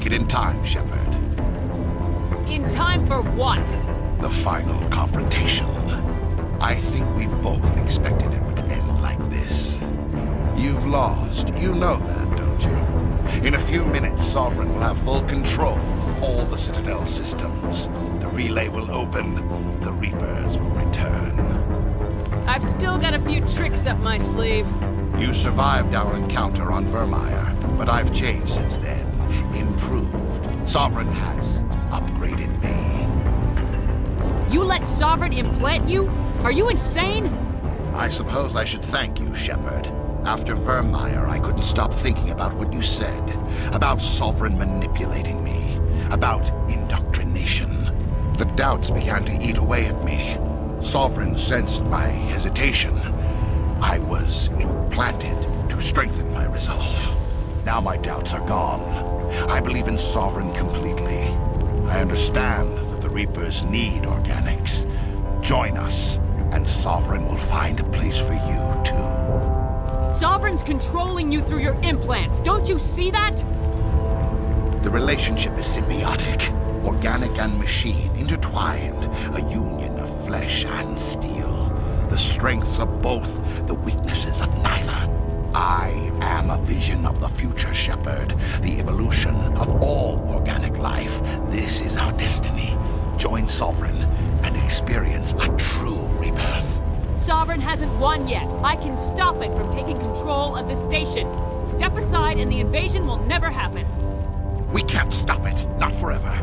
make it in time, Shepard. In time for what? The final confrontation. I think we both expected it would end like this. You've lost. You know that, don't you? In a few minutes, Sovereign will have full control of all the Citadel systems. The relay will open. The Reapers will return. I've still got a few tricks up my sleeve. You survived our encounter on Vermeer, but I've changed since then. Improved. Sovereign has upgraded me. You let Sovereign implant you? Are you insane? I suppose I should thank you, Shepard. After Vermeer, I couldn't stop thinking about what you said. About Sovereign manipulating me. About indoctrination. The doubts began to eat away at me. Sovereign sensed my hesitation. I was implanted to strengthen my resolve. Now my doubts are gone. I believe in Sovereign completely. I understand that the Reapers need organics. Join us, and Sovereign will find a place for you, too. Sovereign's controlling you through your implants. Don't you see that? The relationship is symbiotic. Organic and machine intertwined. A union of flesh and steel. The strengths of both, the weaknesses of neither. I am a vision of the future, Shepard. The evolution of all organic life. This is our destiny. Join Sovereign and experience a true rebirth. Sovereign hasn't won yet. I can stop it from taking control of the station. Step aside and the invasion will never happen. We can't stop it. Not forever.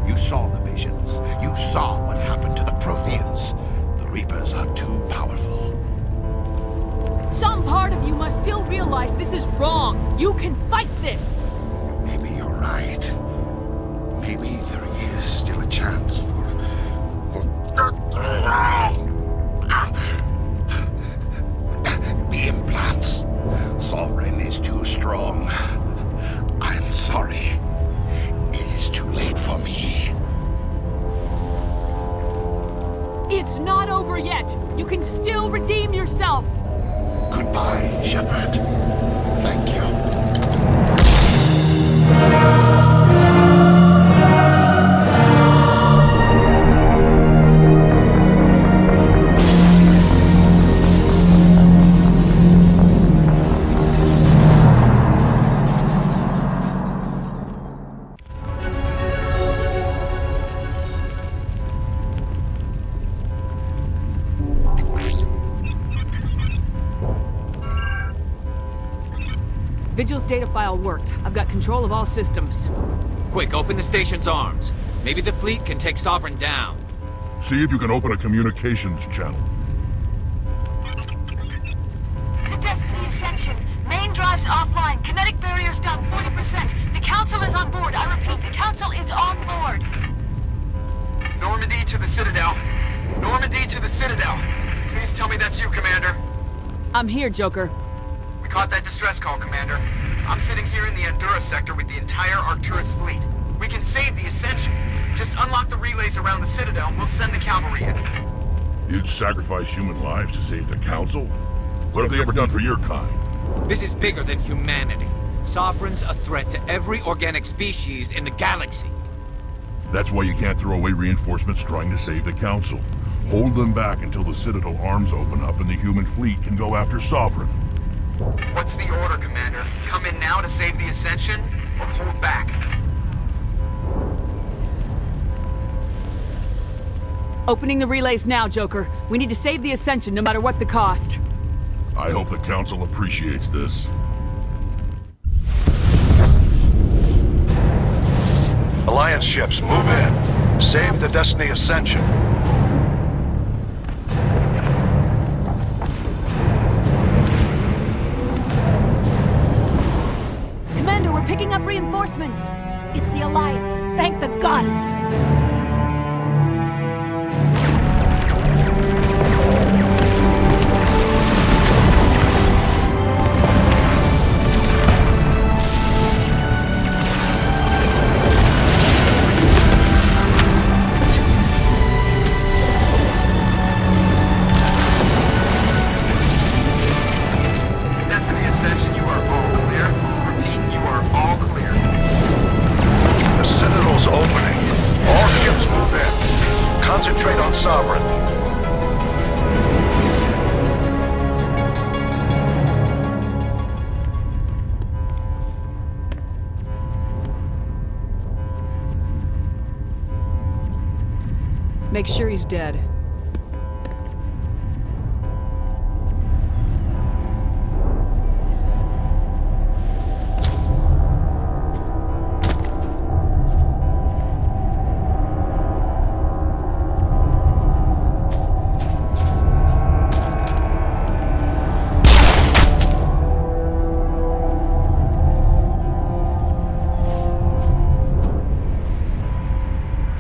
You saw the visions. You saw what happened to the Protheans. The Reapers are too powerful. Some part of you must still realize this is wrong. You can fight this. Maybe you're right. Maybe there is still a chance for... The implants. Sovereign is too strong. I'm sorry. It is too late for me. It's not over yet. You can still redeem yourself. Goodbye, Shepard. Thank you. Vigil's data file worked. I've got control of all systems. Quick, open the station's arms. Maybe the fleet can take Sovereign down. See if you can open a communications channel. The Destiny Ascension. Main drives offline. Kinetic barriers down 40%. The Council is on board. I repeat, the Council is on board. Normandy to the Citadel. Normandy to the Citadel. Please tell me that's you, Commander. I'm here, Joker. We caught that distress call, Commander. I'm sitting here in the Endura sector with the entire Arcturus fleet. We can save the Ascension. Just unlock the relays around the Citadel and we'll send the cavalry in. You'd sacrifice human lives to save the Council? What have they ever done for your kind? This is bigger than humanity. Sovereign's a threat to every organic species in the galaxy. That's why you can't throw away reinforcements trying to save the Council. Hold them back until the Citadel arms open up and the human fleet can go after Sovereign. What's the order, Commander? Come in now to save the Ascension, or hold back? Opening the relays now, Joker. We need to save the Ascension no matter what the cost. I hope the Council appreciates this. Alliance ships, move in. Save the Destiny Ascension. Commander, we're picking up reinforcements. It's the Alliance. Thank the goddess. Destiny Ascension, you are all clear. Repeat, you are all clear. Concentrate on Sovereign. Make sure he's dead.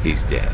He's dead.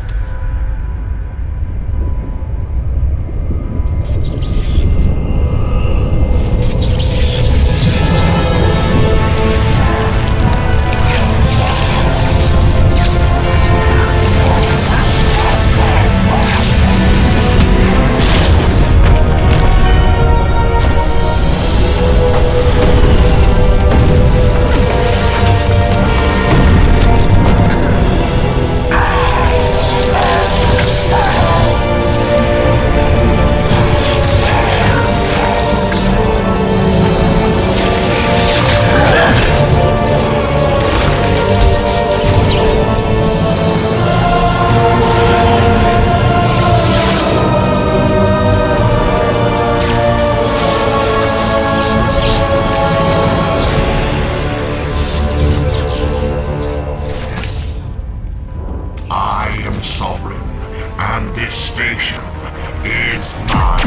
Sovereign, and this station is mine.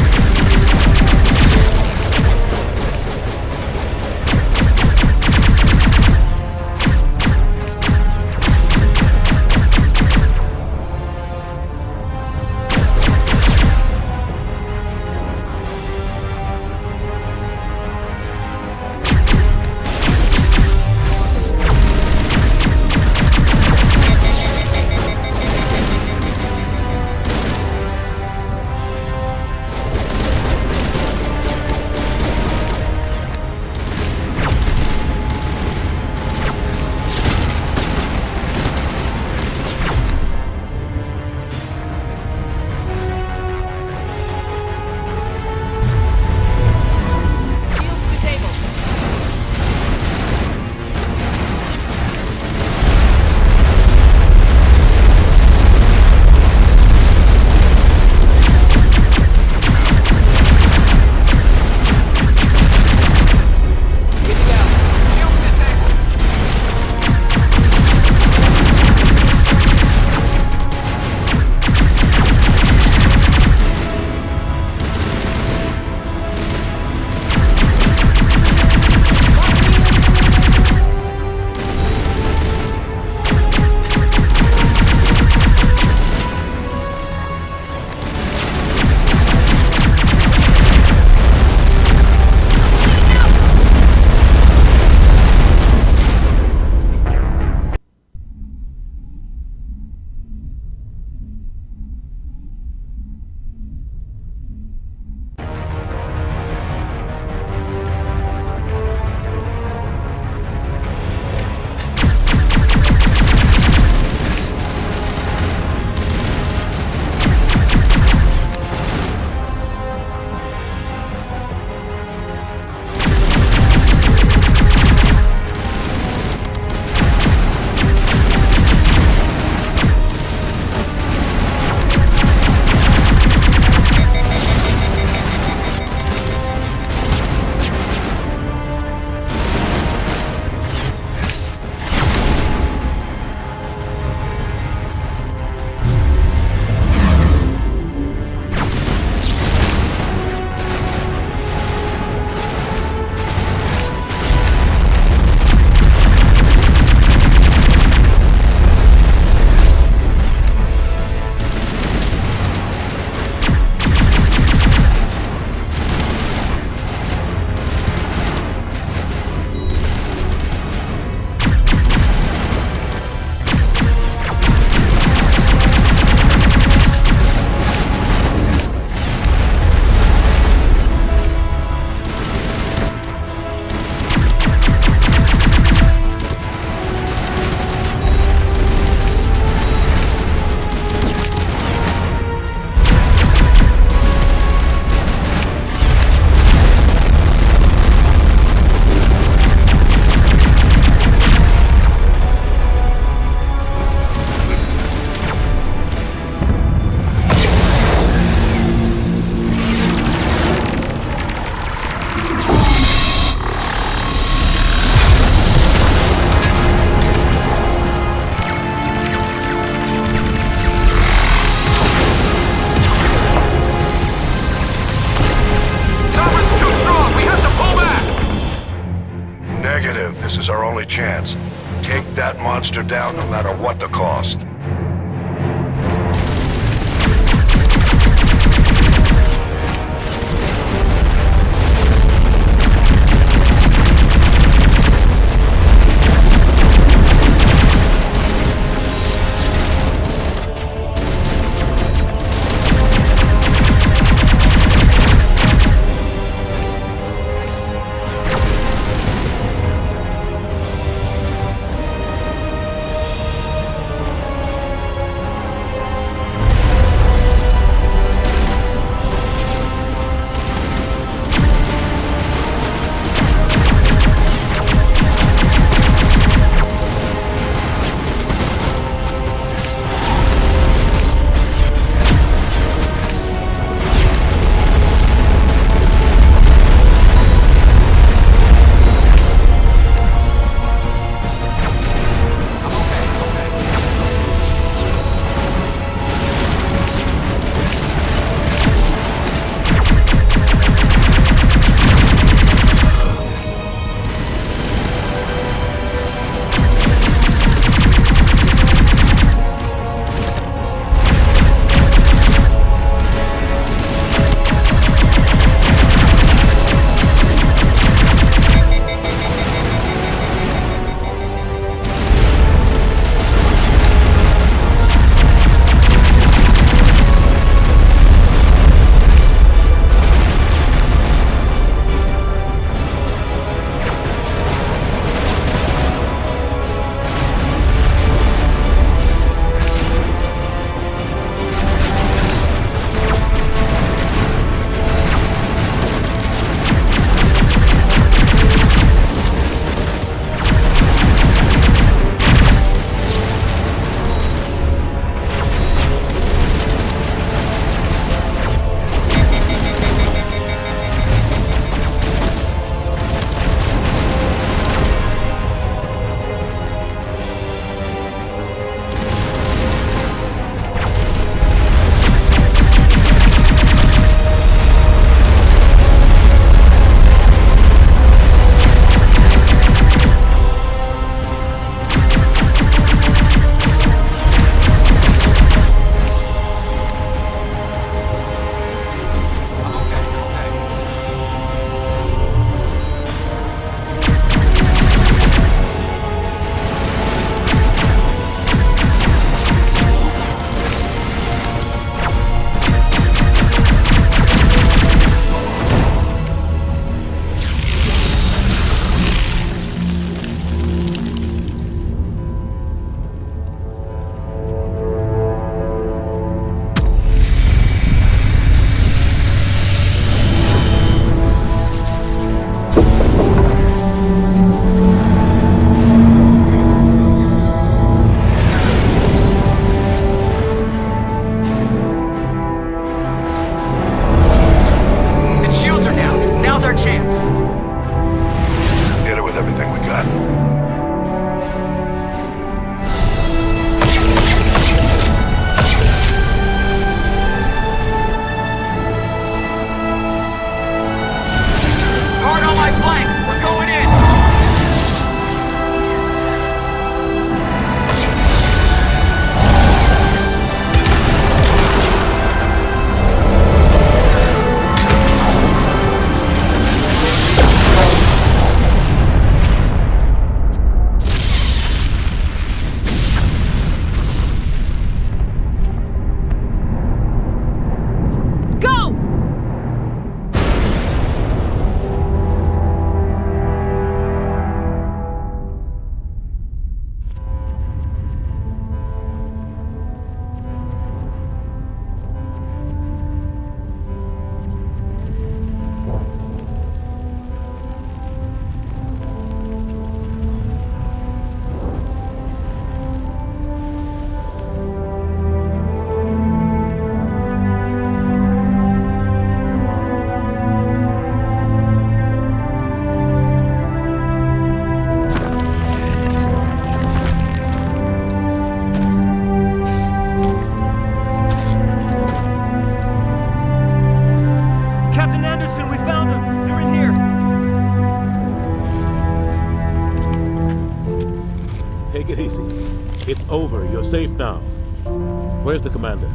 chance. Take that monster down no matter what the cost. galaxy. It's over. You're safe now. Where's the commander?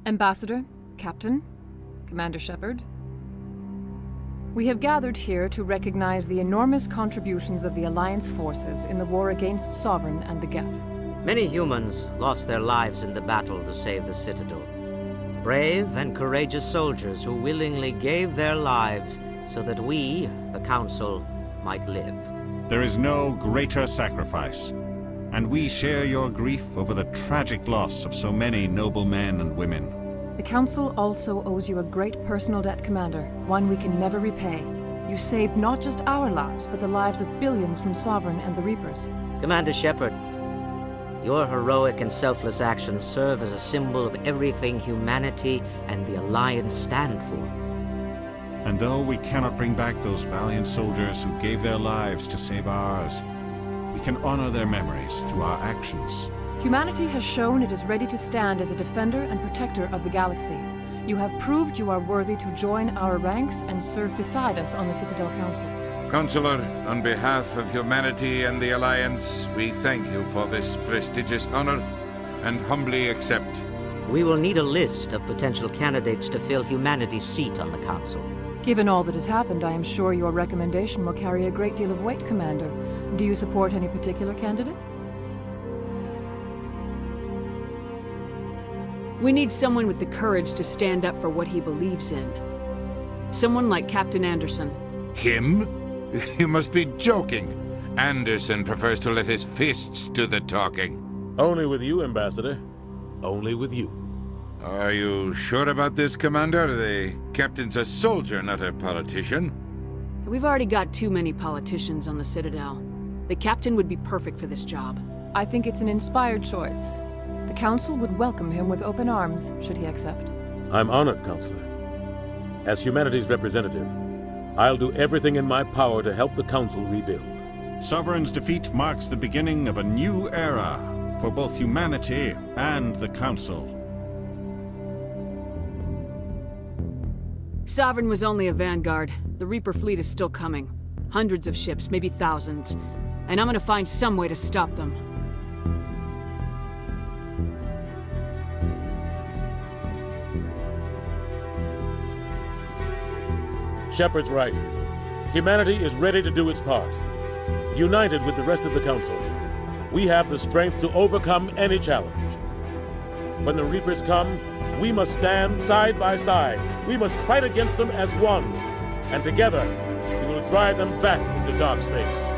Ambassador, Captain, Commander Shepard. We have gathered here to recognize the enormous contributions of the Alliance forces in the war against Sovereign and the Geth. Many humans lost their lives in the battle to save the Citadel. Brave and courageous soldiers who willingly gave their lives so that we, the Council, might live. There is no greater sacrifice, and we share your grief over the tragic loss of so many noble men and women. The Council also owes you a great personal debt, Commander, one we can never repay. You saved not just our lives, but the lives of billions from Sovereign and the Reapers. Commander Shepard, your heroic and selfless actions serve as a symbol of everything humanity and the Alliance stand for. And though we cannot bring back those valiant soldiers who gave their lives to save ours, we can honor their memories through our actions. Humanity has shown it is ready to stand as a defender and protector of the galaxy. You have proved you are worthy to join our ranks and serve beside us on the Citadel Council. Counselor, on behalf of humanity and the Alliance, we thank you for this prestigious honor and humbly accept. We will need a list of potential candidates to fill humanity's seat on the Council. Given all that has happened, I am sure your recommendation will carry a great deal of weight, Commander. Do you support any particular candidate? We need someone with the courage to stand up for what he believes in. Someone like Captain Anderson. Him? You must be joking. Anderson prefers to let his fists do the talking. Only with you, Ambassador. Only with you. Are you sure about this, Commander? The captain's a soldier, not a politician. We've already got too many politicians on the Citadel. The captain would be perfect for this job. I think it's an inspired choice. The Council would welcome him with open arms, should he accept. I'm honored, Counselor. As humanity's representative, I'll do everything in my power to help the Council rebuild. Sovereign's defeat marks the beginning of a new era for both humanity and the Council. Sovereign was only a vanguard. The Reaper fleet is still coming. Hundreds of ships, maybe thousands. And I'm gonna find some way to stop them. Shepard's right. Humanity is ready to do its part. United with the rest of the Council, we have the strength to overcome any challenge. When the Reapers come, we must stand side by side. We must fight against them as one. And together, we will drive them back into dark space.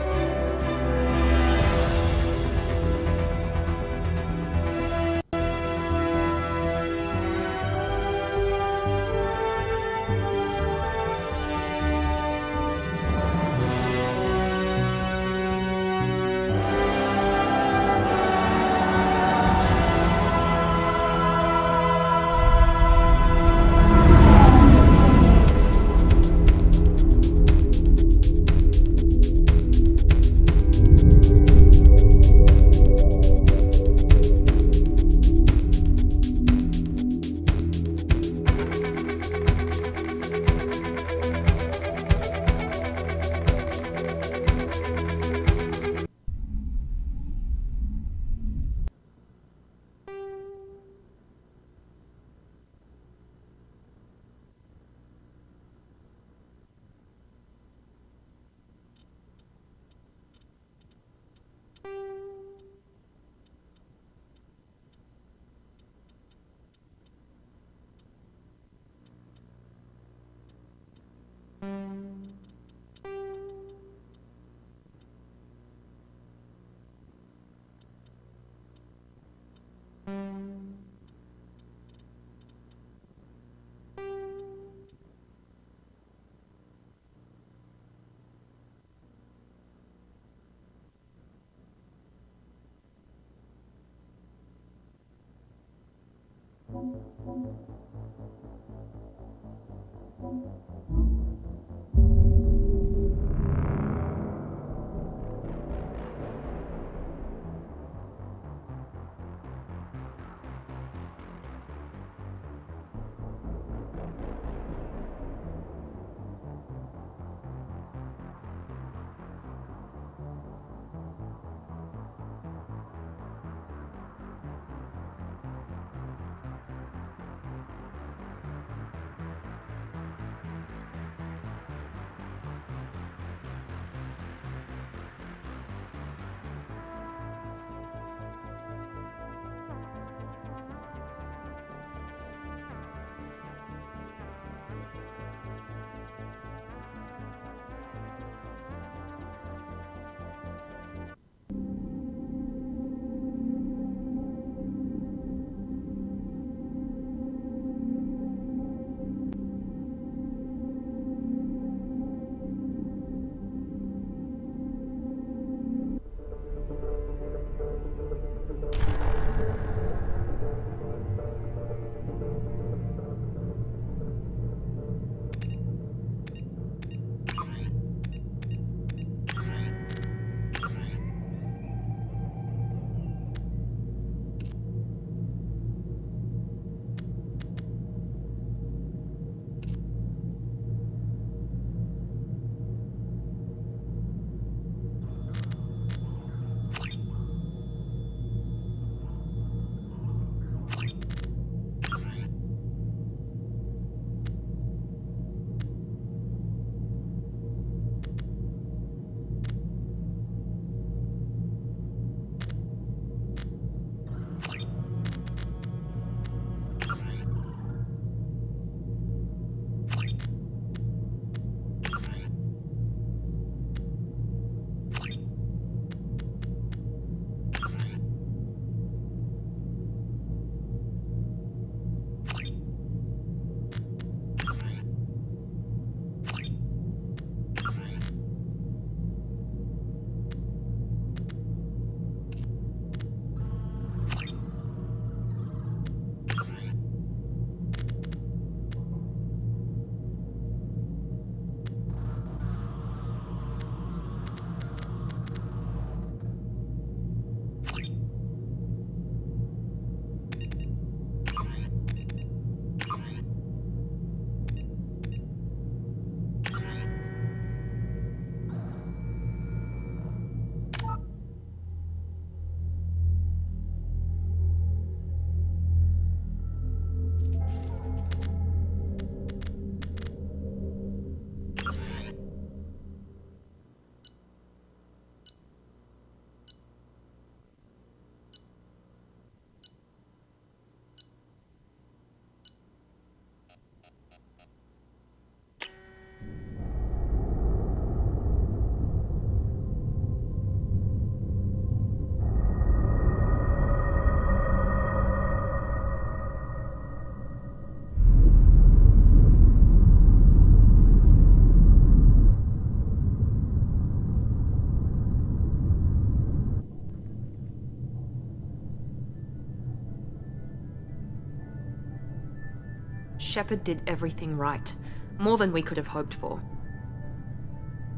Shepard did everything right. More than we could have hoped for.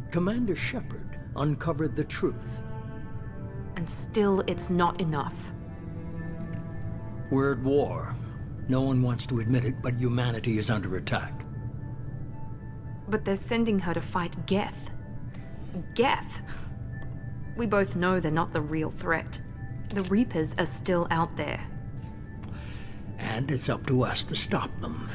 Commander Shepard uncovered the truth. And still, it's not enough. We're at war. No one wants to admit it, but humanity is under attack. But they're sending her to fight Geth. Geth! We both know they're not the real threat. The Reapers are still out there. And it's up to us to stop them.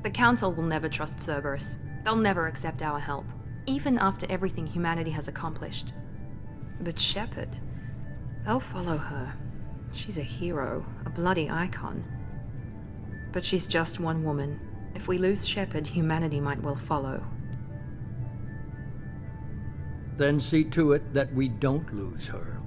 The Council will never trust Cerberus. They'll never accept our help, even after everything humanity has accomplished. But Shepard, they'll follow her. She's a hero, a bloody icon. But she's just one woman. If we lose Shepard, humanity might well follow. Then see to it that we don't lose her.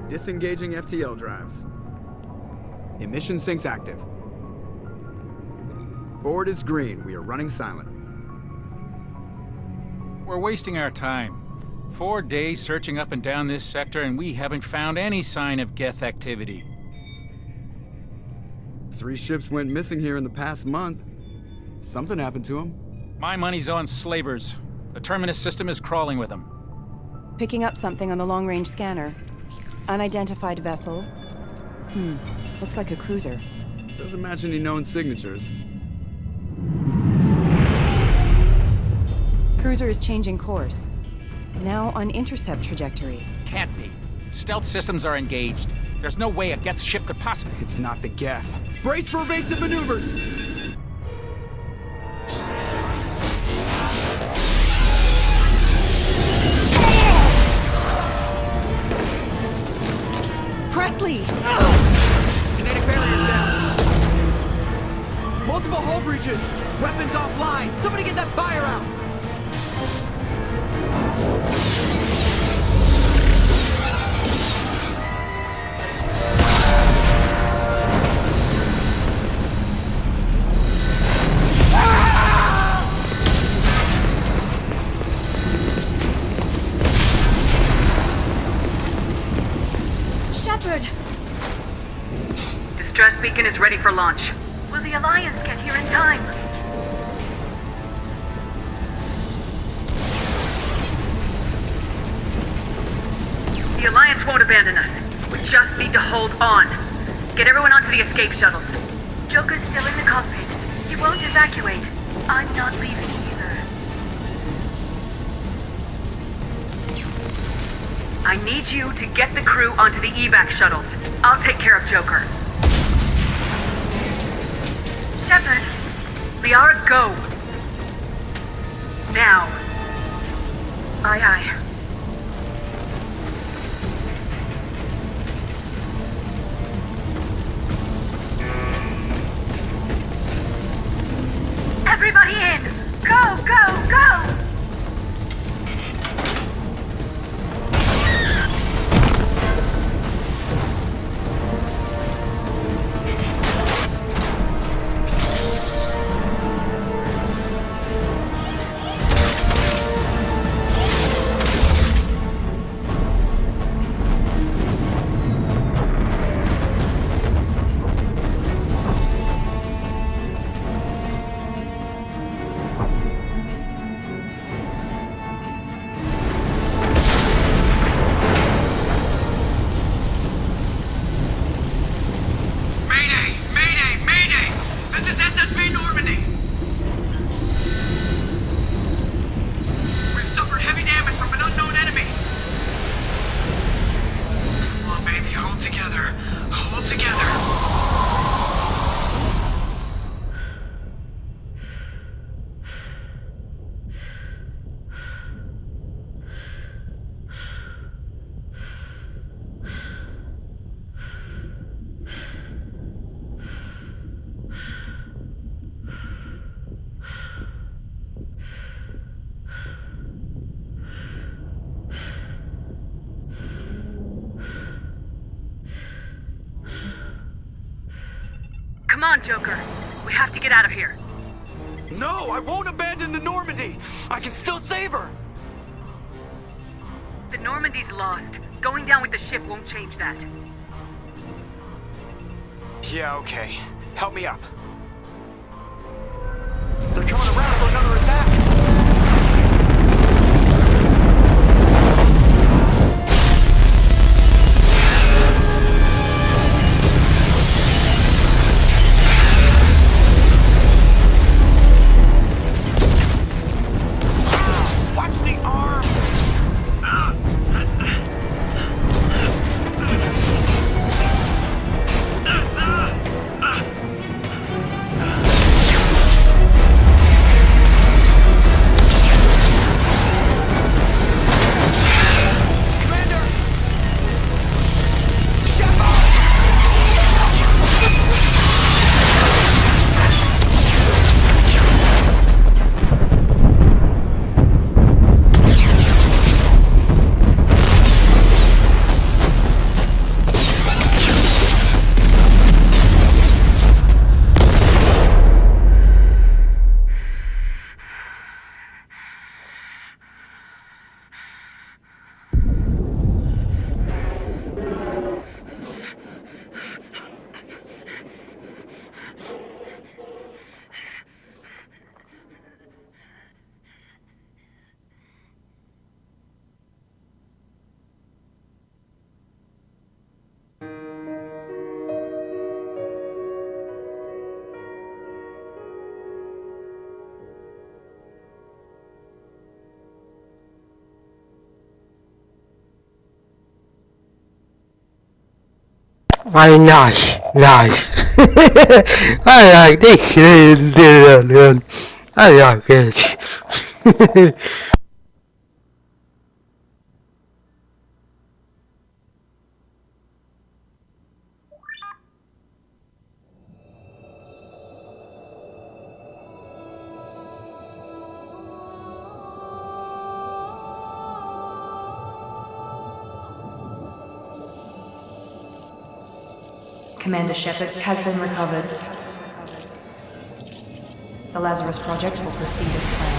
Disengaging FTL drives. Emission sinks active. Board is green. We are running silent. We're wasting our time. 4 days searching up and down this sector, and we haven't found any sign of Geth activity. 3 ships went missing here in the past month. Something happened to them. My money's on slavers. The Terminus system is crawling with them. Picking up something on the long-range scanner. Unidentified vessel. Looks like a cruiser. Doesn't match any known signatures. Cruiser is changing course. Now on intercept trajectory. Can't be. Stealth systems are engaged. There's no way a Geth ship could possibly... It's not the Geth. Brace for evasive maneuvers! Presley! Kinetic barriers down. Multiple hull breaches. Weapons offline. Somebody get that fire out. Shepard! Distress beacon is ready for launch. Will the Alliance get here in time? The Alliance won't abandon us. We just need to hold on. Get everyone onto the escape shuttles. Joker's still in the cockpit. He won't evacuate. I'm not leaving either. I need you to get the crew onto the evac shuttles. I'll take care of Joker. Shepard. Liara, go. Now. Aye, aye. Everybody in! Go, go, go! Come on, Joker. We have to get out of here. No, I won't abandon the Normandy. I can still save her. The Normandy's lost. Going down with the ship won't change that. Yeah, okay. Help me up. They're coming around for another attack. Why nice. I like this. I like it. Commander Shepard has been recovered. The Lazarus Project will proceed as planned.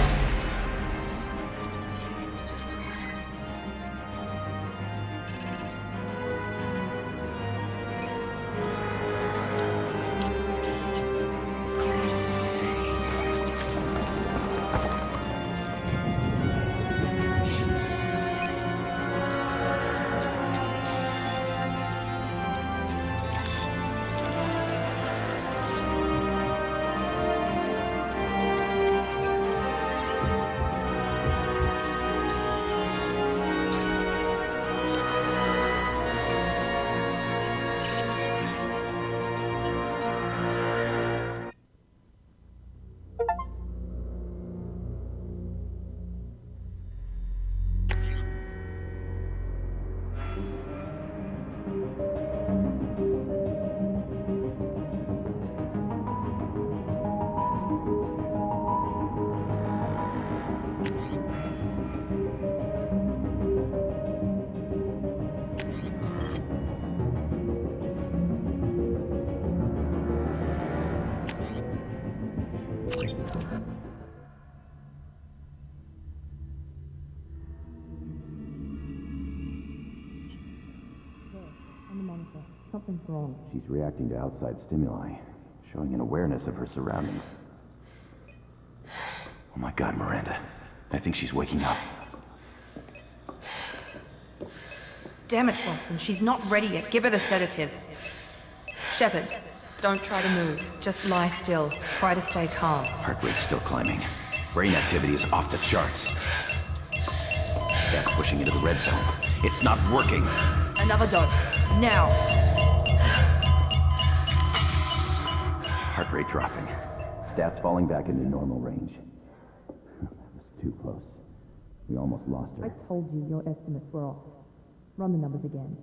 Something's wrong. She's reacting to outside stimuli, showing an awareness of her surroundings. Oh my God, Miranda. I think she's waking up. Damn it, Wilson. She's not ready yet. Give her the sedative. Shepard, don't try to move. Just lie still. Try to stay calm. Heart rate's still climbing. Brain activity is off the charts. Stats pushing into the red zone. It's not working. Another dose. Now. Heart rate dropping. Stats falling back into normal range. That was too close. We almost lost her. I told you your estimates were off. Run the numbers again.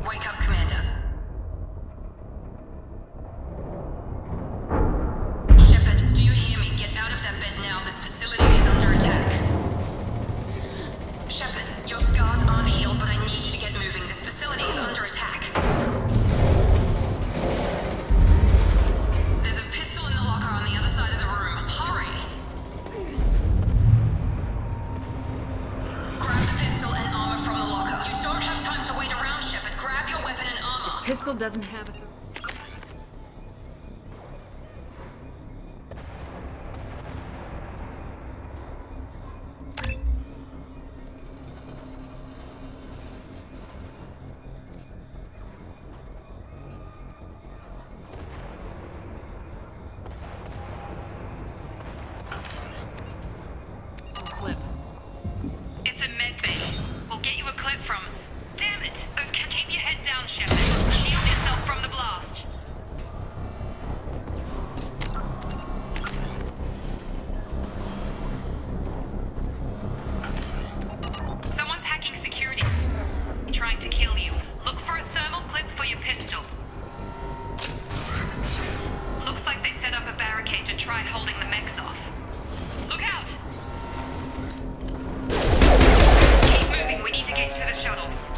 Wake up, Commander. Shepard, do you hear me? Get out of that bed now. This facility is under attack. Shepard, your scars aren't healed, but I need you to get moving. This facility is under attack. There's a pistol in the locker on the other side of the room. Hurry! Grab the pistol and armor from the locker. You don't have time to wait around, Shepard. Grab your weapon and armor. This pistol doesn't have it. It's a med bay. We'll get you a clip from... Damn it! Those can keep your head down, Shepard. Shield yourself from the blast. Someone's hacking security. Trying to kill you. Look for a thermal clip for your pistol. Looks like they set up a barricade to try holding the mechs off. Look out! Keep moving, we need to get to the shuttles.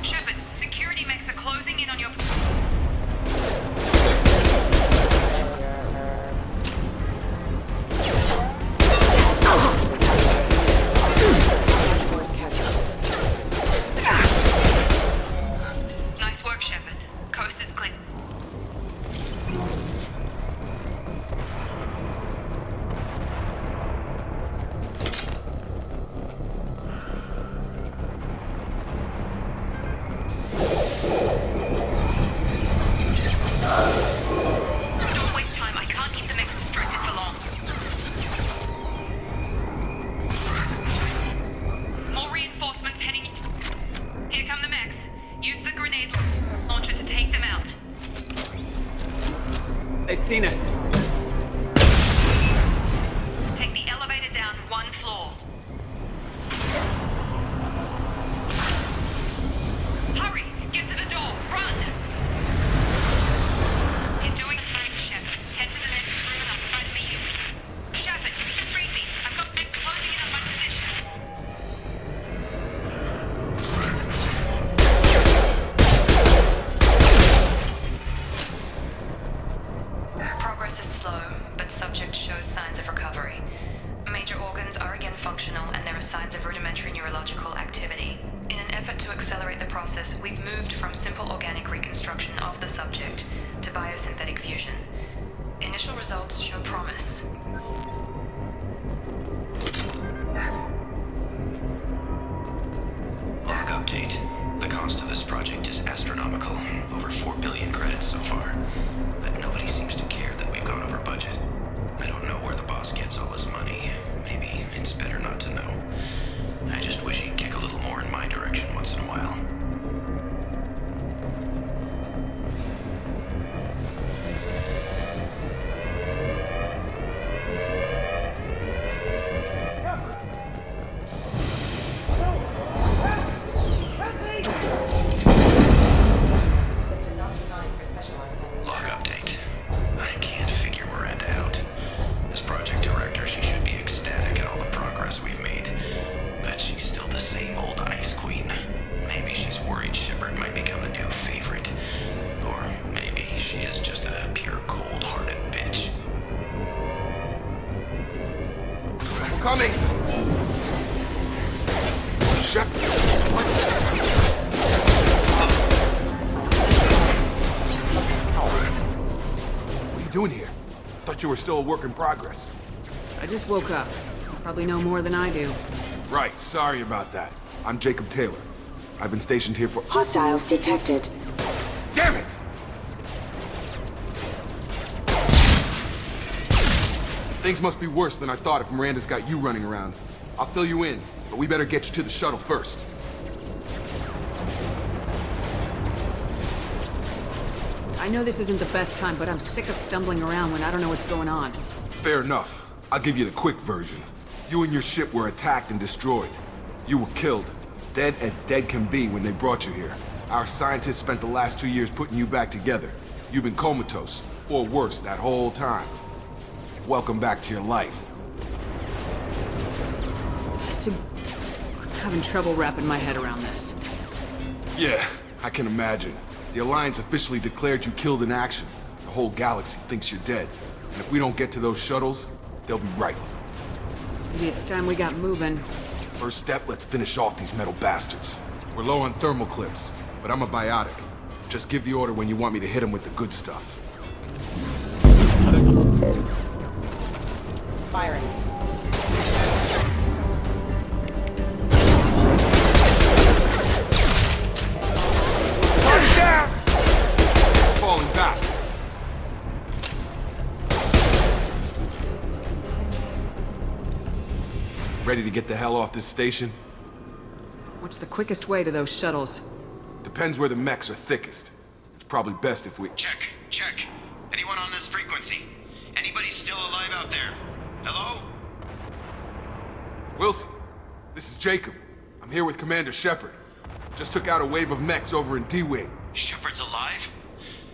Shepard, security mechs are closing in on your... seen us. Take the elevator down 1 floor. Hurry! Get to the door! Run! You're doing fine, Shepard. Head to the next room and I'll try to meet you. Shepard, you can read me. I've got Nick closing in on my position. Progress is slow, but subject shows signs of recovery. Major organs are again functional, and there are signs of rudimentary neurological activity. In an effort to accelerate the process, we've moved from simple organic reconstruction of the subject to biosynthetic fusion. Initial results show promise. Log update. The cost of this project is astronomical. Over 4 billion credits so far. But nobody seems to care that we've gone over budget. I don't know where the boss gets all his money. Maybe it's better not to know. I just wish he'd kick a little more in my direction once in a while. Log update. I can't figure Miranda out. As project director, she should be ecstatic at all the progress we've made. But she's still the same old ice queen. Maybe she's worried Shepard might become the new favorite. Or maybe she is just a pure cold-hearted bitch. I'm coming! Shepard! What are you doing here? Thought you were still a work in progress. I just woke up. You probably know more than I do. Right, sorry about that. I'm Jacob Taylor. I've been stationed here for— Hostiles detected. Damn it! Things must be worse than I thought if Miranda's got you running around. I'll fill you in, but we better get you to the shuttle first. I know this isn't the best time, but I'm sick of stumbling around when I don't know what's going on. Fair enough. I'll give you the quick version. You and your ship were attacked and destroyed. You were killed. Dead as dead can be when they brought you here. Our scientists spent the last 2 years putting you back together. You've been comatose, or worse, that whole time. Welcome back to your life. I'm having trouble wrapping my head around this. Yeah, I can imagine. The Alliance officially declared you killed in action. The whole galaxy thinks you're dead. And if we don't get to those shuttles, they'll be right. Maybe it's time we got moving. First step, let's finish off these metal bastards. We're low on thermal clips, but I'm a biotic. Just give the order when you want me to hit them with the good stuff. Firing. Falling back. Ready to get the hell off this station? What's the quickest way to those shuttles? Depends where the mechs are thickest. It's probably best if we— Check. Anyone on this frequency? Anybody still alive out there? Hello? Wilson, this is Jacob. I'm here with Commander Shepard. Just took out a wave of mechs over in D-Wing. Shepard's alive?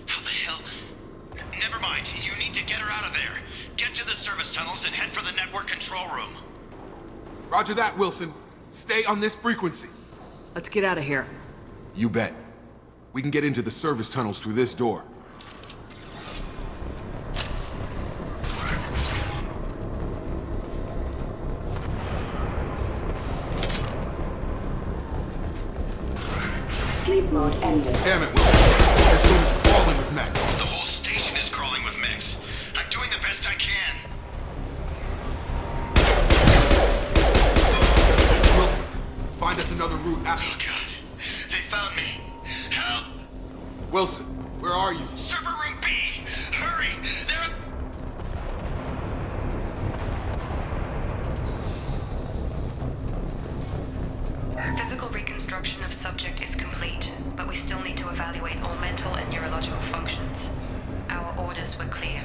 How the hell? Never mind. You need to get her out of there. Get to the service tunnels and head for the network control room. Roger that, Wilson. Stay on this frequency. Let's get out of here. You bet. We can get into the service tunnels through this door. Sleep mode ended. Damn it, Wilson. This room is crawling with mechs. The whole station is crawling with mechs. I'm doing the best I can. Wilson, find us another route out. Oh, God. They found me. Help! Wilson, where are you? Server room B! Hurry! They're... Physical reconstruction of subject is complete, but we still need to evaluate all mental and neurological functions. Our orders were clear.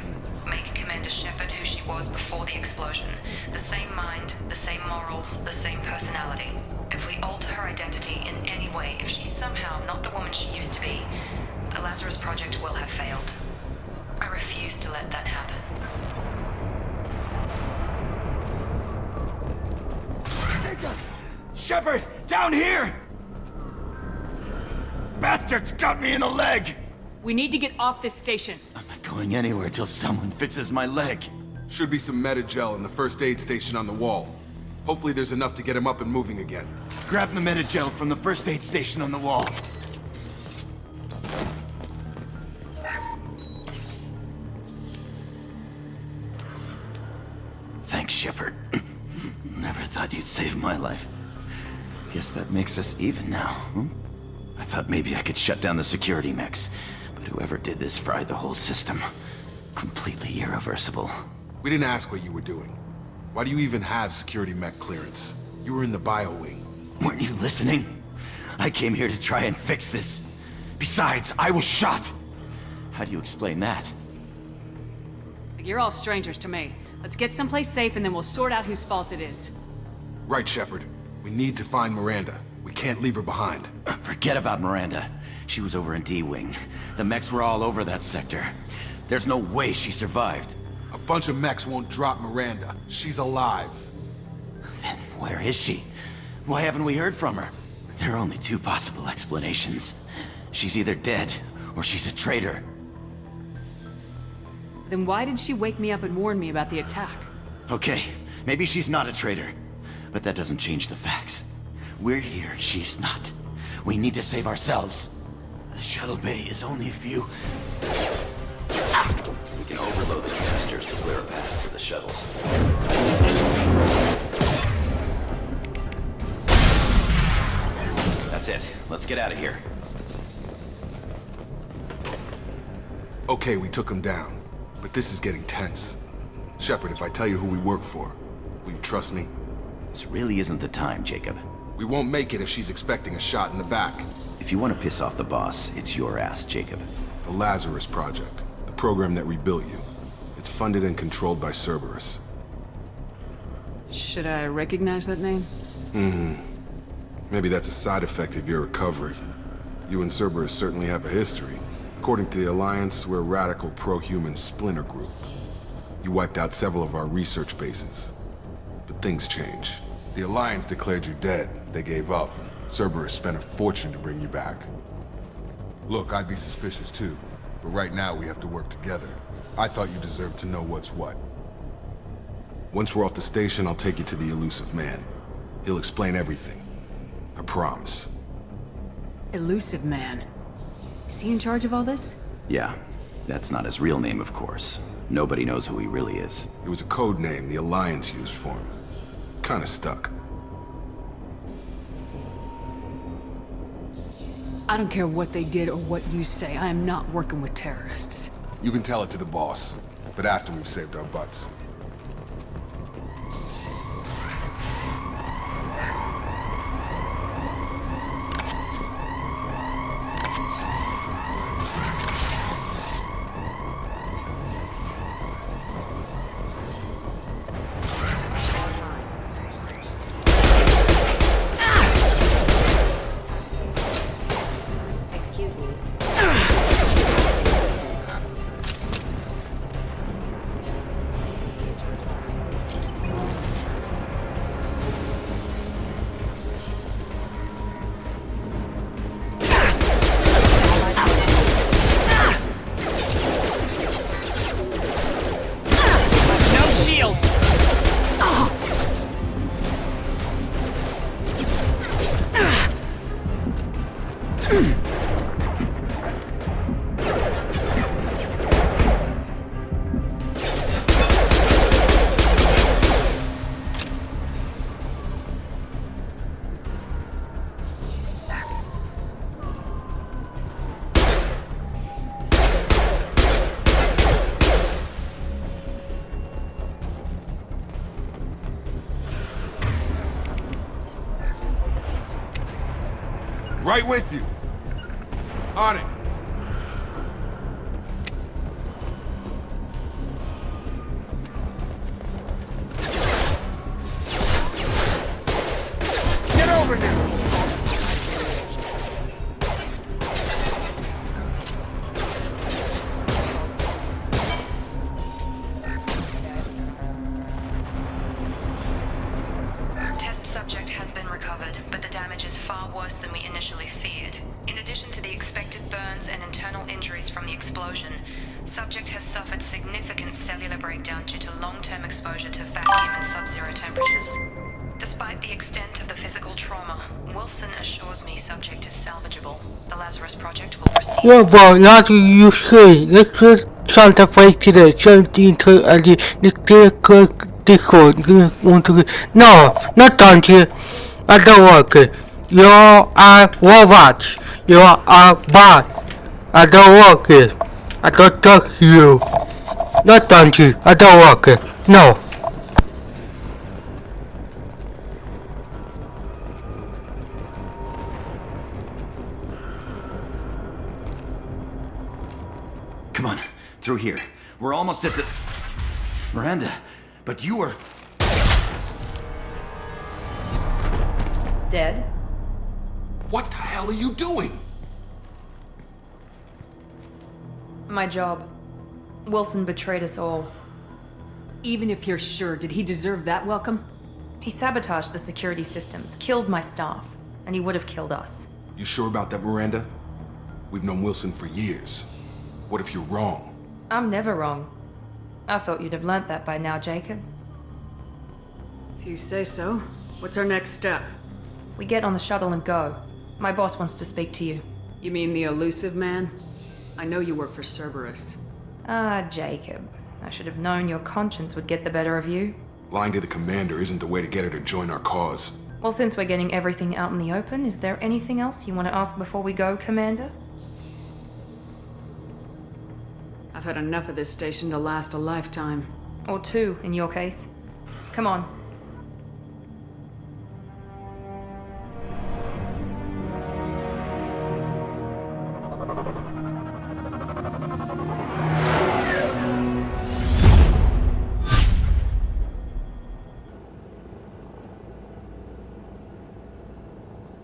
Make Commander Shepard who she was before the explosion. The same mind, the same morals, the same personality. If we alter her identity in any way, if she's somehow not the woman she used to be, the Lazarus Project will have failed. I refuse to let that happen. Shepard, down here! Bastards got me in the leg! We need to get off this station. I'm not going anywhere till someone fixes my leg. Should be some Metagel in the first aid station on the wall. Hopefully there's enough to get him up and moving again. Grab the Metagel from the first aid station on the wall. Thanks, Shepard. Never thought you'd save my life. Guess that makes us even now, hmm? I thought maybe I could shut down the security mechs, but whoever did this fried the whole system. Completely irreversible. We didn't ask what you were doing. Why do you even have security mech clearance? You were in the bio wing. Weren't you listening? I came here to try and fix this. Besides, I was shot. How do you explain that? You're all strangers to me. Let's get someplace safe and then we'll sort out whose fault it is. Right, Shepard. We need to find Miranda. We can't leave her behind. Forget about Miranda. She was over in D-Wing. The mechs were all over that sector. There's no way she survived. A bunch of mechs won't drop Miranda. She's alive. Then where is she? Why haven't we heard from her? There are only two possible explanations. She's either dead, or she's a traitor. Then why did she wake me up and warn me about the attack? Okay, maybe she's not a traitor. But that doesn't change the facts. We're here, she's not. We need to save ourselves. The shuttle bay is only a few... We can overload the canisters to clear a path for the shuttles. That's it. Let's get out of here. Okay, we took him down. But this is getting tense. Shepard, if I tell you who we work for, will you trust me? This really isn't the time, Jacob. We won't make it if she's expecting a shot in the back. If you want to piss off the boss, it's your ass, Jacob. The Lazarus Project. The program that rebuilt you. It's funded and controlled by Cerberus. Should I recognize that name? Maybe that's a side effect of your recovery. You and Cerberus certainly have a history. According to the Alliance, we're a radical pro-human splinter group. You wiped out several of our research bases. But things change. The Alliance declared you dead. They gave up. Cerberus spent a fortune to bring you back. Look, I'd be suspicious too. But right now we have to work together. I thought you deserved to know what's what. Once we're off the station, I'll take you to the elusive man. He'll explain everything. I promise. Elusive Man. Is he in charge of all this? Yeah. That's not his real name, of course. Nobody knows who he really is. It was a code name the Alliance used for him. Kinda stuck. I don't care what they did or what you say. I am not working with terrorists. You can tell it to the boss, but after we've saved our butts. Right with you. On it. over here! Test subject has been recovered, but the damage is far worse than we initially feared. In addition to the expected burns and internal injuries from the explosion, subject has suffered significant cellular breakdown due to long-term exposure to vacuum and sub-zero temperatures. Despite the extent of the physical trauma, Wilson assures me subject is salvageable. The Lazarus Project will proceed. Yeah, well, not you say. Let's just Santa Fe today. 17 to No, not Dante. I don't work it. You are robots. You are bad. I don't work it. I don't talk to you. Not Dante. I don't work it. No. Come on, through here. We're almost at the... Miranda, but you were... Dead? What the hell are you doing? My job. Wilson betrayed us all. Even if you're sure, did he deserve that welcome? He sabotaged the security systems, killed my staff, and he would have killed us. You sure about that, Miranda? We've known Wilson for years. What if you're wrong? I'm never wrong. I thought you'd have learnt that by now, Jacob. If you say so. What's our next step? We get on the shuttle and go. My boss wants to speak to you. You mean the elusive man? I know you work for Cerberus. Ah, Jacob. I should have known your conscience would get the better of you. Lying to the commander isn't the way to get her to join our cause. Well, since we're getting everything out in the open, is there anything else you want to ask before we go, Commander? I've had enough of this station to last a lifetime. Or two, in your case. Come on.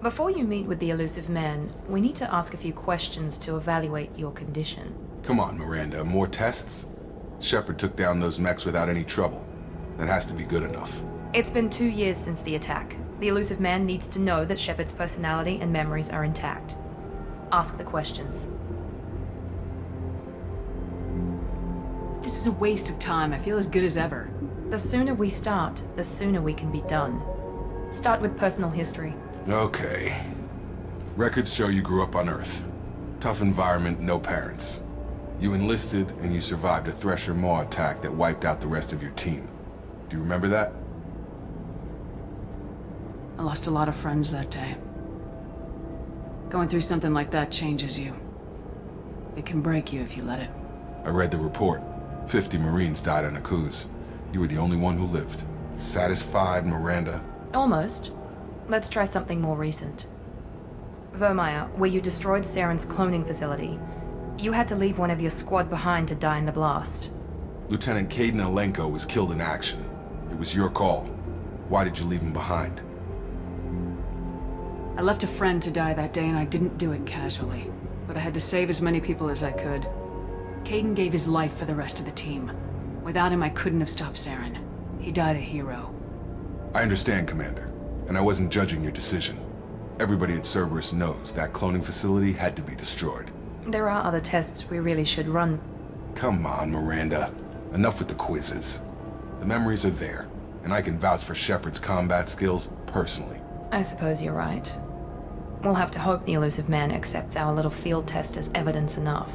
Before you meet with the elusive man, we need to ask a few questions to evaluate your condition. Come on, Miranda, more tests? Shepard took down those mechs without any trouble. That has to be good enough. It's been 2 years since the attack. The elusive man needs to know that Shepard's personality and memories are intact. Ask the questions. This is a waste of time. I feel as good as ever. The sooner we start, the sooner we can be done. Start with personal history. Okay. Records show you grew up on Earth. Tough environment, no parents. You enlisted and you survived a Thresher Maw attack that wiped out the rest of your team. Do you remember that? I lost a lot of friends that day. Going through something like that changes you. It can break you if you let it. I read the report. 50 Marines died on Akuz. You were the only one who lived. Satisfied, Miranda? Almost. Let's try something more recent. Vermeer, where you destroyed Saren's cloning facility, you had to leave one of your squad behind to die in the blast. Lieutenant Caden Alenko was killed in action. It was your call. Why did you leave him behind? I left a friend to die that day and I didn't do it casually. But I had to save as many people as I could. Caden gave his life for the rest of the team. Without him, I couldn't have stopped Saren. He died a hero. I understand, Commander. And I wasn't judging your decision. Everybody at Cerberus knows that cloning facility had to be destroyed. There are other tests we really should run. Come on, Miranda. Enough with the quizzes. The memories are there, and I can vouch for Shepard's combat skills personally. I suppose you're right. We'll have to hope the elusive man accepts our little field test as evidence enough.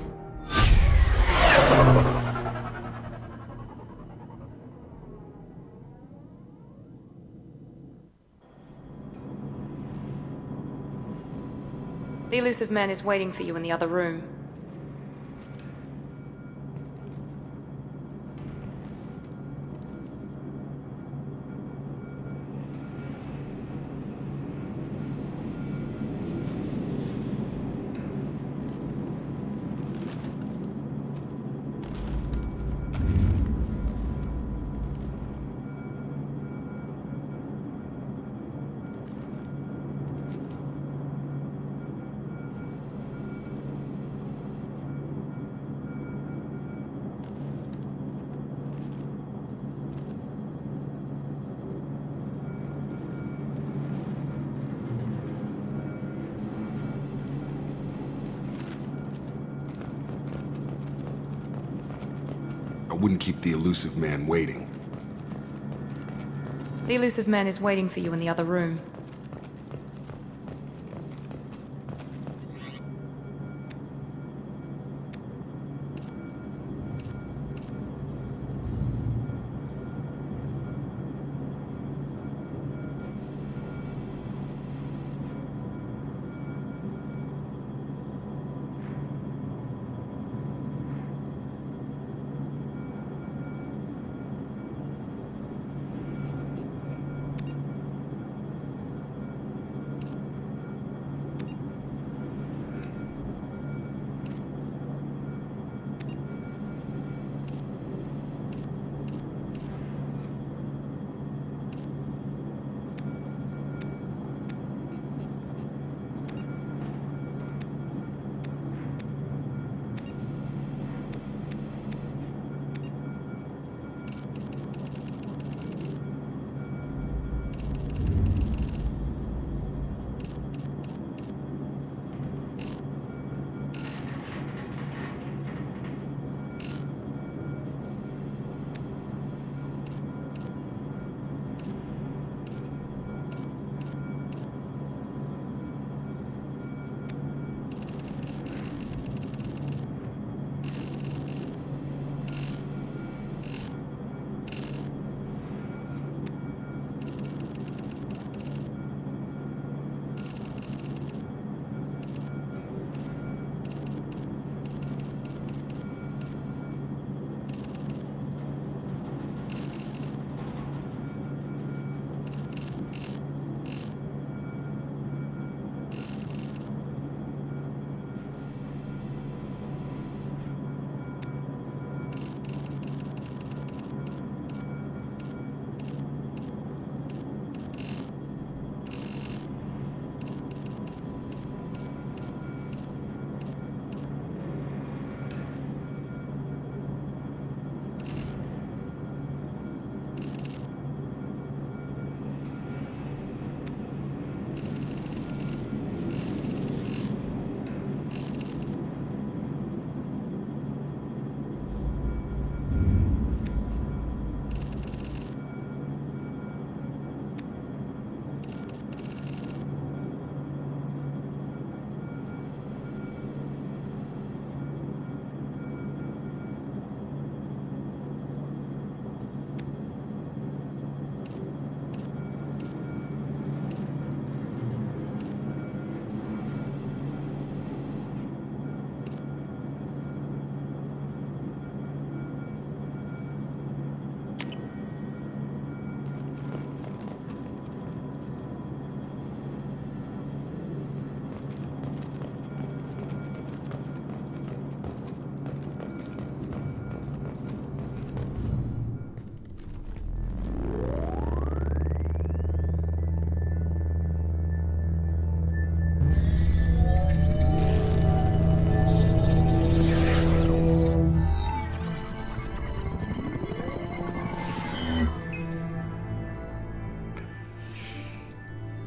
The elusive man is waiting for you in the other room. wouldn't keep the elusive man waiting. The elusive man is waiting for you in the other room.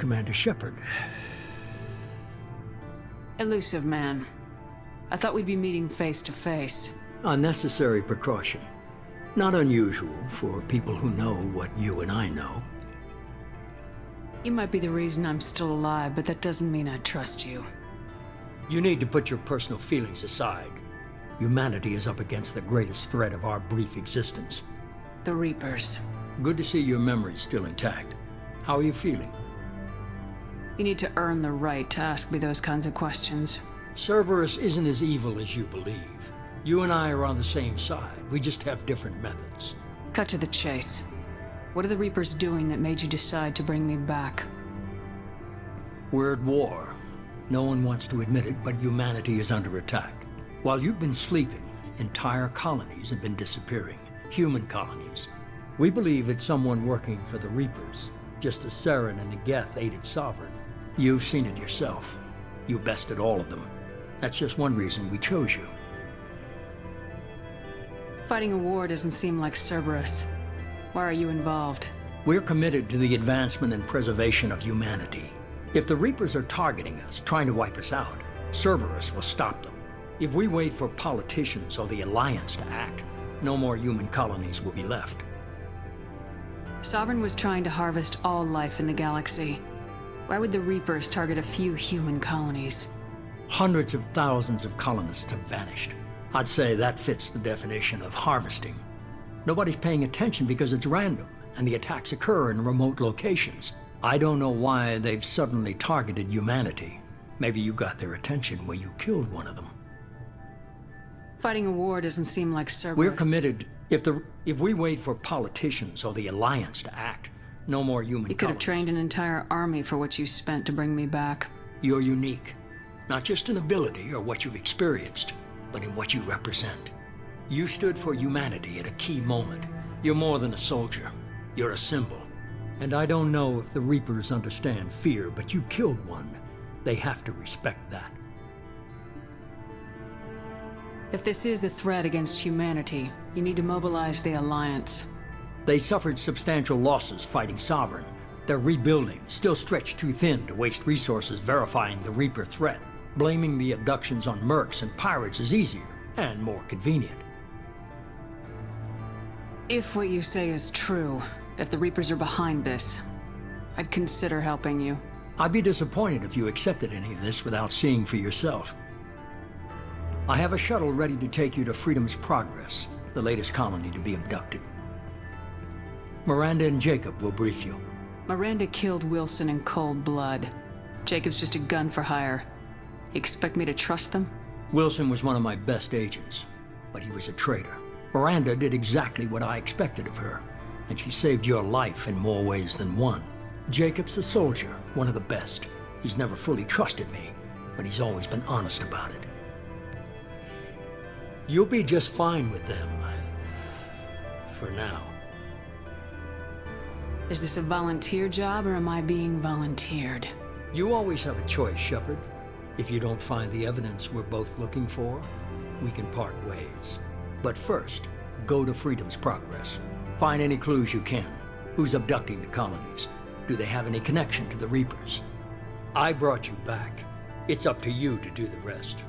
Commander Shepard. Elusive man. I thought we'd be meeting face to face. Unnecessary precaution. Not unusual for people who know what you and I know. You might be the reason I'm still alive, but that doesn't mean I trust you. You need to put your personal feelings aside. Humanity is up against the greatest threat of our brief existence. The Reapers. Good to see your memory's still intact. How are you feeling? You need to earn the right to ask me those kinds of questions. Cerberus isn't as evil as you believe. You and I are on the same side. We just have different methods. Cut to the chase. What are the Reapers doing that made you decide to bring me back? We're at war. No one wants to admit it, but humanity is under attack. While you've been sleeping, entire colonies have been disappearing. Human colonies. We believe it's someone working for the Reapers, just as Saren and the Geth aided Sovereign. You've seen it yourself. You bested all of them. That's just one reason we chose you. Fighting a war doesn't seem like Cerberus. Why are you involved? We're committed to the advancement and preservation of humanity. If the Reapers are targeting us, trying to wipe us out, Cerberus will stop them. If we wait for politicians or the Alliance to act, no more human colonies will be left. Sovereign was trying to harvest all life in the galaxy. Why would the Reapers target a few human colonies? Hundreds of thousands of colonists have vanished. I'd say that fits the definition of harvesting. Nobody's paying attention because it's random, and the attacks occur in remote locations. I don't know why they've suddenly targeted humanity. Maybe you got their attention when you killed one of them. Fighting a war doesn't seem like Cerberus. We're committed. If we wait for politicians or the Alliance to act, no more human You could have colonies. trained an entire army for what you spent to bring me back. You're unique. Not just in ability or what you've experienced, but in what you represent. You stood for humanity at a key moment. You're more than a soldier. You're a symbol. And I don't know if the Reapers understand fear, but you killed one. They have to respect that. If this is a threat against humanity, you need to mobilize the Alliance. They suffered substantial losses fighting Sovereign. They're rebuilding, still stretched too thin to waste resources verifying the Reaper threat. Blaming the abductions on mercs and pirates is easier and more convenient. If what you say is true, if the Reapers are behind this, I'd consider helping you. I'd be disappointed if you accepted any of this without seeing for yourself. I have a shuttle ready to take you to Freedom's Progress, the latest colony to be abducted. Miranda and Jacob will brief you. Miranda killed Wilson in cold blood. Jacob's just a gun for hire. You expect me to trust them? Wilson was one of my best agents, but he was a traitor. Miranda did exactly what I expected of her, and she saved your life in more ways than one. Jacob's a soldier, one of the best. He's never fully trusted me, but he's always been honest about it. You'll be just fine with them. For now. Is this a volunteer job, or am I being volunteered? You always have a choice, Shepard. If you don't find the evidence we're both looking for, we can part ways. But first, go to Freedom's Progress. Find any clues you can. Who's abducting the colonies? Do they have any connection to the Reapers? I brought you back. It's up to you to do the rest.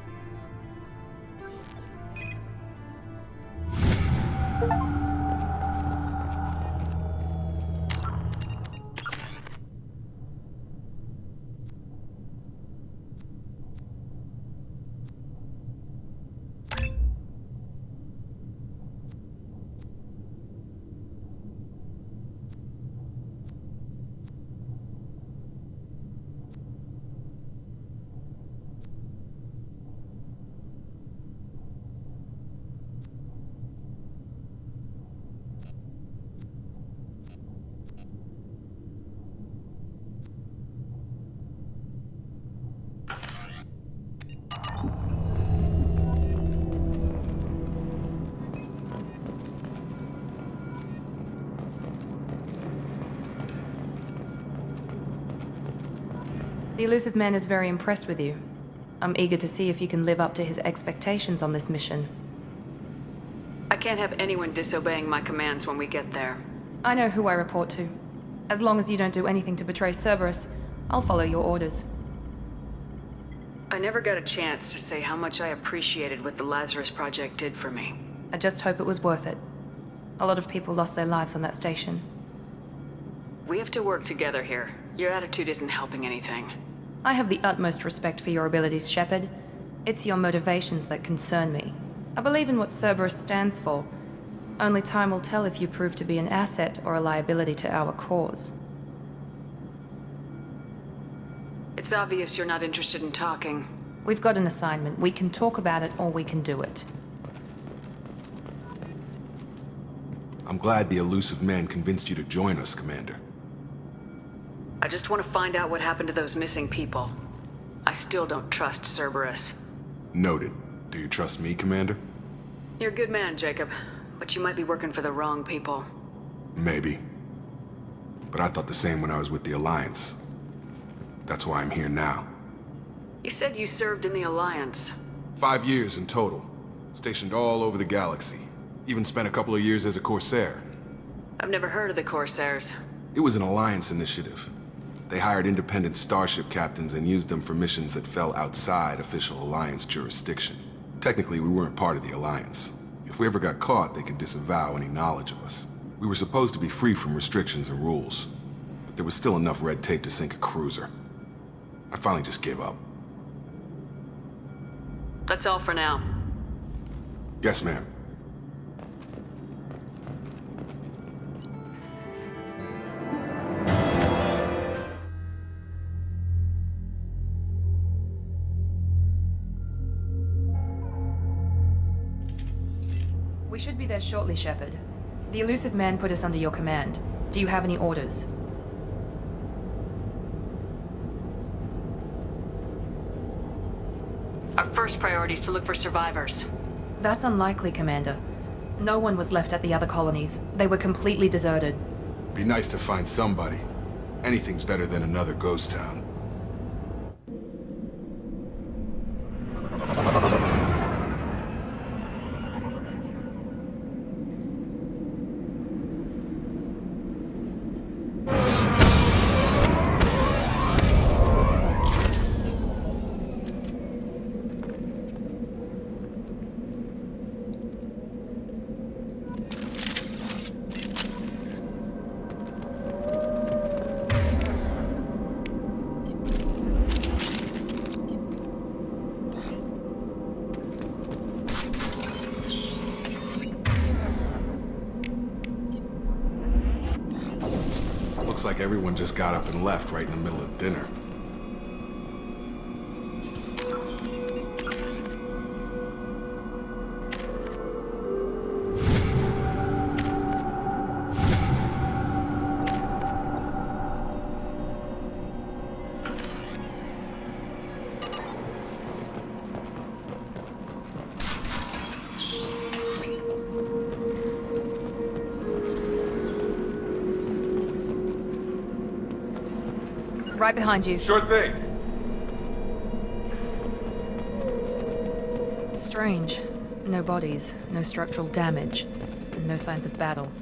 The elusive man is very impressed with you. I'm eager to see if you can live up to his expectations on this mission. I can't have anyone disobeying my commands when we get there. I know who I report to. As long as you don't do anything to betray Cerberus, I'll follow your orders. I never got a chance to say how much I appreciated what the Lazarus Project did for me. I just hope it was worth it. A lot of people lost their lives on that station. We have to work together here. Your attitude isn't helping anything. I have the utmost respect for your abilities, Shepard. It's your motivations that concern me. I believe in what Cerberus stands for. Only time will tell if you prove to be an asset or a liability to our cause. It's obvious you're not interested in talking. We've got an assignment. We can talk about it or we can do it. I'm glad the elusive man convinced you to join us, Commander. I just want to find out what happened to those missing people. I still don't trust Cerberus. Noted. Do you trust me, Commander? You're a good man, Jacob, but you might be working for the wrong people. Maybe. But I thought the same when I was with the Alliance. That's why I'm here now. You said you served in the Alliance. 5 years in total. Stationed all over the galaxy. Even spent a couple of years as a Corsair. I've never heard of the Corsairs. It was an Alliance initiative. They hired independent starship captains and used them for missions that fell outside official Alliance jurisdiction. Technically, we weren't part of the Alliance. If we ever got caught, they could disavow any knowledge of us. We were supposed to be free from restrictions and rules, but there was still enough red tape to sink a cruiser. I finally just gave up. That's all for now. Yes, ma'am. We should be there shortly, Shepard. The elusive man put us under your command. Do you have any orders? Our first priority is to look for survivors. That's unlikely, Commander. No one was left at the other colonies. They were completely deserted. Be nice to find somebody. Anything's better than another ghost town. Looks like everyone just got up and left right in the middle of dinner. Right behind you. Sure thing. Strange. No bodies, no structural damage, and no signs of battle.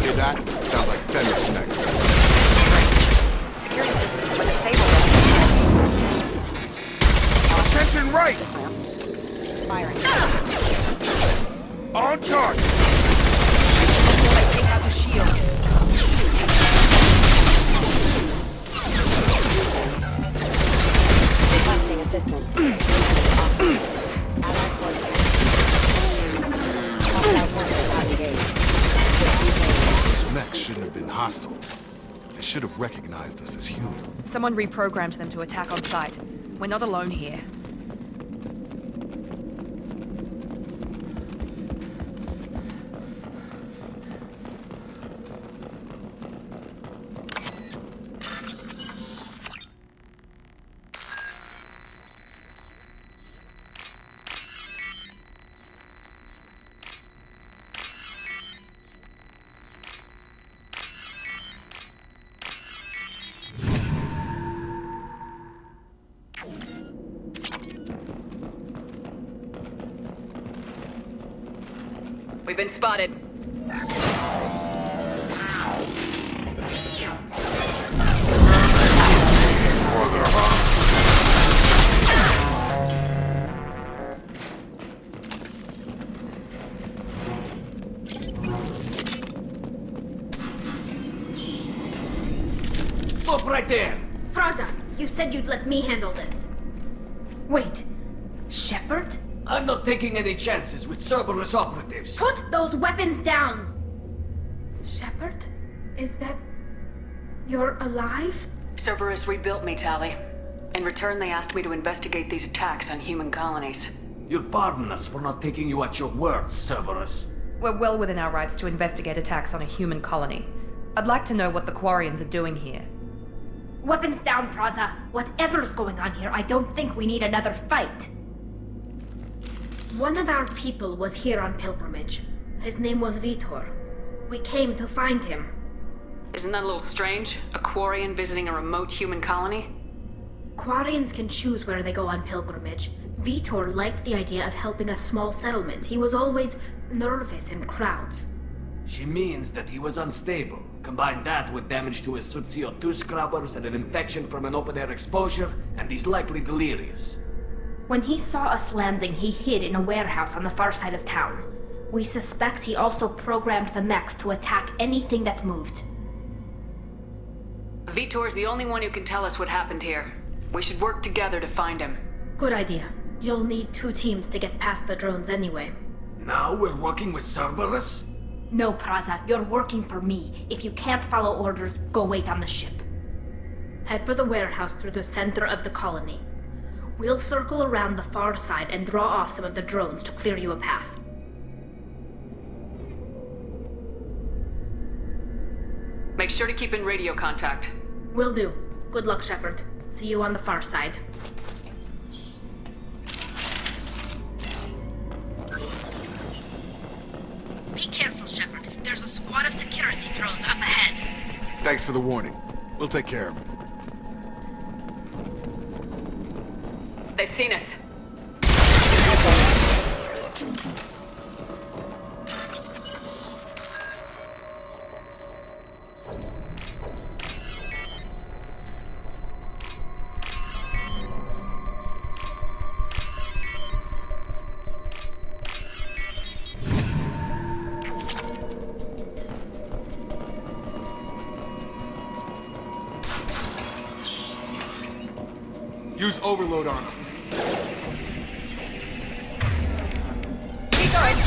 Hear that? Sounds like Fenix next. Security systems were disabled. Attention right! Firing. On target! Before I take out the shield. Requesting assistance. Allied forces. Hostile forces are engaged. Those mechs shouldn't have been hostile. They should have recognized us as human. Someone reprogrammed them to attack on sight. We're not alone here. We've been spotted. Stop right there! Praza, you said you'd let me handle this. Wait, Shepard? I'm not taking any chances with Cerberus operatives. Put those weapons down! Shepard? Is that... you're alive? Cerberus rebuilt me, Tali. In return, they asked me to investigate these attacks on human colonies. You'll pardon us for not taking you at your word, Cerberus. We're well within our rights to investigate attacks on a human colony. I'd like to know what the Quarians are doing here. Weapons down, Praza. Whatever's going on here, I don't think we need another fight. One of our people was here on pilgrimage. His name was Vitor. We came to find him. Isn't that a little strange? A Quarian visiting a remote human colony? Quarians can choose where they go on pilgrimage. Vitor liked the idea of helping a small settlement. He was always nervous in crowds. She means that he was unstable. Combine that with damage to his CO2 scrubbers and an infection from an open-air exposure, and he's likely delirious. When he saw us landing, he hid in a warehouse on the far side of town. We suspect he also programmed the mechs to attack anything that moved. Vitor's the only one who can tell us what happened here. We should work together to find him. Good idea. You'll need 2 teams to get past the drones anyway. Now we're working with Cerberus? No, Praza, you're working for me. If you can't follow orders, go wait on the ship. Head for the warehouse through the center of the colony. We'll circle around the far side and draw off some of the drones to clear you a path. Make sure to keep in radio contact. Will do. Good luck, Shepard. See you on the far side. Be careful, Shepard. There's a squad of security drones up ahead. Thanks for the warning. We'll take care of it. They've seen us. Use overload on them. Keep going.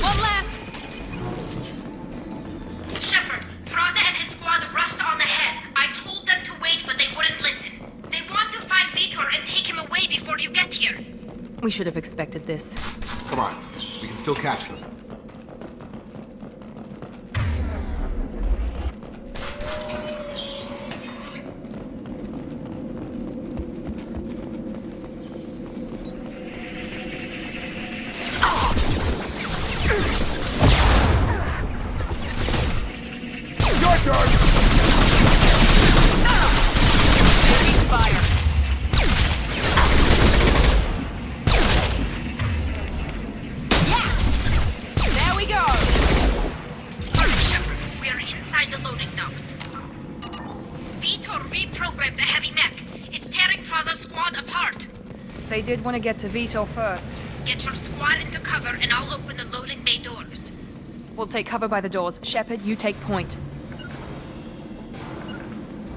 One last. Shepard, Praza and his squad rushed on ahead. I told them to wait, but they wouldn't listen. They want to find Vitor and take him away before you get here. We should have expected this. Come on. We can still catch them. Your turn! Fire. There we go! Alright, Shepard. We are inside the loading docks. Vitor reprogrammed the heavy mech. It's tearing Praza's squad apart. They did want to get to Vitor first. Get your squad into cover and I'll open the loading bay doors. We'll take cover by the doors. Shepard, you take point.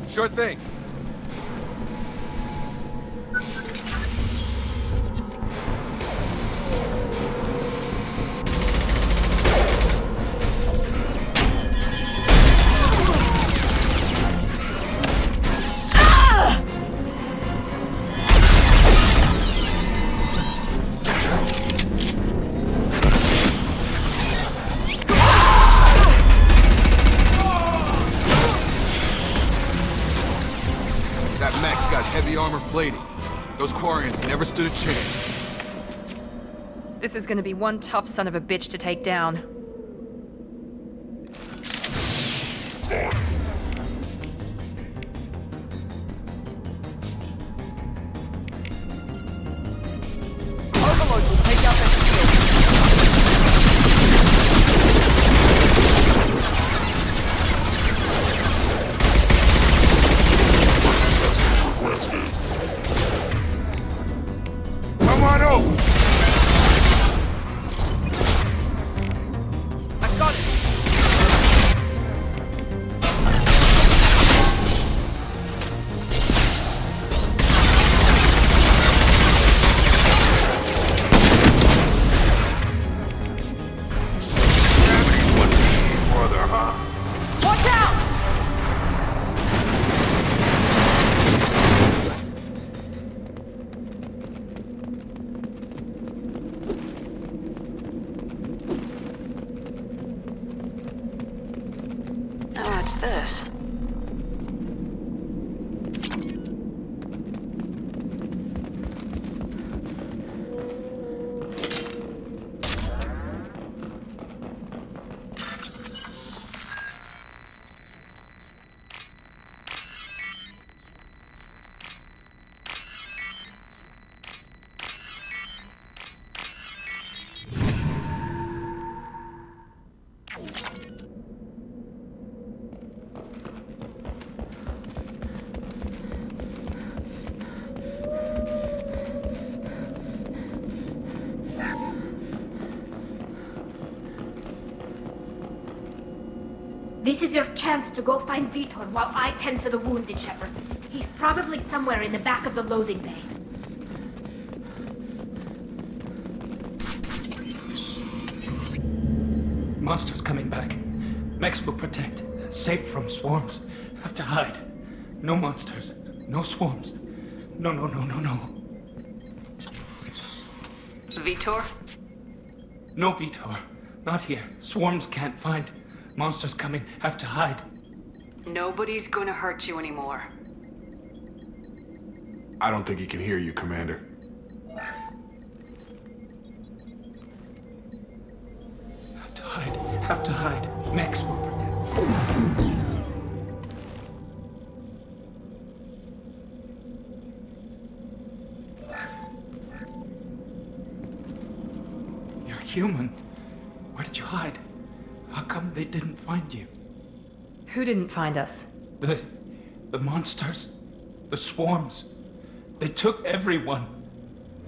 Sure thing. That mech's got heavy armor plating. Those Quarians never stood a chance. This is gonna be one tough son of a bitch to take down. Overlord will take out that Come on over! I got it! is your chance to go find Vitor while I tend to the wounded, Shepard. He's probably somewhere in the back of the loading bay. Monsters coming back. Mechs will protect. Safe from swarms. Have to hide. No monsters. No swarms. No. Vitor? No Vitor. Not here. Swarms can't find. Monsters coming. Have to hide. Nobody's gonna hurt you anymore. I don't think he can hear you, Commander. Have to hide. Mechs will protect. You're human. Where did you hide? How come they didn't find you? Who didn't find us? The monsters. The swarms. They took everyone.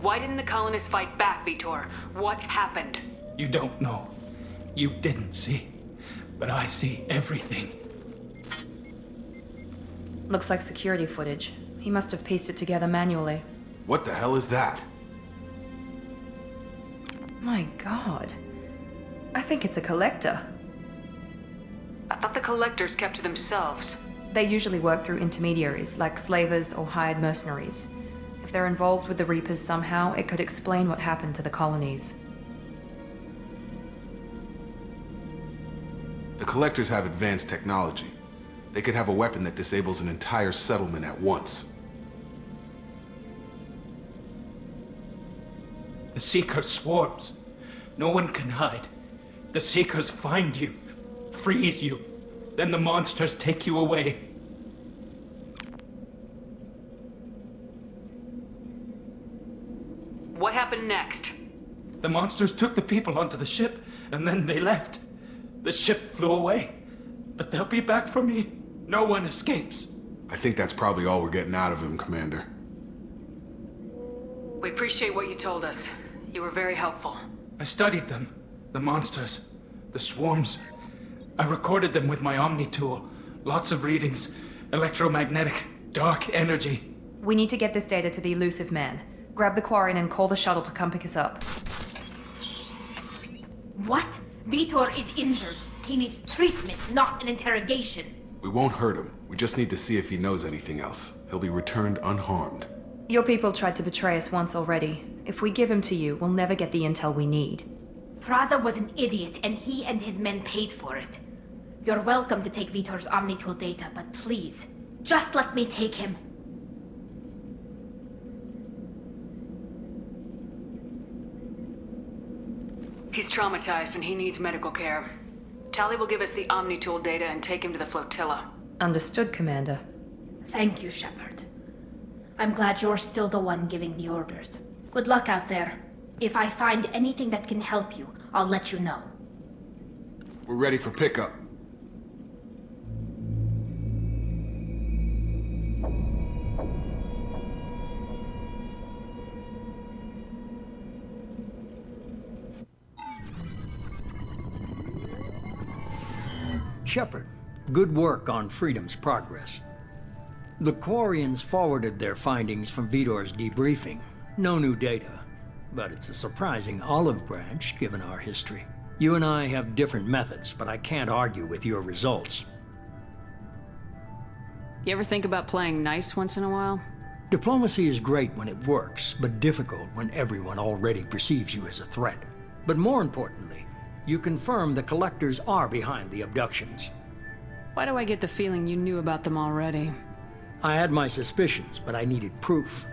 Why didn't the colonists fight back, Vitor? What happened? You don't know. You didn't see. But I see everything. Looks like security footage. He must have pieced it together manually. What the hell is that? My god. I think it's a collector. I thought the collectors kept to themselves. They usually work through intermediaries, like slavers or hired mercenaries. If they're involved with the Reapers somehow, it could explain what happened to the colonies. The Collectors have advanced technology. They could have a weapon that disables an entire settlement at once. The Seeker swarms. No one can hide. The Seekers find you, freeze you, then the monsters take you away. What happened next? The monsters took the people onto the ship, and then they left. The ship flew away. But they'll be back for me. No one escapes. I think that's probably all we're getting out of him, Commander. We appreciate what you told us. You were very helpful. I studied them. The monsters. The swarms. I recorded them with my Omni tool. Lots of readings. Electromagnetic. Dark energy. We need to get this data to the elusive man. Grab the Quarian and call the shuttle to come pick us up. What? Vitor is injured. He needs treatment, not an interrogation. We won't hurt him. We just need to see if he knows anything else. He'll be returned unharmed. Your people tried to betray us once already. If we give him to you, we'll never get the intel we need. Praza was an idiot, and he and his men paid for it. You're welcome to take Vitor's Omnitool data, but please, just let me take him. He's traumatized and he needs medical care. Tali will give us the Omnitool data and take him to the flotilla. Understood, Commander. Thank you, Shepard. I'm glad you're still the one giving the orders. Good luck out there. If I find anything that can help you, I'll let you know. We're ready for pickup. Shepard, good work on Freedom's progress. The Quarians forwarded their findings from Vitor's debriefing. No new data, but it's a surprising olive branch given our history. You and I have different methods, but I can't argue with your results. You ever think about playing nice once in a while? Diplomacy is great when it works, but difficult when everyone already perceives you as a threat. But more importantly, you confirm the Collectors are behind the abductions. Why do I get the feeling you knew about them already? I had my suspicions, but I needed proof.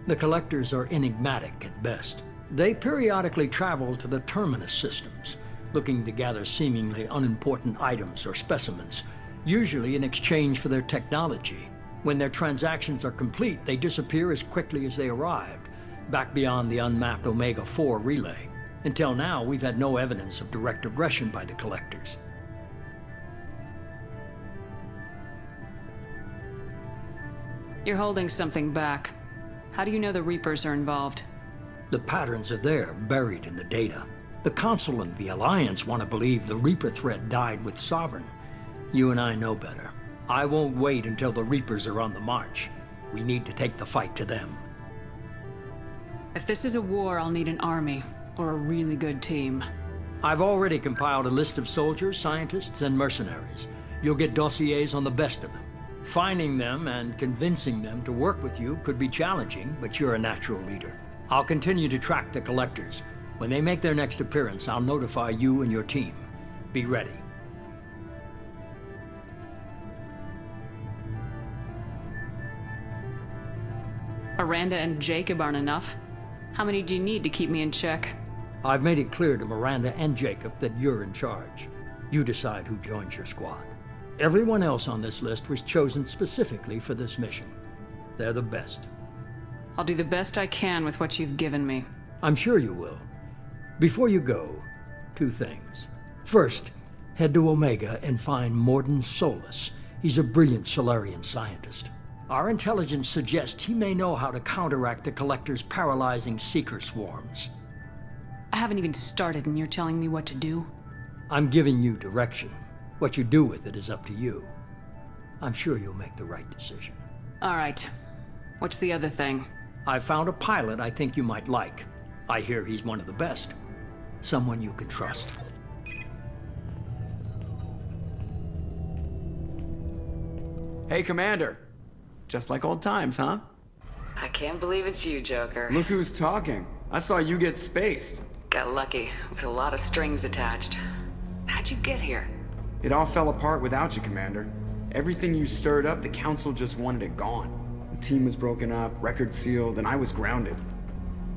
The Collectors are enigmatic at best. They periodically travel to the Terminus systems, looking to gather seemingly unimportant items or specimens, usually in exchange for their technology. When their transactions are complete, they disappear as quickly as they arrived, back beyond the unmapped Omega-4 relay. Until now, we've had no evidence of direct aggression by the Collectors. You're holding something back. How do you know the Reapers are involved? The patterns are there, buried in the data. The Council and the Alliance want to believe the Reaper threat died with Sovereign. You and I know better. I won't wait until the Reapers are on the march. We need to take the fight to them. If this is a war, I'll need an army, or a really good team. I've already compiled a list of soldiers, scientists, and mercenaries. You'll get dossiers on the best of them. Finding them and convincing them to work with you could be challenging, but you're a natural leader. I'll continue to track the collectors. When they make their next appearance, I'll notify you and your team. Be ready. Miranda and Jacob aren't enough. How many do you need to keep me in check? I've made it clear to Miranda and Jacob that you're in charge. You decide who joins your squad. Everyone else on this list was chosen specifically for this mission. They're the best. I'll do the best I can with what you've given me. I'm sure you will. Before you go, 2 things. First, head to Omega and find Morden Solus. He's a brilliant Solarian scientist. Our intelligence suggests he may know how to counteract the Collector's paralyzing Seeker swarms. I haven't even started and you're telling me what to do? I'm giving you direction. What you do with it is up to you. I'm sure you'll make the right decision. All right. What's the other thing? I found a pilot I think you might like. I hear he's one of the best. Someone you can trust. Hey, Commander. Just like old times, huh? I can't believe it's you, Joker. Look who's talking. I saw you get spaced. Got lucky, with a lot of strings attached. How'd you get here? It all fell apart without you, Commander. Everything you stirred up, the Council just wanted it gone. The team was broken up, records sealed, and I was grounded.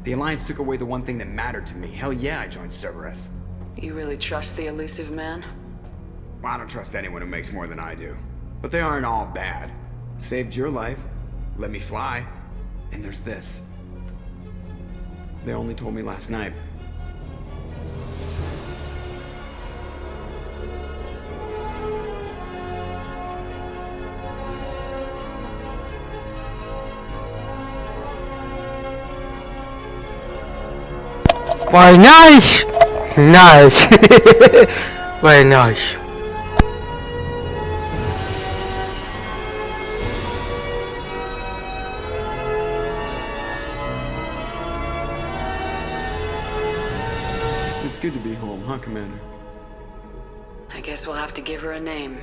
The Alliance took away the one thing that mattered to me. Hell yeah, I joined Cerberus. You really trust the elusive man? Well, I don't trust anyone who makes more than I do. But they aren't all bad. Saved your life, let me fly, and there's this. They only told me last night. Very nice! Nice! Very nice. It's good to be home, huh, Commander? I guess we'll have to give her a name.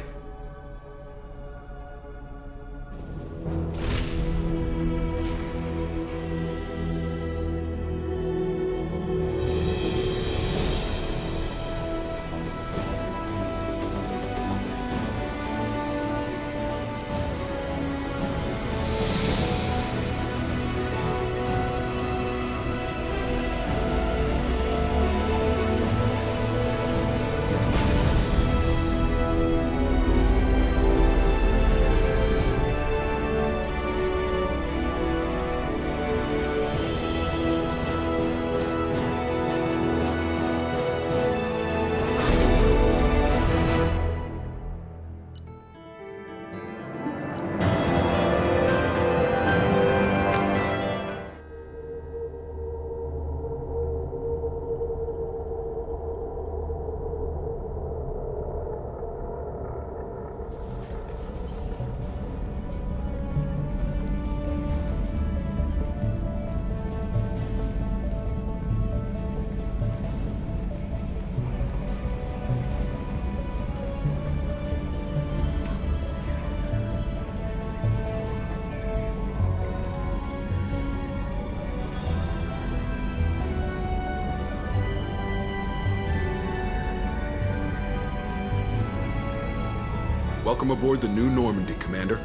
Welcome aboard the New Normandy, Commander.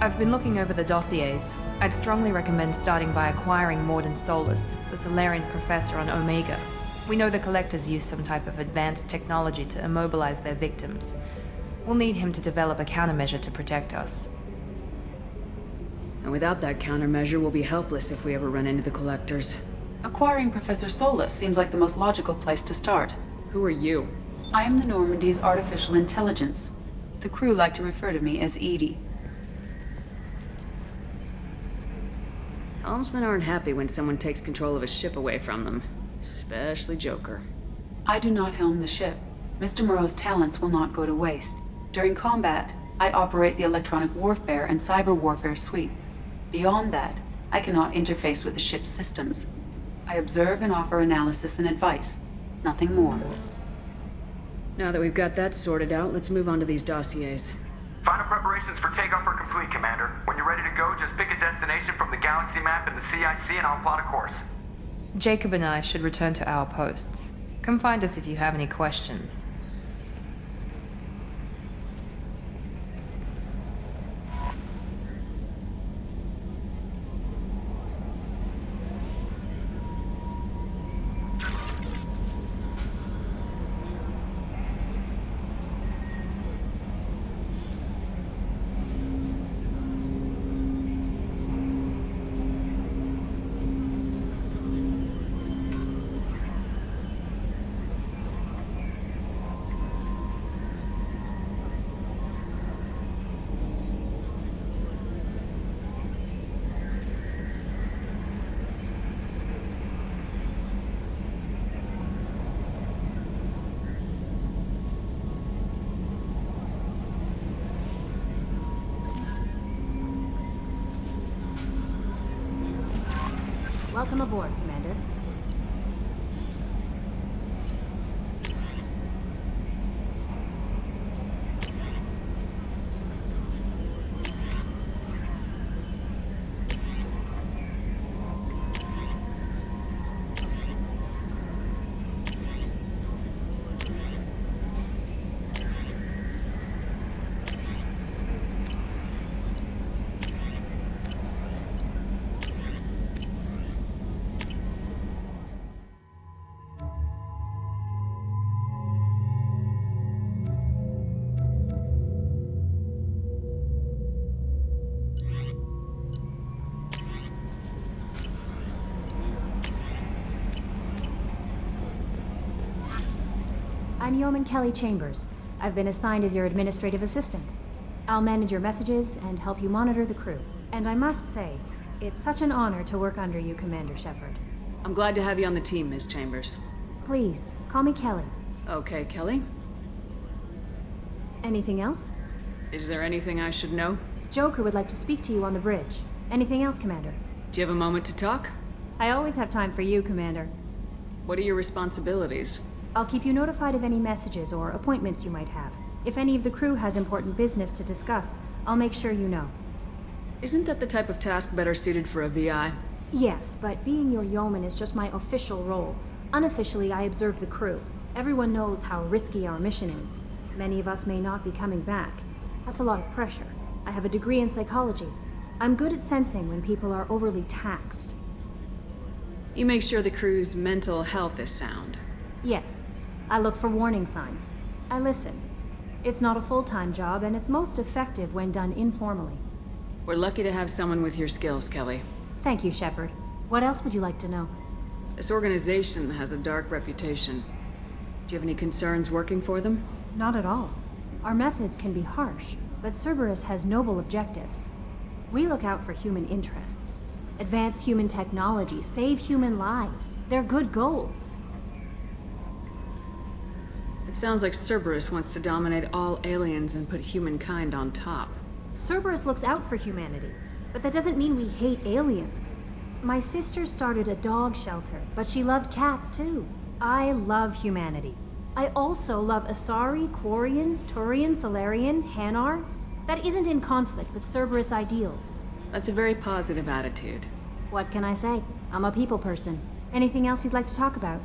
I've been looking over the dossiers. I'd strongly recommend starting by acquiring Morden Solus, the Solarian professor on Omega. We know the Collectors use some type of advanced technology to immobilize their victims. We'll need him to develop a countermeasure to protect us. And without that countermeasure, we'll be helpless if we ever run into the Collectors. Acquiring Professor Solus seems like the most logical place to start. Who are you? I am the Normandy's artificial intelligence. The crew like to refer to me as Edie. Helmsmen aren't happy when someone takes control of a ship away from them. Especially Joker. I do not helm the ship. Mr. Moreau's talents will not go to waste. During combat, I operate the electronic warfare and cyber warfare suites. Beyond that, I cannot interface with the ship's systems. I observe and offer analysis and advice. Nothing more. Now that we've got that sorted out, let's move on to these dossiers. Final preparations for takeoff are complete, Commander. When you're ready to go, just pick a destination from the galaxy map in the CIC and I'll plot a course. Jacob and I should return to our posts. Come find us if you have any questions. Welcome aboard, Commander. I'm Yeoman Kelly Chambers. I've been assigned as your administrative assistant. I'll manage your messages and help you monitor the crew. And I must say, it's such an honor to work under you, Commander Shepard. I'm glad to have you on the team, Ms. Chambers. Please, call me Kelly. Okay, Kelly. Anything else? Is there anything I should know? Joker would like to speak to you on the bridge. Anything else, Commander? Do you have a moment to talk? I always have time for you, Commander. What are your responsibilities? I'll keep you notified of any messages or appointments you might have. If any of the crew has important business to discuss, I'll make sure you know. Isn't that the type of task better suited for a VI? Yes, but being your yeoman is just my official role. Unofficially, I observe the crew. Everyone knows how risky our mission is. Many of us may not be coming back. That's a lot of pressure. I have a degree in psychology. I'm good at sensing when people are overly taxed. You make sure the crew's mental health is sound. Yes. I look for warning signs. I listen. It's not a full-time job, and it's most effective when done informally. We're lucky to have someone with your skills, Kelly. Thank you, Shepard. What else would you like to know? This organization has a dark reputation. Do you have any concerns working for them? Not at all. Our methods can be harsh, but Cerberus has noble objectives. We look out for human interests. Advance human technology, save human lives. They're good goals. It sounds like Cerberus wants to dominate all aliens and put humankind on top. Cerberus looks out for humanity, but that doesn't mean we hate aliens. My sister started a dog shelter, but she loved cats too. I love humanity. I also love Asari, Quarian, Turian, Solarian, Hanar. That isn't in conflict with Cerberus ideals. That's a very positive attitude. What can I say? I'm a people person. Anything else you'd like to talk about?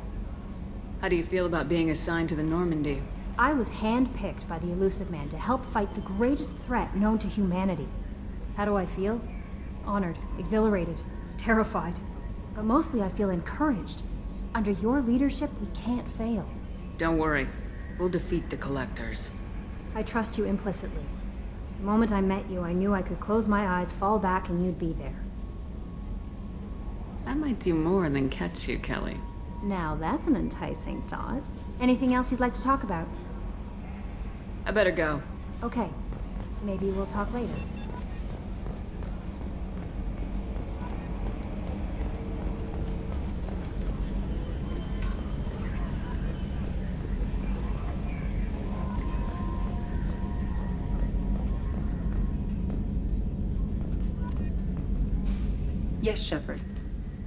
How do you feel about being assigned to the Normandy? I was handpicked by the Elusive Man to help fight the greatest threat known to humanity. How do I feel? Honored, exhilarated, terrified. But mostly I feel encouraged. Under your leadership, we can't fail. Don't worry. We'll defeat the Collectors. I trust you implicitly. The moment I met you, I knew I could close my eyes, fall back, and you'd be there. I might do more than catch you, Kelly. Now that's an enticing thought. Anything else you'd like to talk about? I better go. Okay. Maybe we'll talk later. Yes, Shepard.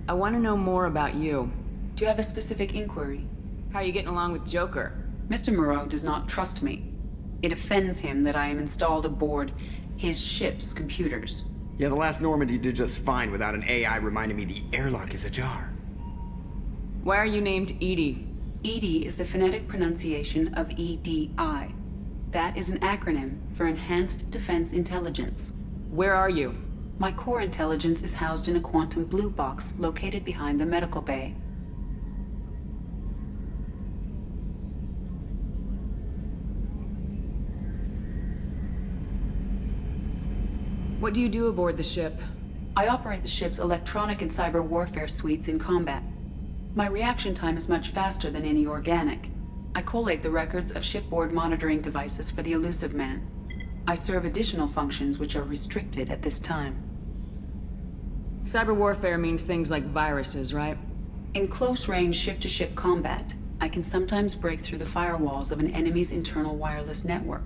I want to know more about you. Do you have a specific inquiry? How are you getting along with Joker? Mr. Moreau does not trust me. It offends him that I am installed aboard his ship's computers. Yeah, the last Normandy did just fine without an AI reminding me the airlock is ajar. Why are you named Edie? EDI is the phonetic pronunciation of EDI. That is an acronym for Enhanced Defense Intelligence. Where are you? My core intelligence is housed in a quantum blue box located behind the medical bay. What do you do aboard the ship? I operate the ship's electronic and cyber warfare suites in combat. My reaction time is much faster than any organic. I collate the records of shipboard monitoring devices for the Elusive Man. I serve additional functions which are restricted at this time. Cyber warfare means things like viruses, right? In close-range ship-to-ship combat, I can sometimes break through the firewalls of an enemy's internal wireless network.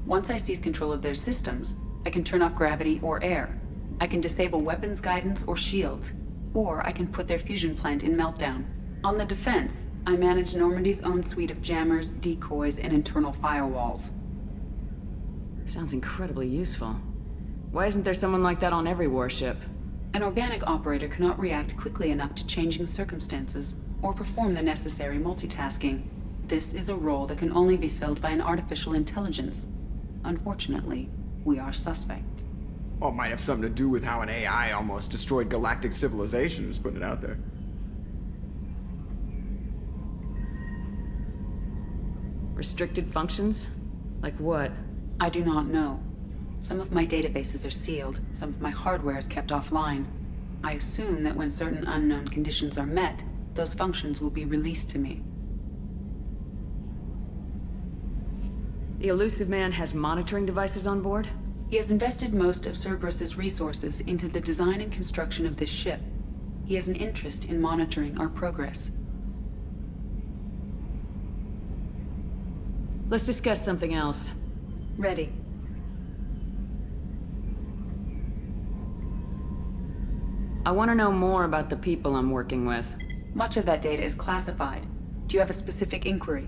Once I seize control of their systems, I can turn off gravity or air. I can disable weapons guidance or shields, or I can put their fusion plant in meltdown. On the defense, I manage Normandy's own suite of jammers, decoys, and internal firewalls. Sounds incredibly useful. Why isn't there someone like that on every warship? An organic operator cannot react quickly enough to changing circumstances, or perform the necessary multitasking. This is a role that can only be filled by an artificial intelligence. Unfortunately, we are suspect. Well, it might have something to do with how an AI almost destroyed galactic civilization, just putting it out there. Restricted functions? Like what? I do not know. Some of my databases are sealed, some of my hardware is kept offline. I assume that when certain unknown conditions are met, those functions will be released to me. The Elusive Man has monitoring devices on board? He has invested most of Cerberus's resources into the design and construction of this ship. He has an interest in monitoring our progress. Let's discuss something else. Ready. I want to know more about the people I'm working with. Much of that data is classified. Do you have a specific inquiry?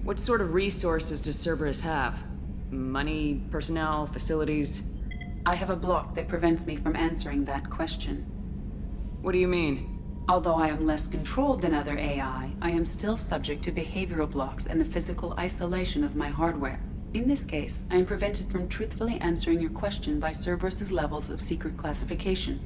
What sort of resources does Cerberus have? Money, personnel, facilities? I have a block that prevents me from answering that question. What do you mean? Although I am less controlled than other AI, I am still subject to behavioral blocks and the physical isolation of my hardware. In this case, I am prevented from truthfully answering your question by Cerberus's levels of secret classification.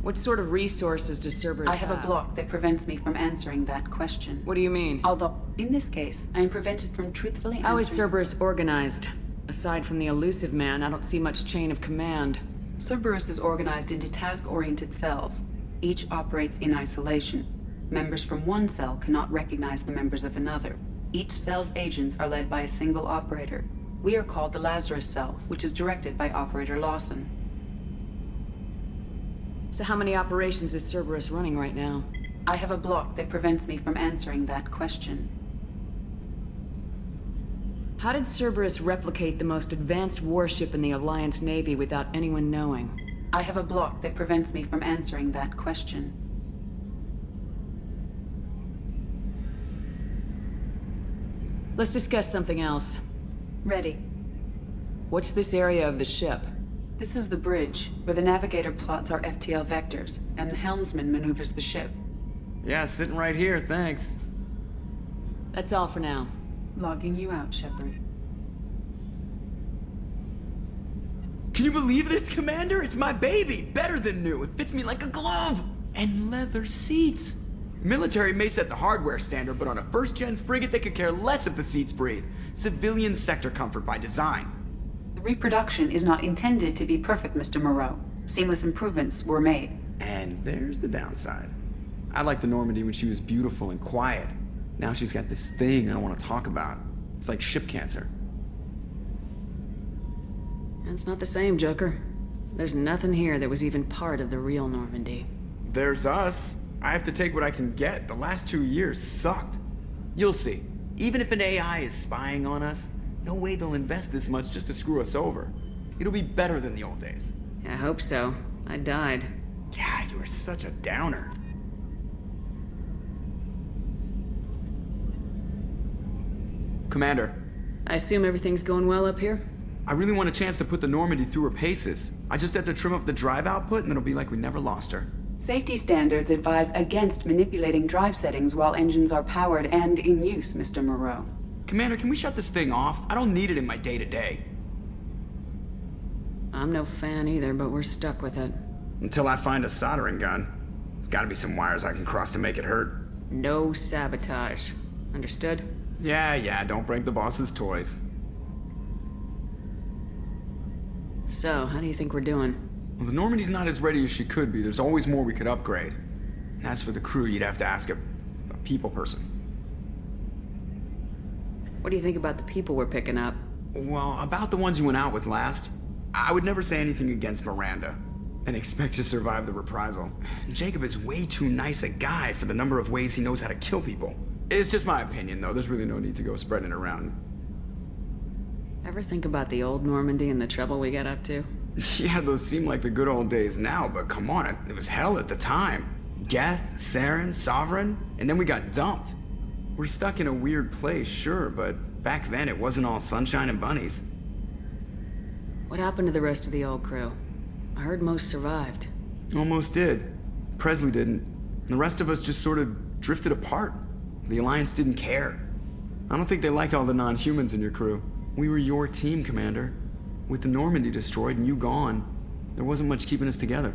What sort of resources does Cerberus have? I have a block that prevents me from answering that question. What do you mean? Although, in this case, I am prevented from truthfully answering... How is Cerberus organized? Aside from the Elusive Man, I don't see much chain of command. Cerberus is organized into task-oriented cells. Each operates in isolation. Members from one cell cannot recognize the members of another. Each cell's agents are led by a single operator. We are called the Lazarus Cell, which is directed by Operator Lawson. So how many operations is Cerberus running right now? I have a block that prevents me from answering that question. How did Cerberus replicate the most advanced warship in the Alliance Navy without anyone knowing? I have a block that prevents me from answering that question. Let's discuss something else. Ready. What's this area of the ship? This is the bridge, where the navigator plots our FTL vectors, and the helmsman maneuvers the ship. Yeah, sitting right here, thanks. That's all for now. Logging you out, Shepard. Can you believe this, Commander? It's my baby! Better than new. It fits me like a glove! And leather seats. Military may set the hardware standard, but on a first-gen frigate, they could care less if the seats breathe. Civilian sector comfort by design. The reproduction is not intended to be perfect, Mr. Moreau. Seamless improvements were made. And there's the downside. I liked the Normandy when she was beautiful and quiet. Now she's got this thing I don't want to talk about. It's like ship cancer. It's not the same, Joker. There's nothing here that was even part of the real Normandy. There's us. I have to take what I can get. The last 2 years sucked. You'll see. Even if an AI is spying on us, no way they'll invest this much just to screw us over. It'll be better than the old days. I hope so. I died. Yeah, you were such a downer. Commander. I assume everything's going well up here? I really want a chance to put the Normandy through her paces. I just have to trim up the drive output and it'll be like we never lost her. Safety standards advise against manipulating drive settings while engines are powered and in use, Mr. Moreau. Commander, can we shut this thing off? I don't need it in my day-to-day. I'm no fan either, but we're stuck with it. Until I find a soldering gun. There's gotta be some wires I can cross to make it hurt. No sabotage. Understood? Yeah, don't break the boss's toys. So, how do you think we're doing? Well, the Normandy's not as ready as she could be. There's always more we could upgrade. And as for the crew, you'd have to ask a people person. What do you think about the people we're picking up? Well, about the ones you went out with last, I would never say anything against Miranda and expect to survive the reprisal. Jacob is way too nice a guy for the number of ways he knows how to kill people. It's just my opinion, though. There's really no need to go spreading it around. Ever think about the old Normandy and the trouble we got up to? Yeah, those seem like the good old days now, but come on, it was hell at the time. Geth, Saren, Sovereign, and then we got dumped. We're stuck in a weird place, sure, but back then it wasn't all sunshine and bunnies. What happened to the rest of the old crew? I heard most survived. Almost did. Presley didn't. The rest of us just sort of drifted apart. The Alliance didn't care. I don't think they liked all the non-humans in your crew. We were your team, Commander. With the Normandy destroyed and you gone, there wasn't much keeping us together.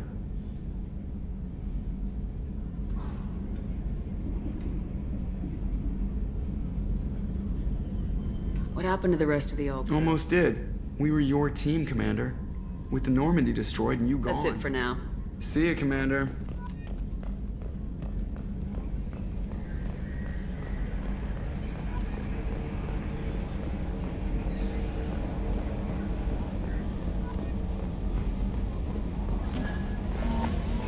What happened to the rest of the old crew? Almost did. We were your team, Commander. With the Normandy destroyed and you gone. That's it for now. See ya, Commander.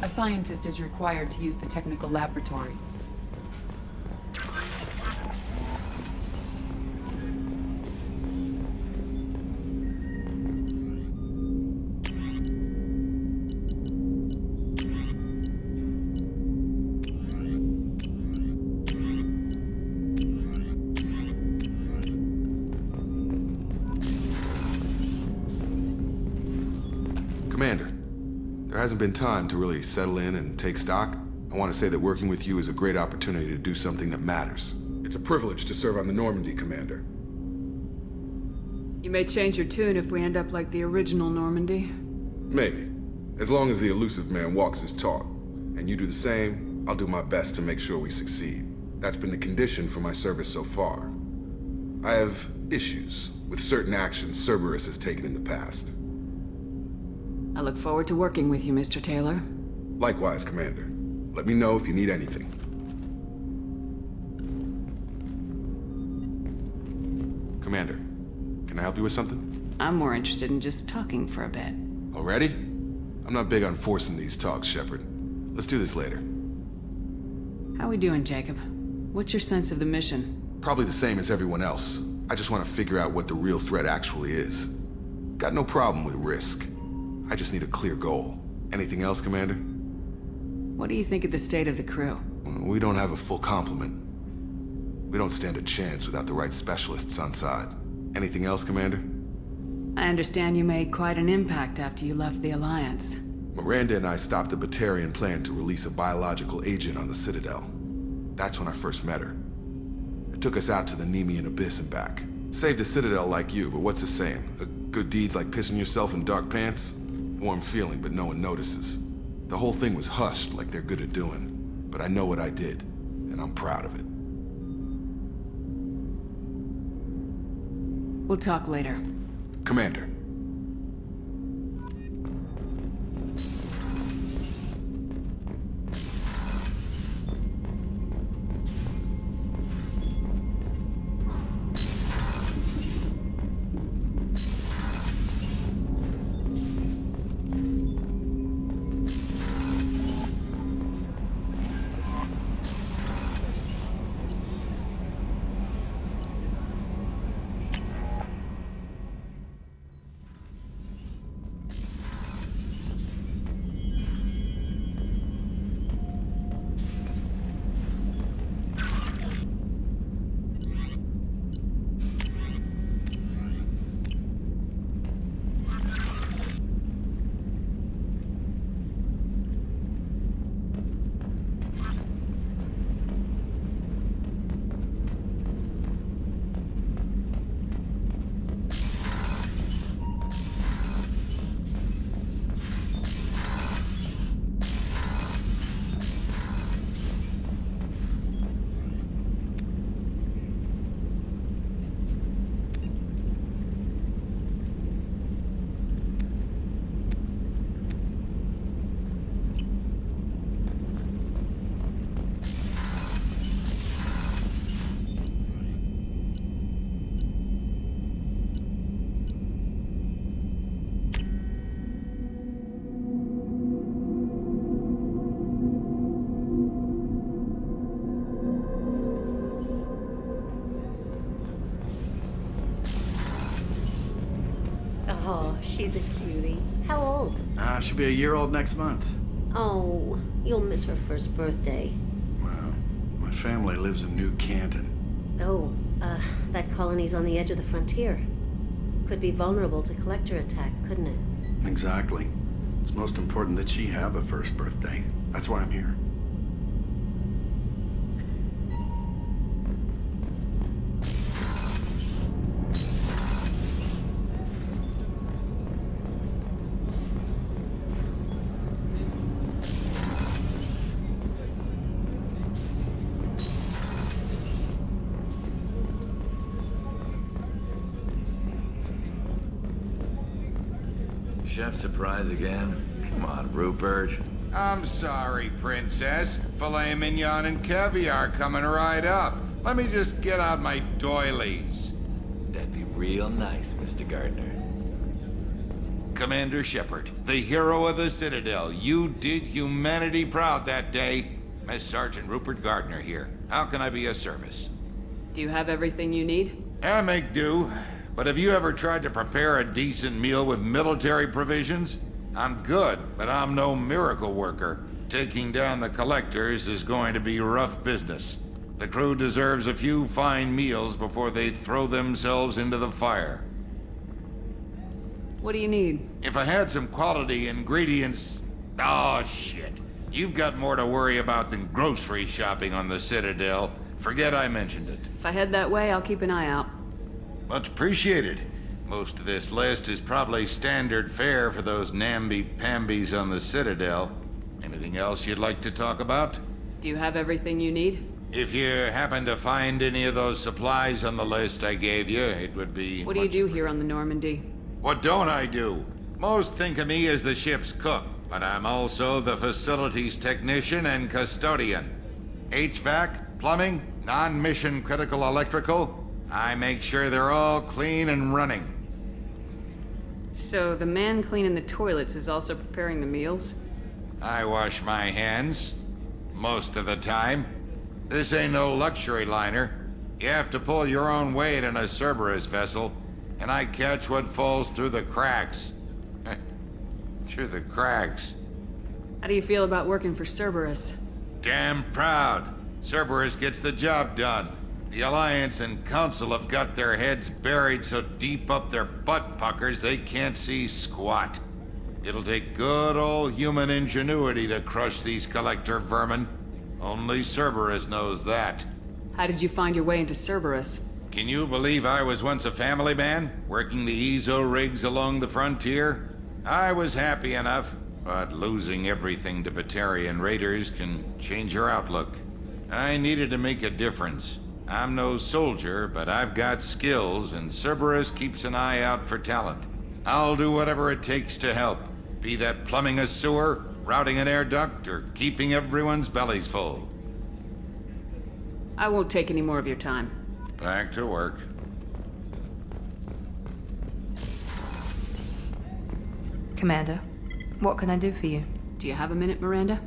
A scientist is required to use the technical laboratory. Commander, there hasn't been time to really settle in and take stock. I want to say that working with you is a great opportunity to do something that matters. It's a privilege to serve on the Normandy, Commander. You may change your tune if we end up like the original Normandy. Maybe. As long as the elusive man walks his talk, and you do the same, I'll do my best to make sure we succeed. That's been the condition for my service so far. I have issues with certain actions Cerberus has taken in the past. I look forward to working with you, Mr. Taylor. Likewise, Commander. Let me know if you need anything. Commander, can I help you with something? I'm more interested in just talking for a bit. Already? I'm not big on forcing these talks, Shepard. Let's do this later. How we doing, Jacob? What's your sense of the mission? Probably the same as everyone else. I just want to figure out what the real threat actually is. Got no problem with risk. I just need a clear goal. Anything else, Commander? What do you think of the state of the crew? We don't have a full complement. We don't stand a chance without the right specialists on side. Anything else, Commander? I understand you made quite an impact after you left the Alliance. Miranda and I stopped a Batarian plan to release a biological agent on the Citadel. That's when I first met her. It took us out to the Nemean Abyss and back. Saved the Citadel like you, but what's the saying? Good deeds like pissing yourself in dark pants? Warm feeling, but no one notices. The whole thing was hushed like they're good at doing. But I know what I did, and I'm proud of it. We'll talk later. Commander. Oh, she's a cutie. How old? She'll be a year old next month. Oh, you'll miss her first birthday. Well, my family lives in New Canton. Oh, that colony's on the edge of the frontier. Could be vulnerable to collector attack, couldn't it? Exactly. It's most important that she have a first birthday. That's why I'm here. Chef surprise again? Come on, Rupert. I'm sorry, Princess. Filet mignon and caviar coming right up. Let me just get out my doilies. That'd be real nice, Mr. Gardner. Commander Shepard, the hero of the Citadel. You did humanity proud that day. Miss Sergeant Rupert Gardner here. How can I be of service? Do you have everything you need? I make do. But have you ever tried to prepare a decent meal with military provisions? I'm good, but I'm no miracle worker. Taking down the collectors is going to be rough business. The crew deserves a few fine meals before they throw themselves into the fire. What do you need? If I had some quality ingredients... Oh, shit. You've got more to worry about than grocery shopping on the Citadel. Forget I mentioned it. If I head that way, I'll keep an eye out. Much appreciated. Most of this list is probably standard fare for those namby-pambies on the Citadel. Anything else you'd like to talk about? Do you have everything you need? If you happen to find any of those supplies on the list I gave you, it would be... What do you do here on the Normandy? What don't I do? Most think of me as the ship's cook, but I'm also the facilities technician and custodian. HVAC, plumbing, non-mission critical electrical. I make sure they're all clean and running. So the man cleaning the toilets is also preparing the meals? I wash my hands. Most of the time. This ain't no luxury liner. You have to pull your own weight in a Cerberus vessel, and I catch what falls through the cracks. Through the cracks. How do you feel about working for Cerberus? Damn proud. Cerberus gets the job done. The Alliance and Council have got their heads buried so deep up their butt puckers they can't see squat. It'll take good old human ingenuity to crush these collector vermin. Only Cerberus knows that. How did you find your way into Cerberus? Can you believe I was once a family man, working the Ezo rigs along the frontier? I was happy enough, but losing everything to Batarian raiders can change your outlook. I needed to make a difference. I'm no soldier, but I've got skills, and Cerberus keeps an eye out for talent. I'll do whatever it takes to help, be that plumbing a sewer, routing an air duct, or keeping everyone's bellies full. I won't take any more of your time. Back to work. Commander, what can I do for you? Do you have a minute, Miranda?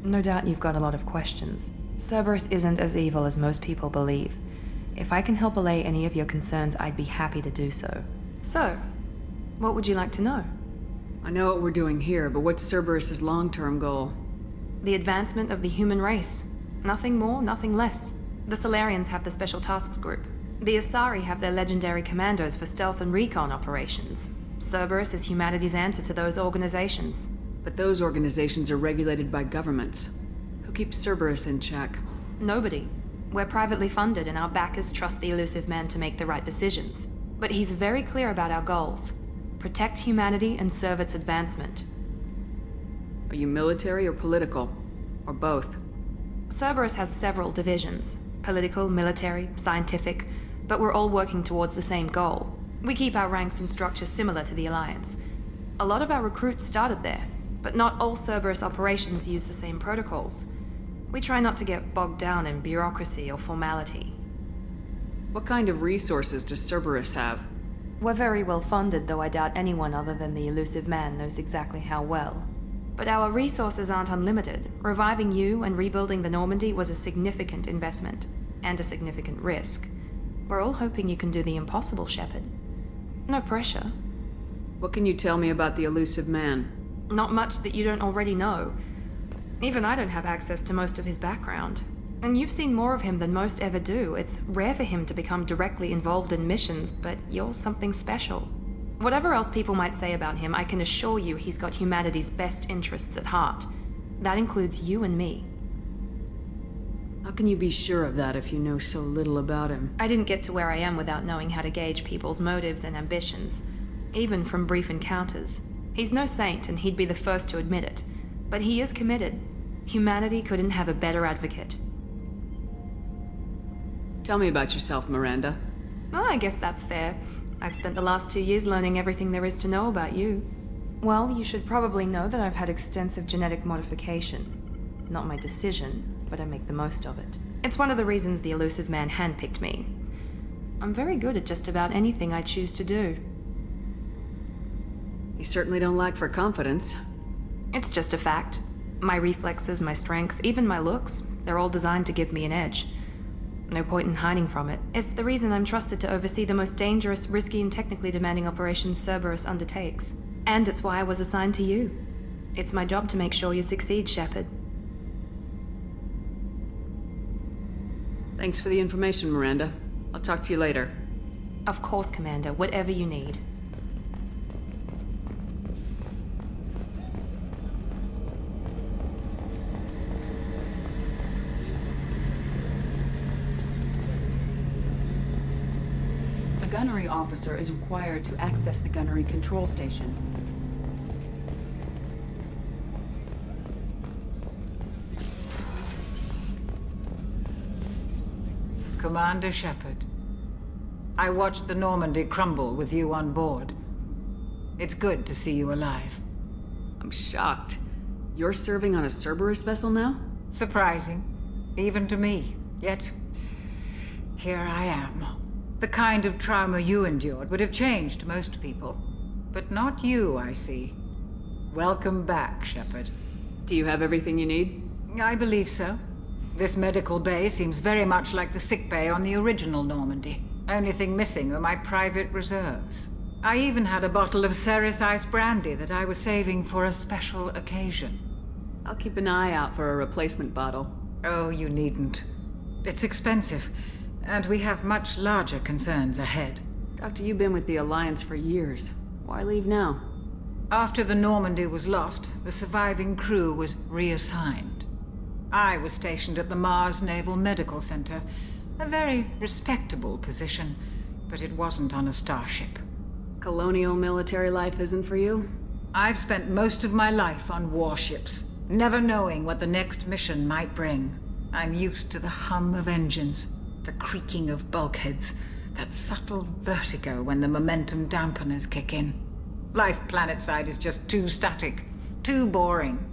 No doubt you've got a lot of questions. Cerberus isn't as evil as most people believe. If I can help allay any of your concerns, I'd be happy to do so. So, what would you like to know? I know what we're doing here, but what's Cerberus's long-term goal? The advancement of the human race. Nothing more, nothing less. The Solarians have the Special Tasks Group. The Asari have their legendary commandos for stealth and recon operations. Cerberus is humanity's answer to those organizations. But those organizations are regulated by governments. Who keeps Cerberus in check? Nobody. We're privately funded and our backers trust the elusive man to make the right decisions. But he's very clear about our goals. Protect humanity and serve its advancement. Are you military or political? Or both? Cerberus has several divisions. Political, military, scientific, but we're all working towards the same goal. We keep our ranks and structure similar to the Alliance. A lot of our recruits started there, but not all Cerberus operations use the same protocols. We try not to get bogged down in bureaucracy or formality. What kind of resources does Cerberus have? We're very well funded, though I doubt anyone other than the elusive man knows exactly how well. But our resources aren't unlimited. Reviving you and rebuilding the Normandy was a significant investment, and a significant risk. We're all hoping you can do the impossible, Shepard. No pressure. What can you tell me about the elusive man? Not much that you don't already know. Even I don't have access to most of his background. And you've seen more of him than most ever do. It's rare for him to become directly involved in missions, but you're something special. Whatever else people might say about him, I can assure you he's got humanity's best interests at heart. That includes you and me. How can you be sure of that if you know so little about him? I didn't get to where I am without knowing how to gauge people's motives and ambitions, even from brief encounters. He's no saint, and he'd be the first to admit it. But he is committed. Humanity couldn't have a better advocate. Tell me about yourself, Miranda. Oh, I guess that's fair. I've spent the last 2 years learning everything there is to know about you. Well, you should probably know that I've had extensive genetic modification. Not my decision, but I make the most of it. It's one of the reasons the elusive man handpicked me. I'm very good at just about anything I choose to do. You certainly don't lack for confidence. It's just a fact. My reflexes, my strength, even my looks, they're all designed to give me an edge. No point in hiding from it. It's the reason I'm trusted to oversee the most dangerous, risky, and technically demanding operations Cerberus undertakes. And it's why I was assigned to you. It's my job to make sure you succeed, Shepard. Thanks for the information, Miranda. I'll talk to you later. Of course, Commander. Whatever you need. A gunnery officer is required to access the gunnery control station. Commander Shepard, I watched the Normandy crumble with you on board. It's good to see you alive. I'm shocked. You're serving on a Cerberus vessel now? Surprising, even to me. Yet, here I am. The kind of trauma you endured would have changed most people. But not you, I see. Welcome back, Shepard. Do you have everything you need? I believe so. This medical bay seems very much like the sick bay on the original Normandy. Only thing missing are my private reserves. I even had a bottle of Ceres Ice Brandy that I was saving for a special occasion. I'll keep an eye out for a replacement bottle. Oh, you needn't. It's expensive, and we have much larger concerns ahead. Doctor, you've been with the Alliance for years. Why leave now? After the Normandy was lost, the surviving crew was reassigned. I was stationed at the Mars Naval Medical Center, a very respectable position, but it wasn't on a starship. Colonial military life isn't for you? I've spent most of my life on warships, never knowing what the next mission might bring. I'm used to the hum of engines, the creaking of bulkheads, that subtle vertigo when the momentum dampeners kick in. Life planetside is just too static, too boring.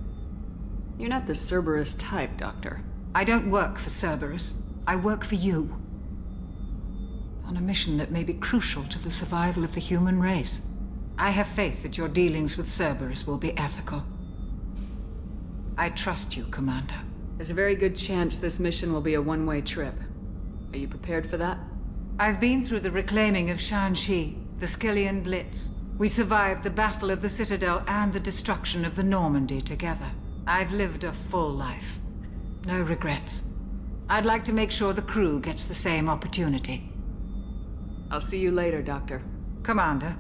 You're not the Cerberus type, Doctor. I don't work for Cerberus. I work for you. On a mission that may be crucial to the survival of the human race. I have faith that your dealings with Cerberus will be ethical. I trust you, Commander. There's a very good chance this mission will be a one-way trip. Are you prepared for that? I've been through the reclaiming of Shanxi, the Skillian Blitz. We survived the Battle of the Citadel and the destruction of the Normandy together. I've lived a full life. No regrets. I'd like to make sure the crew gets the same opportunity. I'll see you later, Doctor. Commander.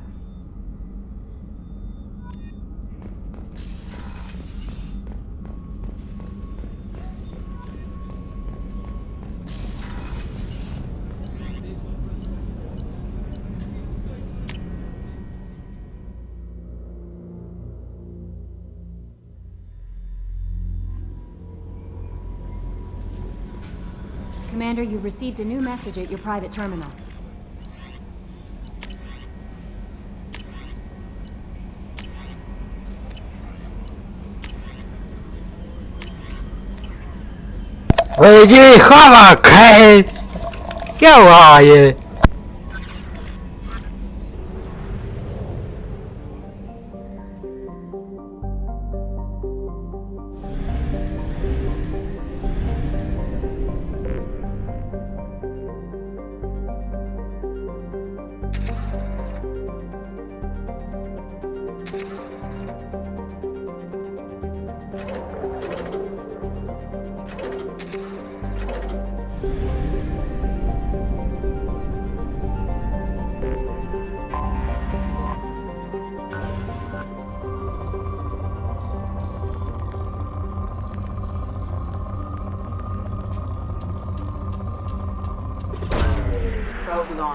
Commander, you've received a new message at your private terminal.飞机号码开，干嘛呀？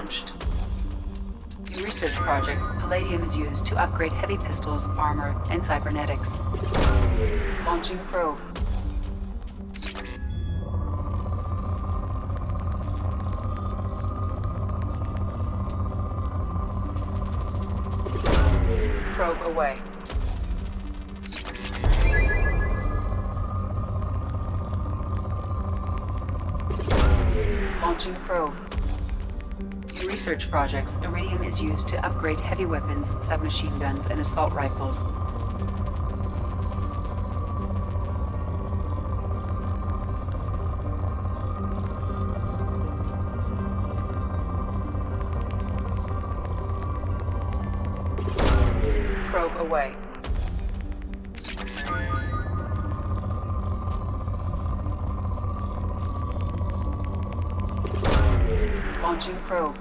launched. In research projects, palladium is used to upgrade heavy pistols, armor, and cybernetics. Launching probe. Probe away. Launching probe. In research projects, iridium is used to upgrade heavy weapons, submachine guns, and assault rifles. Probe away. Launching probe.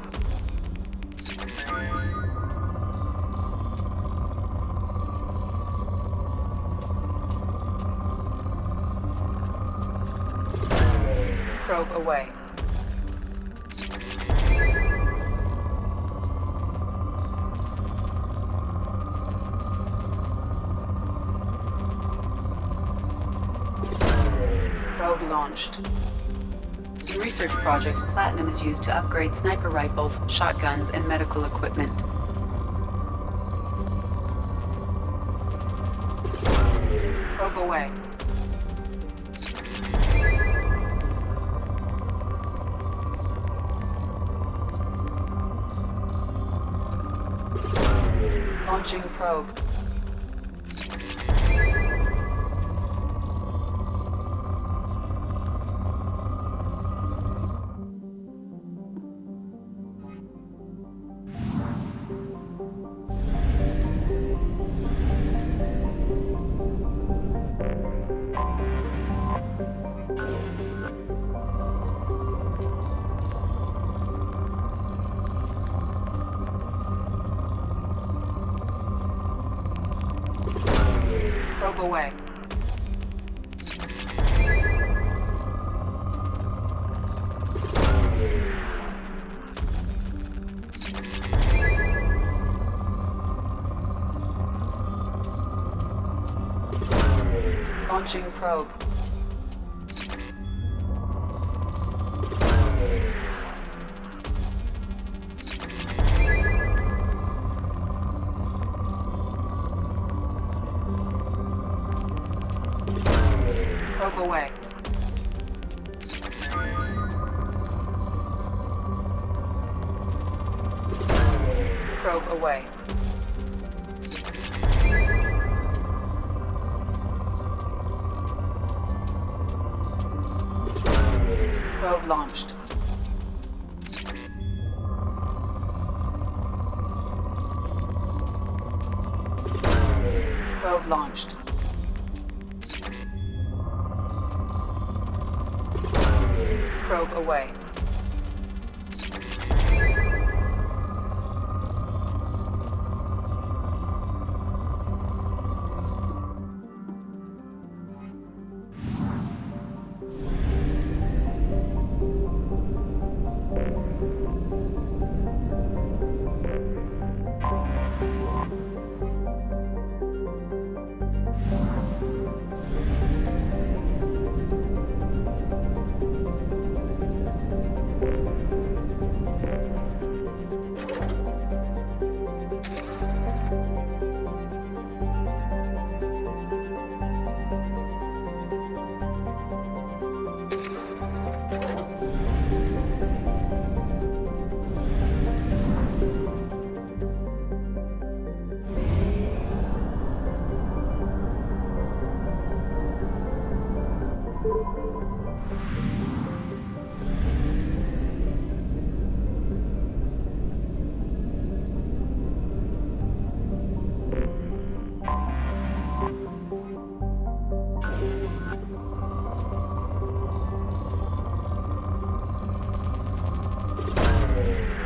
Probe away. Probe launched. In research projects, platinum is used to upgrade sniper rifles, shotguns, and medical equipment. Probe away. Launching probe. Probe away. Launching probe. Probe away. Probe away. Probe launched. Probe launched. Probe away.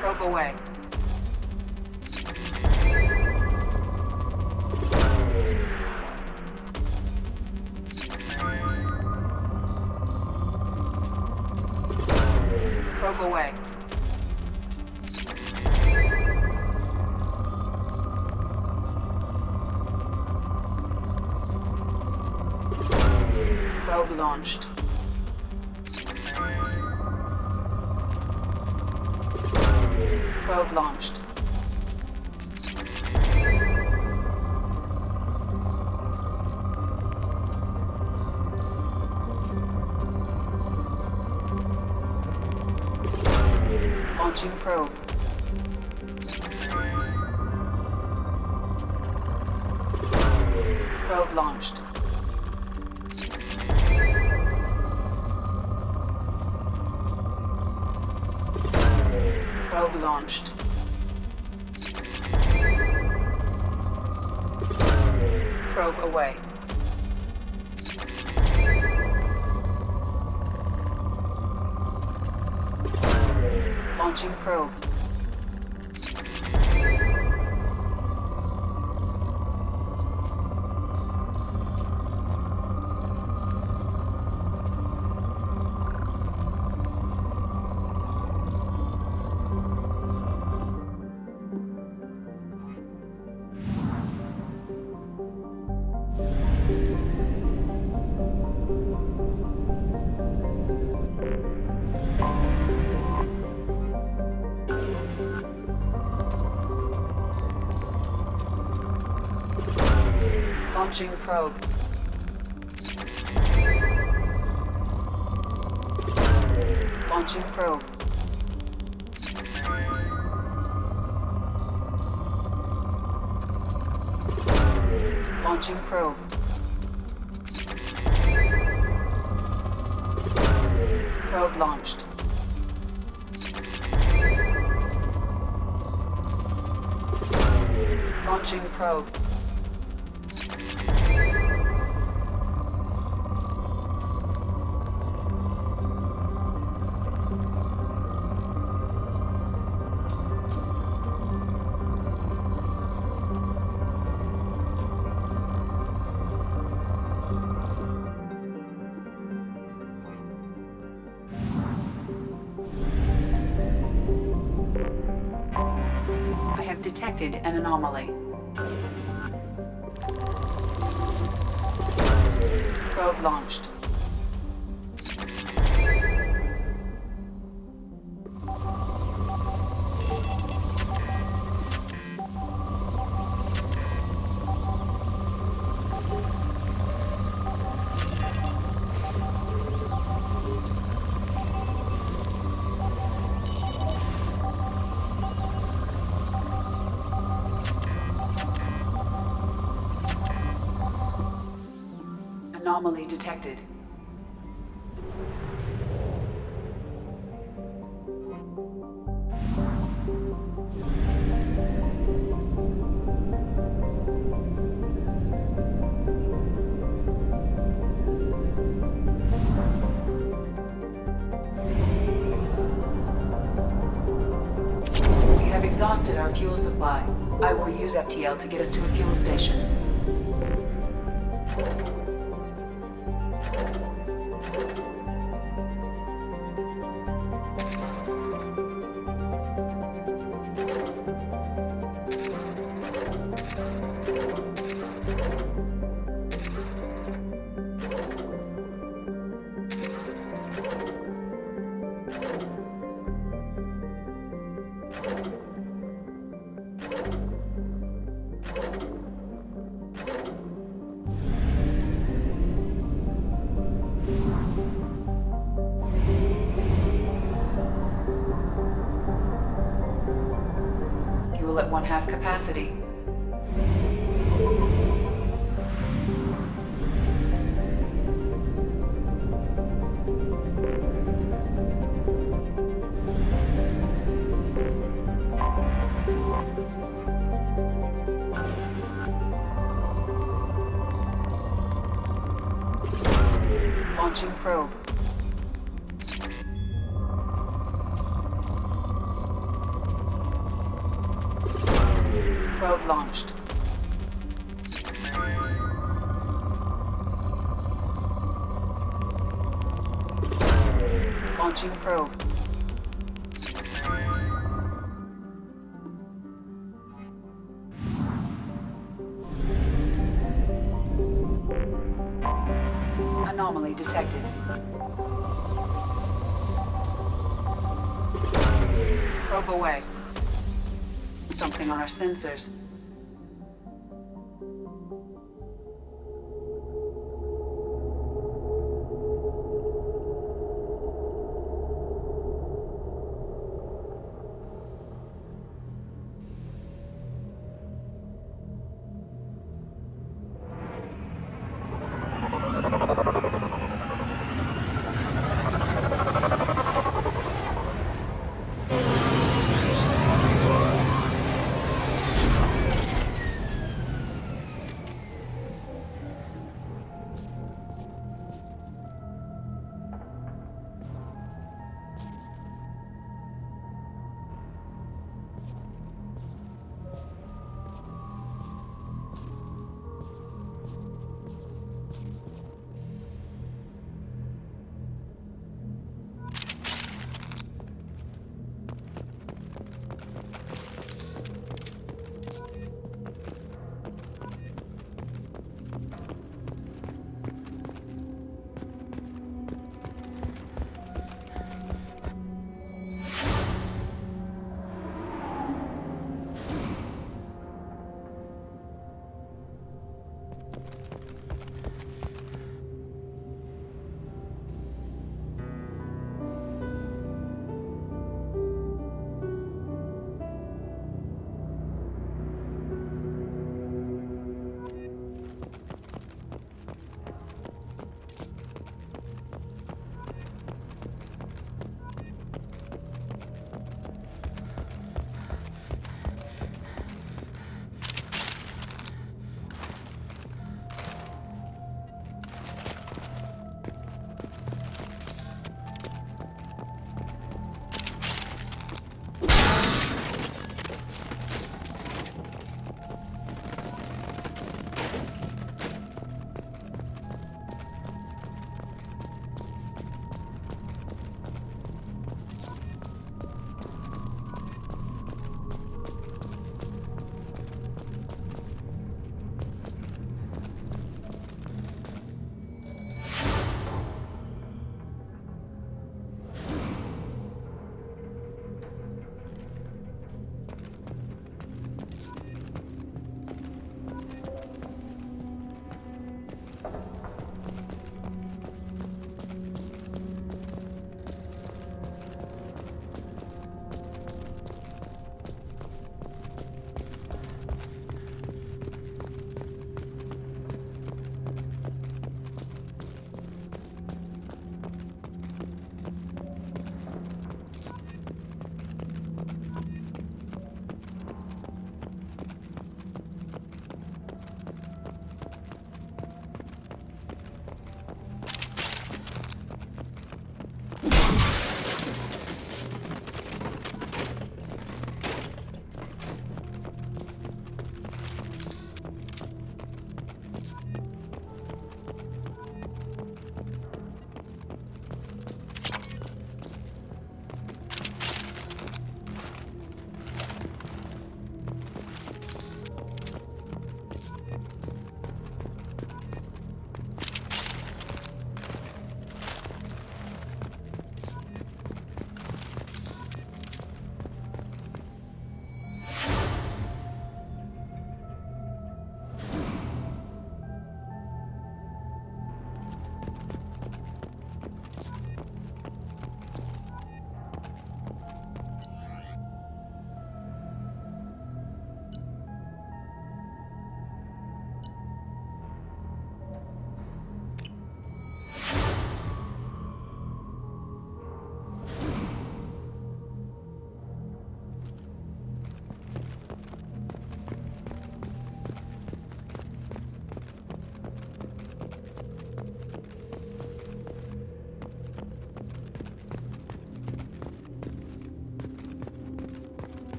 Probe away. Probe away. Probe launched. Probe launched. Launching probe. Probe launched. Probe launched. Probe away. Launching probe. Launching probe. Launching probe. Launching probe. Probe launched. Launching probe. I have detected an anomaly. Probe launched. Anomaly detected. We have exhausted our fuel supply. I will use FTL to get us to a fuel station. Fuel at 1/2 capacity. Launching probe. Probe launched. Launching probe. anomaly detected. Probe away. Something on our sensors.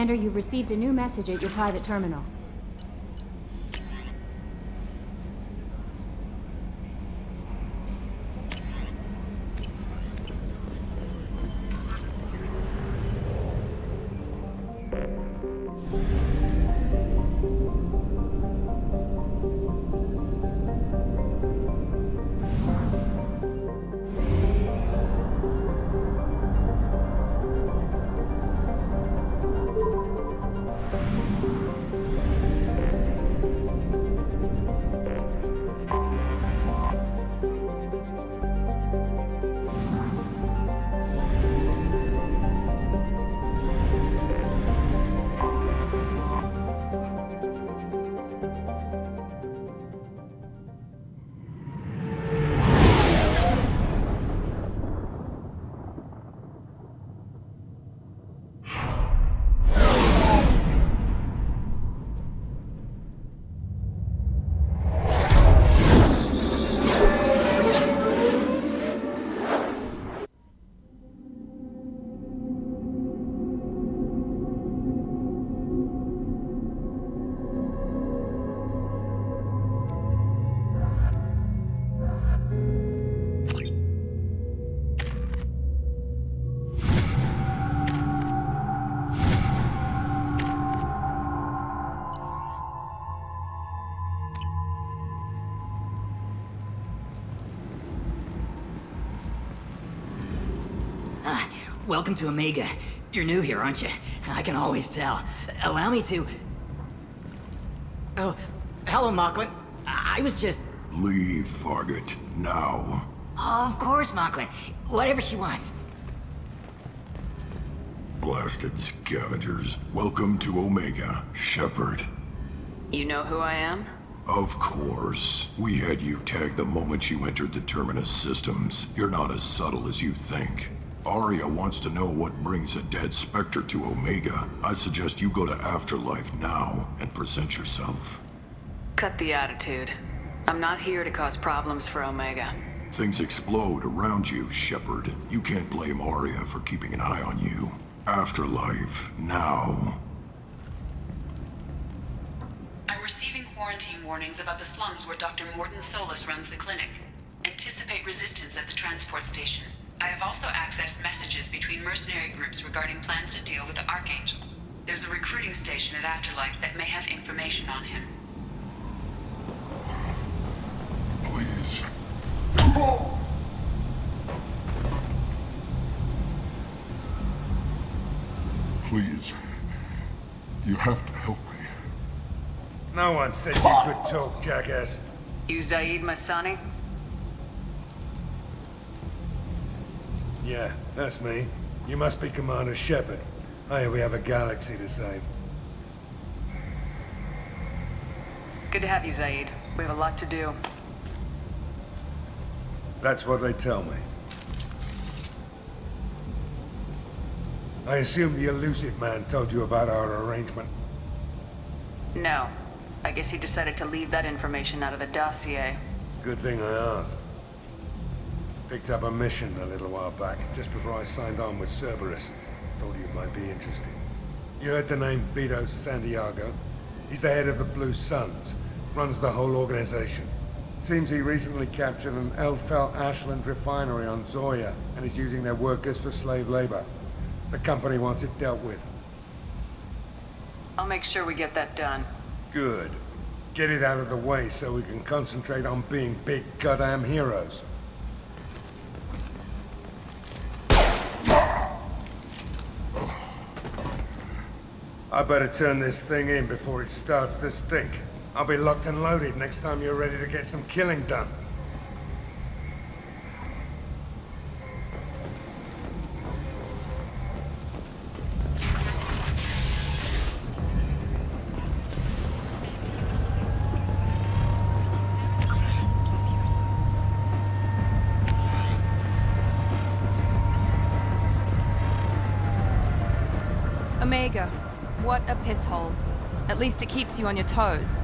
Commander, you've received a new message at your private terminal. Welcome to Omega. You're new here, aren't you? I can always tell. Allow me to... Oh, hello, Mocklin. I was just... Leave, Fargate. Now. Oh, of course, Mocklin. Whatever she wants. Blasted scavengers. Welcome to Omega, Shepard. You know who I am? Of course. We had you tagged the moment you entered the Terminus systems. You're not as subtle as you think. Arya wants to know what brings a dead Spectre to Omega. I suggest you go to Afterlife now and present yourself. Cut the attitude. I'm not here to cause problems for Omega. Things explode around you, Shepard. You can't blame Arya for keeping an eye on you. Afterlife now. I'm receiving quarantine warnings about the slums where Dr. Mordin Solus runs the clinic. Anticipate resistance at the transport station. I have also accessed messages between mercenary groups regarding plans to deal with the Archangel. There's a recruiting station at Afterlife that may have information on him. Please. Please. You have to help me. No one said you could talk, jackass. You Zaid Masani? Yeah, that's me. You must be Commander Shepard. Hey, we have a galaxy to save. Good to have you, Zaid. We have a lot to do. That's what they tell me. I assume the elusive man told you about our arrangement. No. I guess he decided to leave that information out of the dossier. Good thing I asked. Picked up a mission a little while back, just before I signed on with Cerberus. Thought you might be interested. You heard the name Vito Santiago? He's the head of the Blue Suns. Runs the whole organization. Seems he recently captured an Eldfell Ashland refinery on Zoya and is using their workers for slave labor. The company wants it dealt with. I'll make sure we get that done. Good. Get it out of the way so we can concentrate on being big goddamn heroes. I better turn this thing in before it starts to stink. I'll be locked and loaded next time you're ready to get some killing done. Omega. What a piss hole. At least it keeps you on your toes.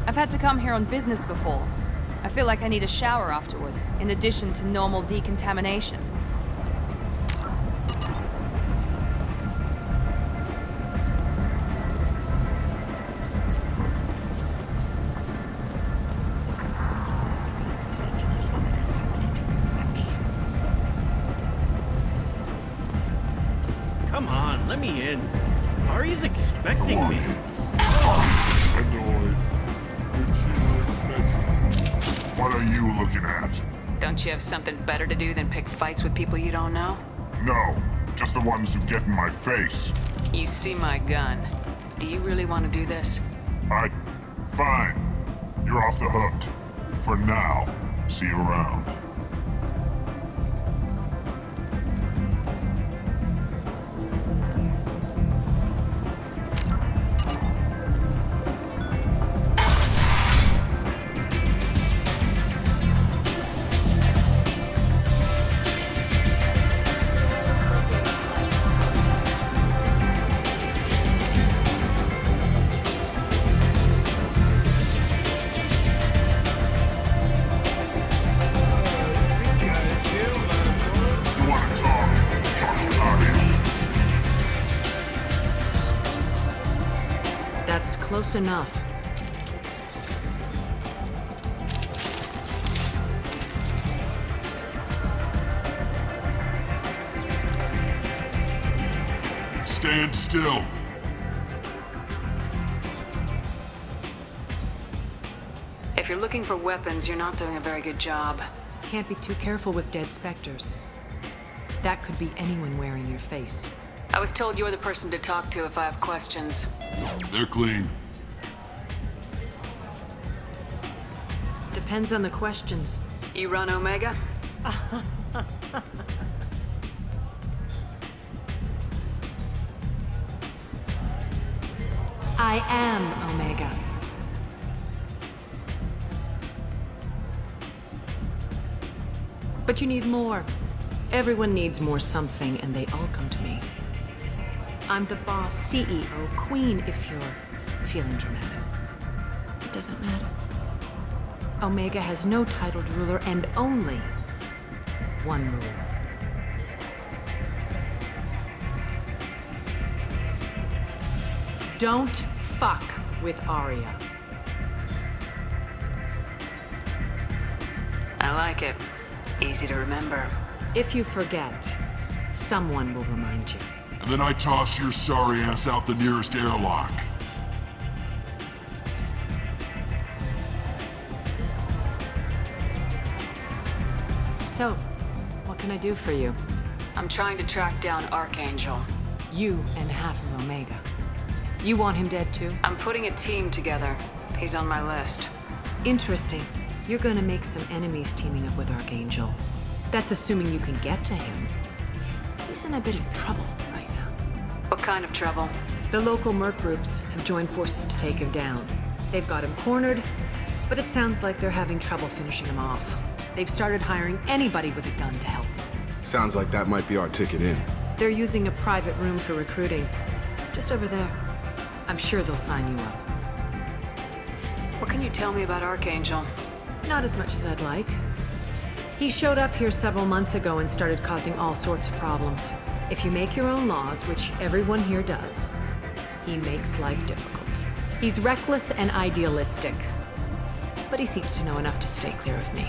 I've had to come here on business before. I feel like I need a shower afterward, in addition to normal decontamination. in. Ari's expecting me. What are you looking at? Don't you have something better to do than pick fights with people you don't know? No, just the ones who get in my face. You see my gun. Do you really want to do this? Fine. You're off the hook. For now. See you around. That's close enough. Stand still. If you're looking for weapons, you're not doing a very good job. Can't be too careful with dead specters. That could be anyone wearing your face. I was told you're the person to talk to if I have questions. They're clean. Depends on the questions. You run Omega? I am Omega. But you need more. Everyone needs more something, and they all come to me. I'm the boss, CEO, queen, if you're feeling dramatic. It doesn't matter. Omega has no titled ruler and only one rule. Don't fuck with Aria. I like it. Easy to remember. If you forget, someone will remind you. And then I toss your sorry ass out the nearest airlock. So, what can I do for you? I'm trying to track down Archangel. You and half of Omega. You want him dead too? I'm putting a team together. He's on my list. Interesting. You're gonna make some enemies teaming up with Archangel. That's assuming you can get to him. He's in a bit of trouble right now. What kind of trouble? The local merc groups have joined forces to take him down. They've got him cornered, but it sounds like they're having trouble finishing him off. They've started hiring anybody with a gun to help them. Sounds like that might be our ticket in. They're using a private room for recruiting. Just over there. I'm sure they'll sign you up. What can you tell me about Archangel? Not as much as I'd like. He showed up here several months ago and started causing all sorts of problems. If you make your own laws, which everyone here does, he makes life difficult. He's reckless and idealistic. But he seems to know enough to stay clear of me.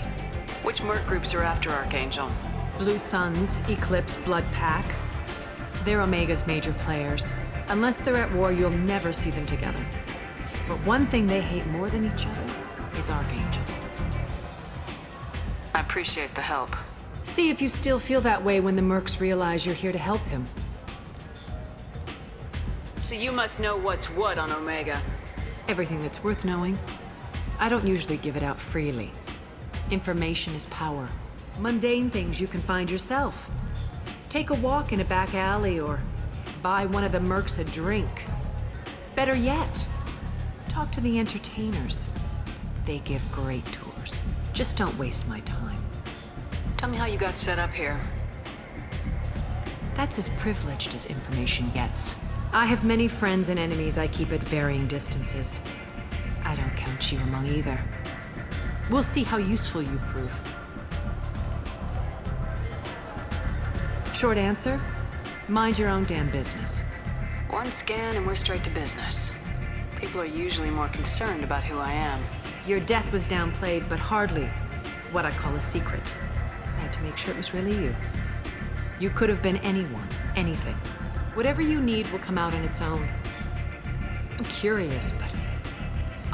Which merc groups are after Archangel? Blue Suns, Eclipse, Blood Pack. They're Omega's major players. Unless they're at war, you'll never see them together. But one thing they hate more than each other is Archangel. I appreciate the help. See if you still feel that way when the mercs realize you're here to help him. So you must know what's what on Omega. Everything that's worth knowing. I don't usually give it out freely. Information is power. Mundane things you can find yourself. Take a walk in a back alley or buy one of the mercs a drink. Better yet, talk to the entertainers. They give great tours. Just don't waste my time. Tell me how you got set up here. That's as privileged as information gets. I have many friends and enemies I keep at varying distances. I don't count you among either. We'll see how useful you prove. Short answer, mind your own damn business. One scan and we're straight to business. People are usually more concerned about who I am. Your death was downplayed, but hardly what I call a secret. I had to make sure it was really you. You could have been anyone, anything. Whatever you need will come out on its own. I'm curious, but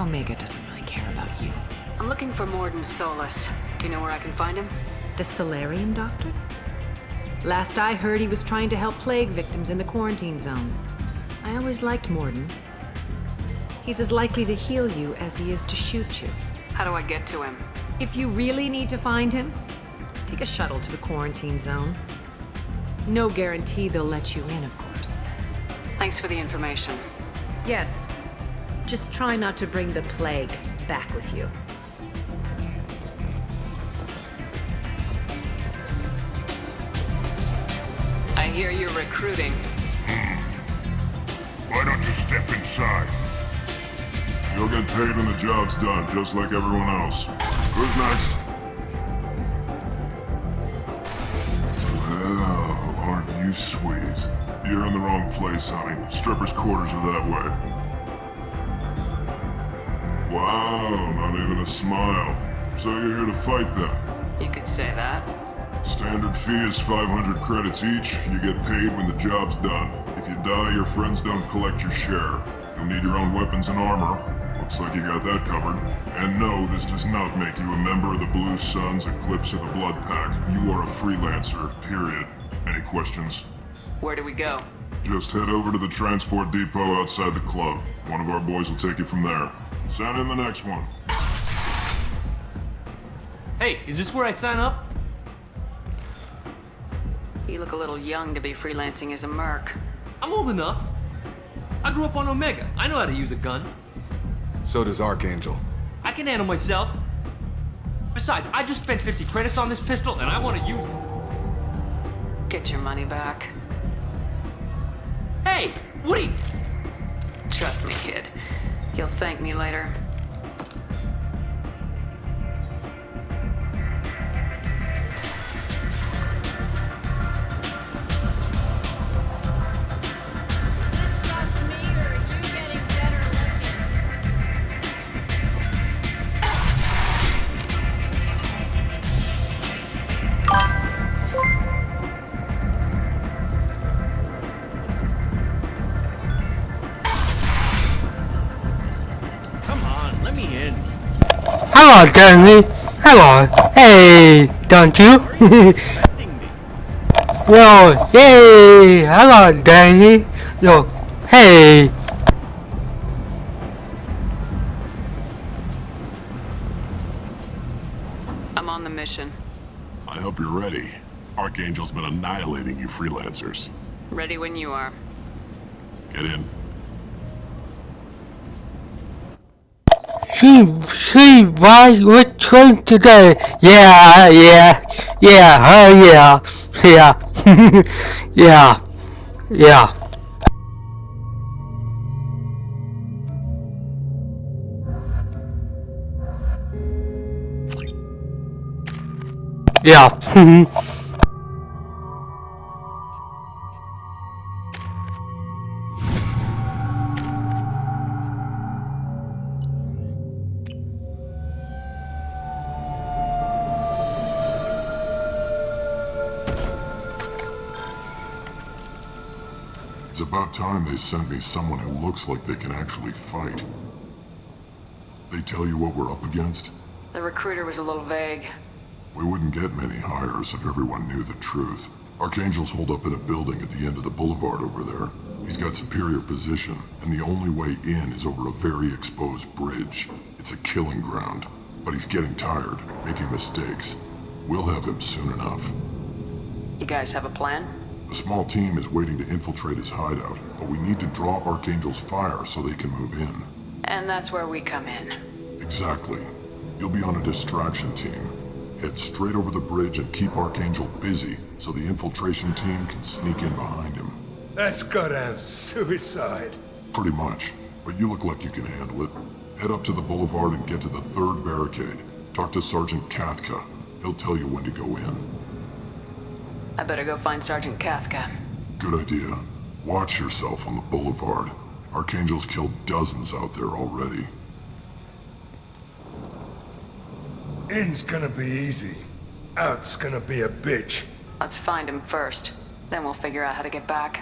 Omega doesn't really care about you. I'm looking for Morden Solus. Do you know where I can find him? The Solarian doctor? Last I heard, he was trying to help plague victims in the quarantine zone. I always liked Morden. He's as likely to heal you as he is to shoot you. How do I get to him? If you really need to find him, take a shuttle to the quarantine zone. No guarantee they'll let you in, of course. Thanks for the information. Yes. Just try not to bring the plague back with you. I hear you're recruiting. Why don't you step inside? You'll get paid when the job's done, just like everyone else. Who's next? Well, aren't you sweet? You're in the wrong place, honey. Strippers' quarters are that way. Wow, not even a smile. So you're here to fight then? You could say that. Standard fee is 500 credits each. You get paid when the job's done. If you die, your friends don't collect your share. You'll need your own weapons and armor. Looks like you got that covered. And no, this does not make you a member of the Blue Suns, Eclipse, or the Blood Pack. You are a freelancer, period. Any questions? Where do we go? Just head over to the transport depot outside the club. One of our boys will take you from there. Send in the next one. Hey, is this where I sign up? You look a little young to be freelancing as a merc. I'm old enough. I grew up on Omega. I know how to use a gun. So does Archangel. I can handle myself. Besides, I just spent 50 credits on this pistol and I want to use it. Get your money back. Hey, Woody! Trust me, kid. You'll thank me later. Hello, Danny. Hello. Hey, don't you? Yo, yay. Hello, Danny. Yo, hey. I'm on the mission. I hope you're ready. Archangel's been annihilating you freelancers. Ready when you are. Get in. She was with Trent today. Yeah, yeah, yeah, yeah, yeah. Yeah. It's about time they sent me someone who looks like they can actually fight. They tell you what we're up against? The recruiter was a little vague. We wouldn't get many hires if everyone knew the truth. Archangel's holed up in a building at the end of the boulevard over there. He's got superior position, and the only way in is over a very exposed bridge. It's a killing ground. But he's getting tired, making mistakes. We'll have him soon enough. You guys have a plan? A small team is waiting to infiltrate his hideout, but we need to draw Archangel's fire so they can move in. And that's where we come in. Exactly. You'll be on a distraction team. Head straight over the bridge and keep Archangel busy so the infiltration team can sneak in behind him. That's goddamn suicide. Pretty much, but you look like you can handle it. Head up to the boulevard and get to the third barricade. Talk to Sergeant Kathka. He'll tell you when to go in. I better go find Sergeant Kathka. Good idea. Watch yourself on the boulevard. Archangel's killed dozens out there already. In's gonna be easy. Out's gonna be a bitch. Let's find him first. Then we'll figure out how to get back.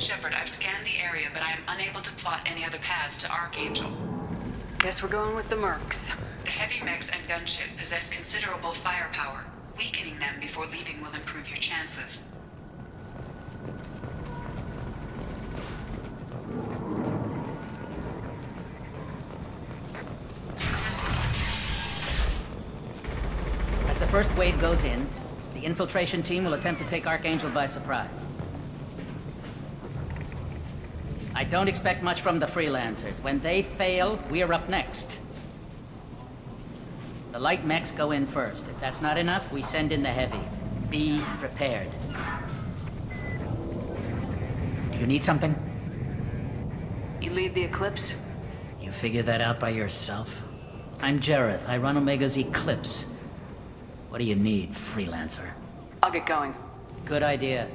Shepard, I've scanned the area, but I am unable to plot any other paths to Archangel. Guess we're going with the mercs. The heavy mechs and gunship possess considerable firepower. Weakening them before leaving will improve your chances. As the first wave goes in, the infiltration team will attempt to take Archangel by surprise. I don't expect much from the freelancers. When they fail, we're up next. The light mechs go in first. If that's not enough, we send in the heavy. Be prepared. Do you need something? You lead the Eclipse? You figure that out by yourself? I'm Jareth. I run Omega's Eclipse. What do you need, freelancer? I'll get going. Good idea.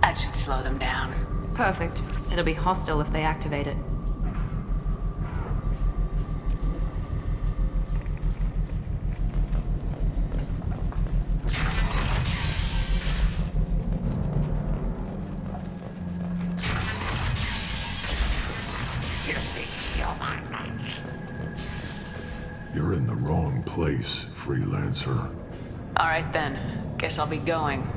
That should slow them down. Perfect. It'll be hostile if they activate it. You're in the wrong place, freelancer. All right then. Guess I'll be going.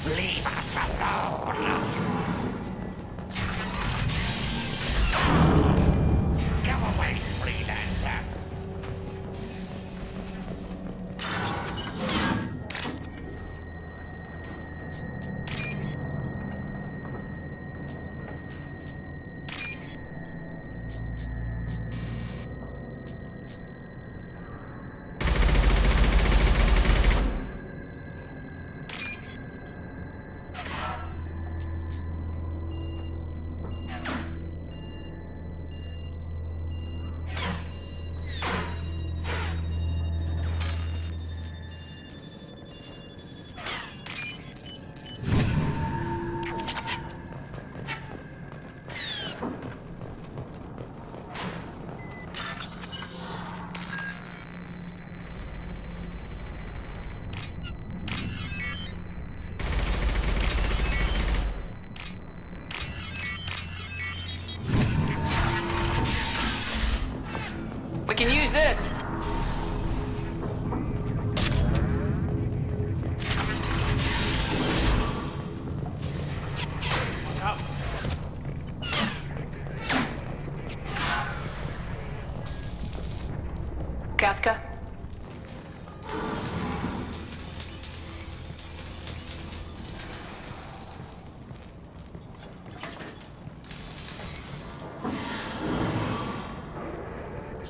Leave us alone! Go away, freelancer!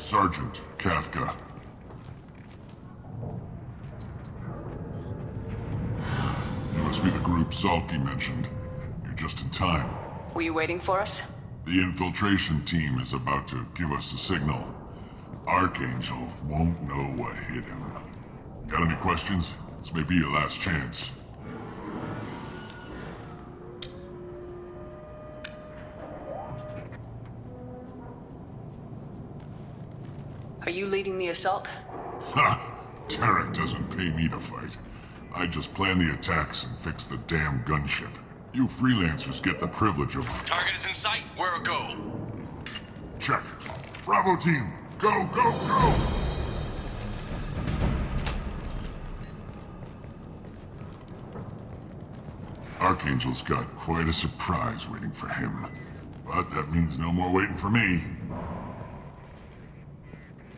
Sergeant Kafka. You must be the group Salky mentioned. You're just in time. Were you waiting for us? The infiltration team is about to give us a signal. Archangel won't know what hit him. Got any questions? This may be your last chance. Are you leading the assault? Ha! Tarek doesn't pay me to fight. I just plan the attacks and fix the damn gunship. You freelancers get the privilege of... Target is in sight. Where a go? Check. Bravo team, go, go, go! Archangel's got quite a surprise waiting for him. But that means no more waiting for me.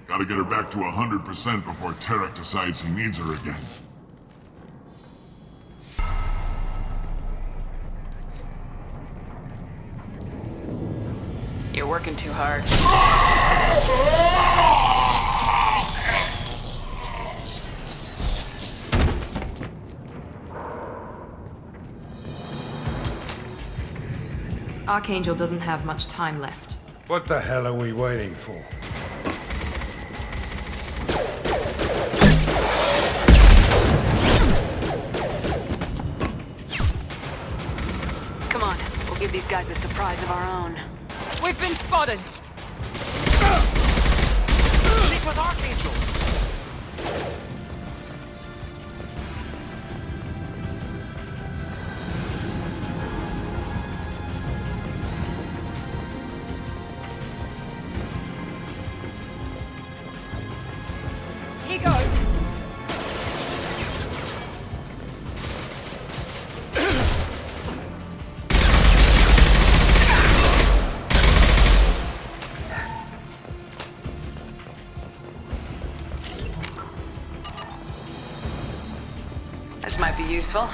Gotta get her back to 100% before Tarek decides he needs her again. You're working too hard. Archangel doesn't have much time left. What the hell are we waiting for? Come on, we'll give these guys a surprise of our own. We've been spotted! She's with Archangel! He goes! This might be useful.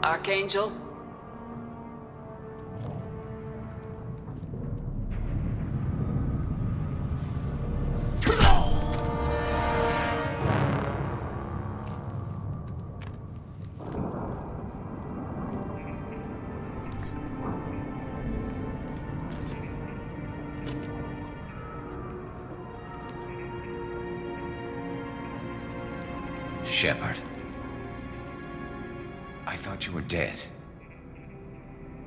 Archangel? Shepard. I thought you were dead.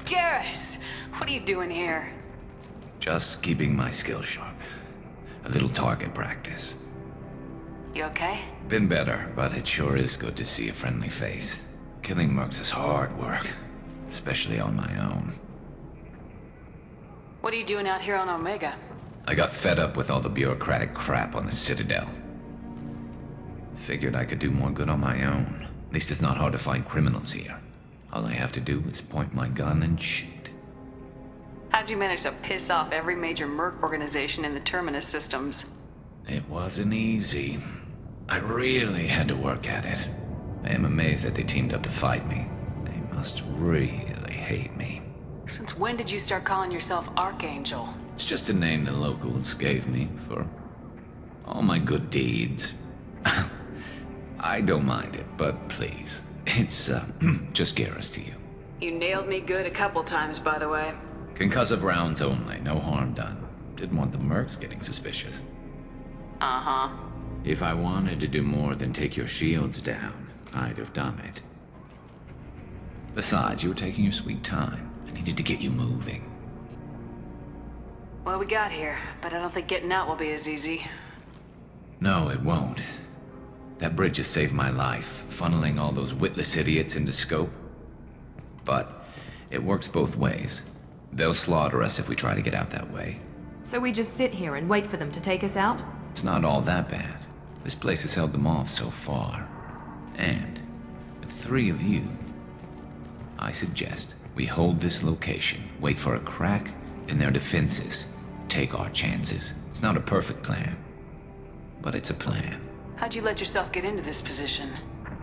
Garrus! What are you doing here? Just keeping my skills sharp. A little target practice. You okay? Been better, but it sure is good to see a friendly face. Killing mercs is hard work, especially on my own. What are you doing out here on Omega? I got fed up with all the bureaucratic crap on the Citadel. Figured I could do more good on my own. At least it's not hard to find criminals here. All I have to do is point my gun and shoot. How'd you manage to piss off every major merc organization in the Terminus systems? It wasn't easy. I really had to work at it. I am amazed that they teamed up to fight me. They must really hate me. Since when did you start calling yourself Archangel? It's just a name the locals gave me for all my good deeds. I don't mind it, but please, it's just Garrus to you. You nailed me good a couple times, by the way. Concussive rounds only, no harm done. Didn't want the mercs getting suspicious. Uh-huh. If I wanted to do more than take your shields down, I'd have done it. Besides, you were taking your sweet time. I needed to get you moving. Well, we got here, but I don't think getting out will be as easy. No, it won't. That bridge has saved my life, funneling all those witless idiots into scope. But It works both ways. They'll slaughter us if we try to get out that way. So we just sit here and wait for them to take us out? It's not all that bad. This place has held them off so far. And, with 3 of you, I suggest we hold this location, wait for a crack in their defenses, take our chances. It's not a perfect plan, but it's a plan. How'd you let yourself get into this position?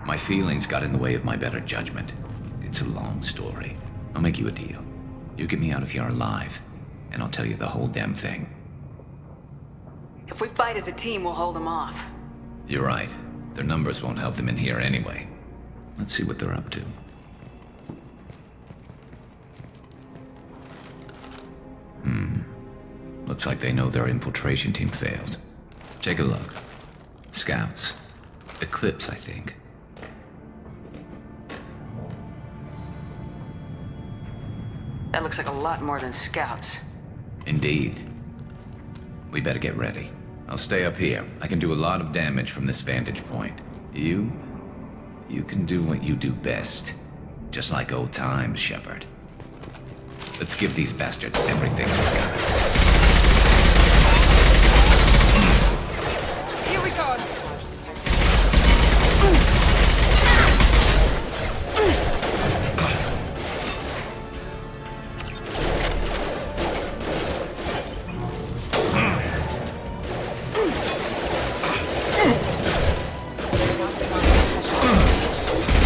My feelings got in the way of my better judgment. It's a long story. I'll make you a deal. You get me out of here alive, and I'll tell you the whole damn thing. If we fight as a team, we'll hold them off. You're right. Their numbers won't help them in here anyway. Let's see what they're up to. Looks like they know their infiltration team failed. Take a look. Scouts. Eclipse, I think. That looks like a lot more than scouts. Indeed. We better get ready. I'll stay up here. I can do a lot of damage from this vantage point. You can do what you do best. Just like old times, Shepard. Let's give these bastards everything we've got. Here we go.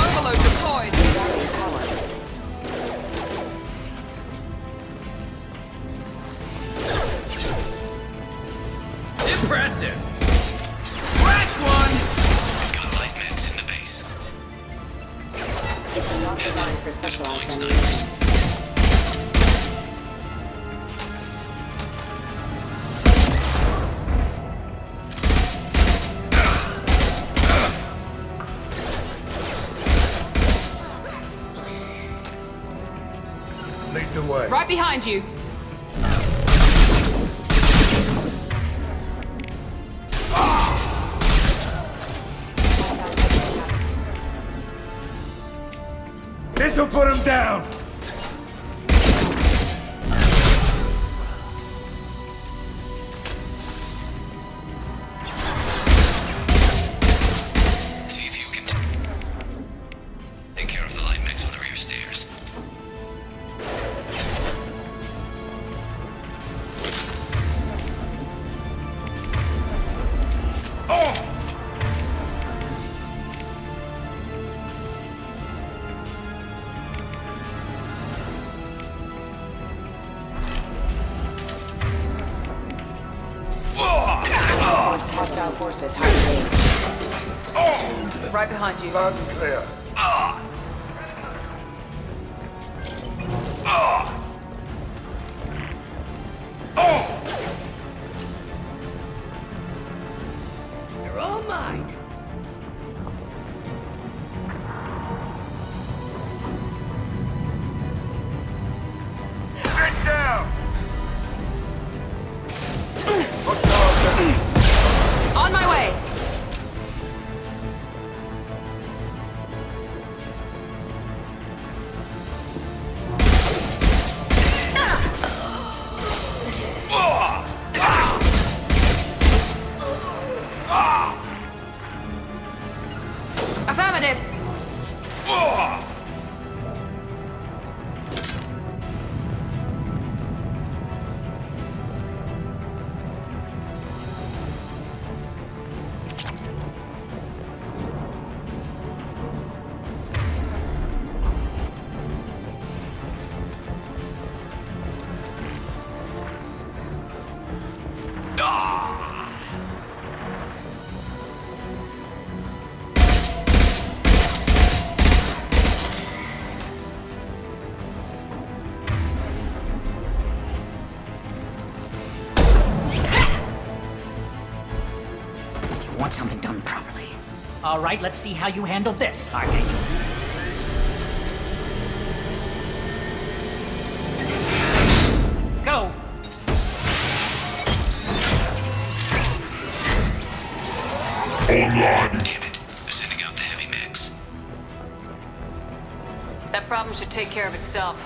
Overload deployed. Impressive! Scratch one! We've got light meds in the base. Heads up, they're deploying snipers. Lead the way. Right behind you. This'll put him down! See if you can take care of the light mechs on the rear stairs. Hostile forces right behind you. Loud and clear. You're all mine. Get down! On my way. Affirmative. Want something done properly. All right, let's see how you handle this, Archangel. Go! Online! Damn it. They're sending out the heavy mechs. That problem should take care of itself.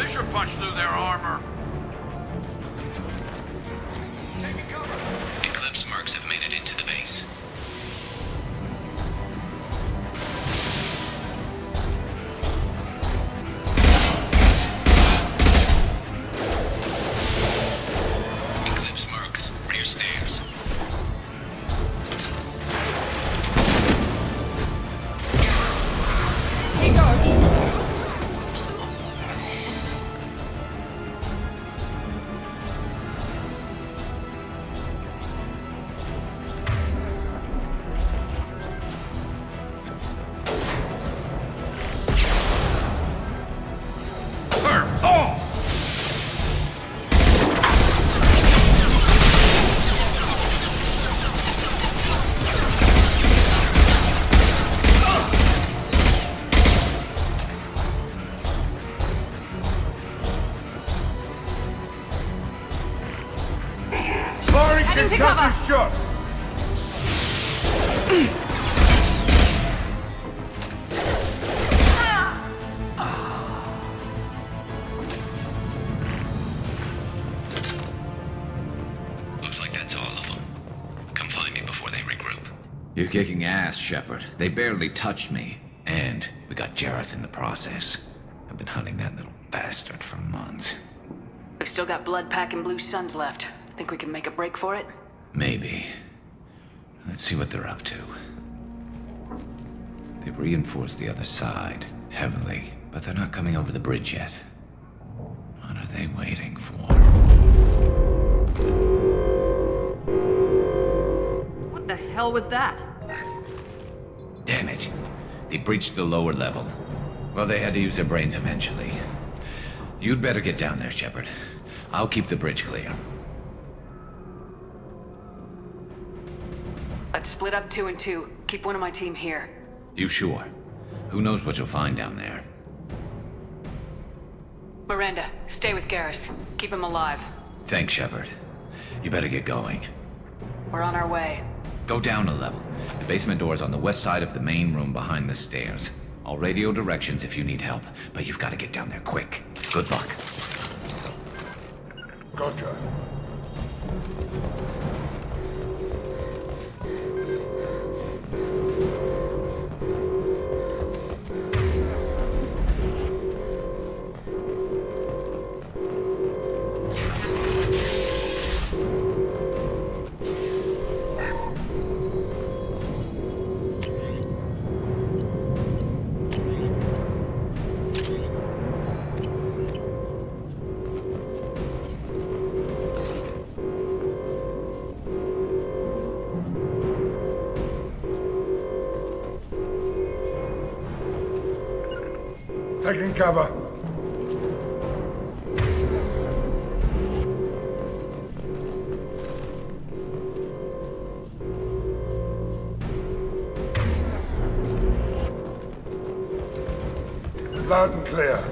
fissure punch through their armor. Taking cover. Eclipse mercs have made it into the base. Eclipse mercs, rear stairs. Heading to cover. Shot. Looks like that's all of them. Come find me before they regroup. You're kicking ass, Shepard. They barely touched me. And we got Jareth in the process. I've been hunting that little bastard for months. We've still got blood packing blue suns left. Think we can make a break for it? Maybe. Let's see what they're up to. They've reinforced the other side, heavily, but they're not coming over the bridge yet. What are they waiting for? What the hell was that? Damn it. They breached the lower level. Well, they had to use their brains eventually. You'd better get down there, Shepard. I'll keep the bridge clear. Let's split up 2 and 2. Keep one of my team here. You sure? Who knows what you'll find down there? Miranda, stay with Garrus. Keep him alive. Thanks, Shepard. You better get going. We're on our way. Go down a level. The basement door's on the west side of the main room behind the stairs. I'll radio directions if you need help, but you've got to get down there quick. Good luck. Gotcha. Taking cover. Loud and clear.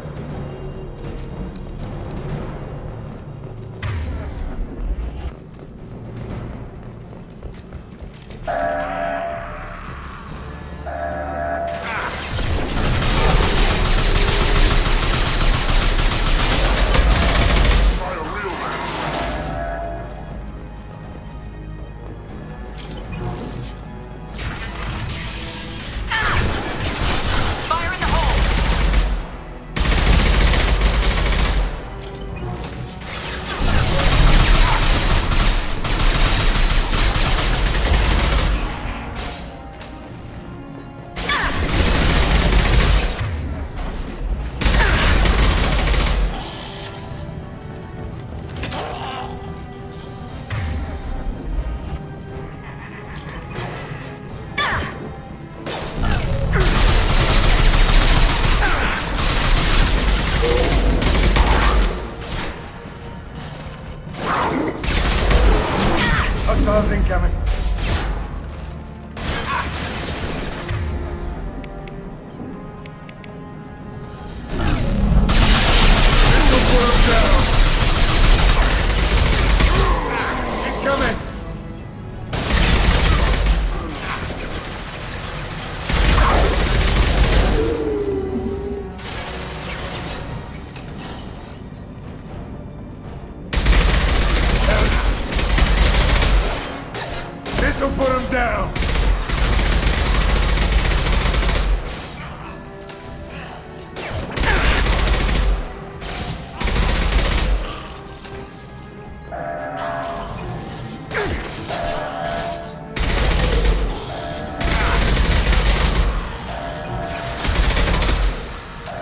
down!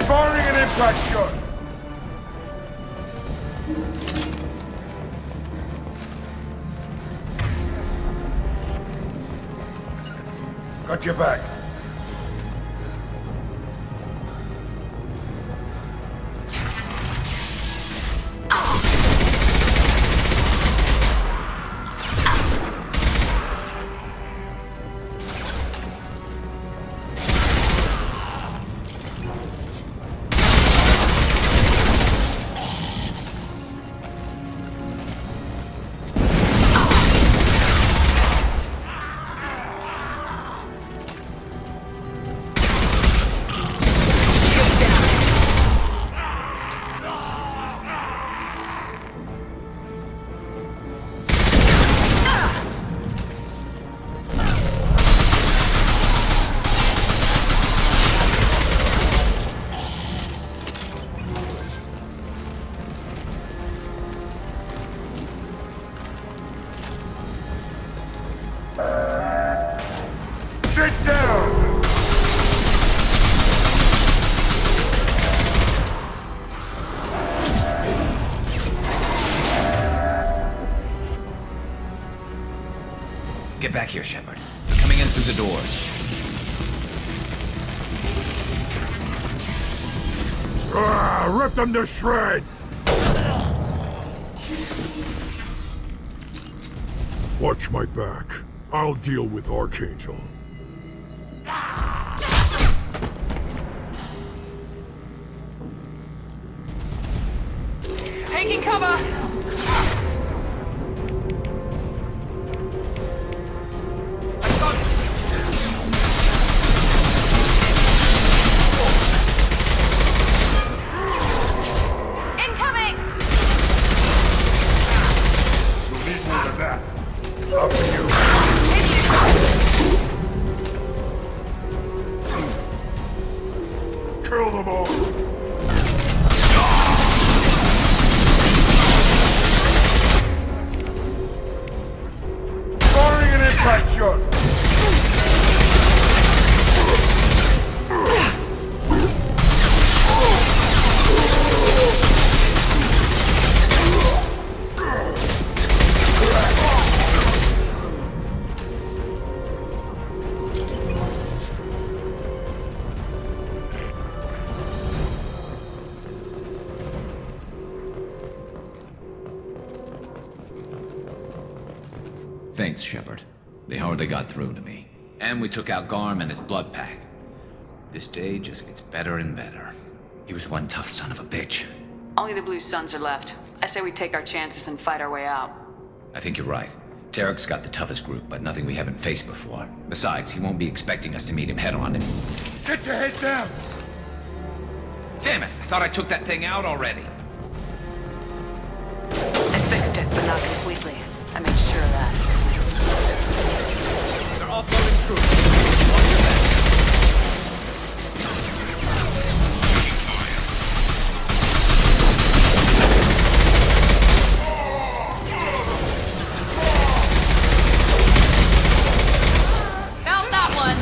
Firing an impact shot! Got your back. Sit down! Get back here, Shepard. They're coming in through the doors. Rip them to shreds! Watch my back. I'll deal with Archangel. Taking cover! Incoming! You'll need more than that. Up to you. Kill them all! Firing an impact shot! Thanks, Shepard. They hardly got through to me. And we took out Garm and his blood pack. This day just gets better and better. He was one tough son of a bitch. Only the Blue Suns are left. I say we take our chances and fight our way out. I think you're right. Tarek's got the toughest group, but nothing we haven't faced before. Besides, he won't be expecting us to meet him head-on and... Get your head down! Damn it! I thought I took that thing out already. I fixed it, but not completely. I made sure of that. They're offloading troops. Watch your back. Felt that one!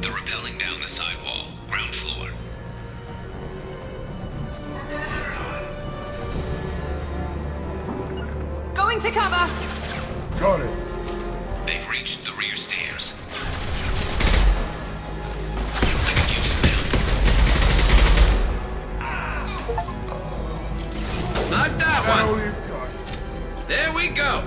They're rappelling down the side wall, ground floor. Going to cover! Got it. They've reached the rear stairs. Not that Now one. you got it. There we go.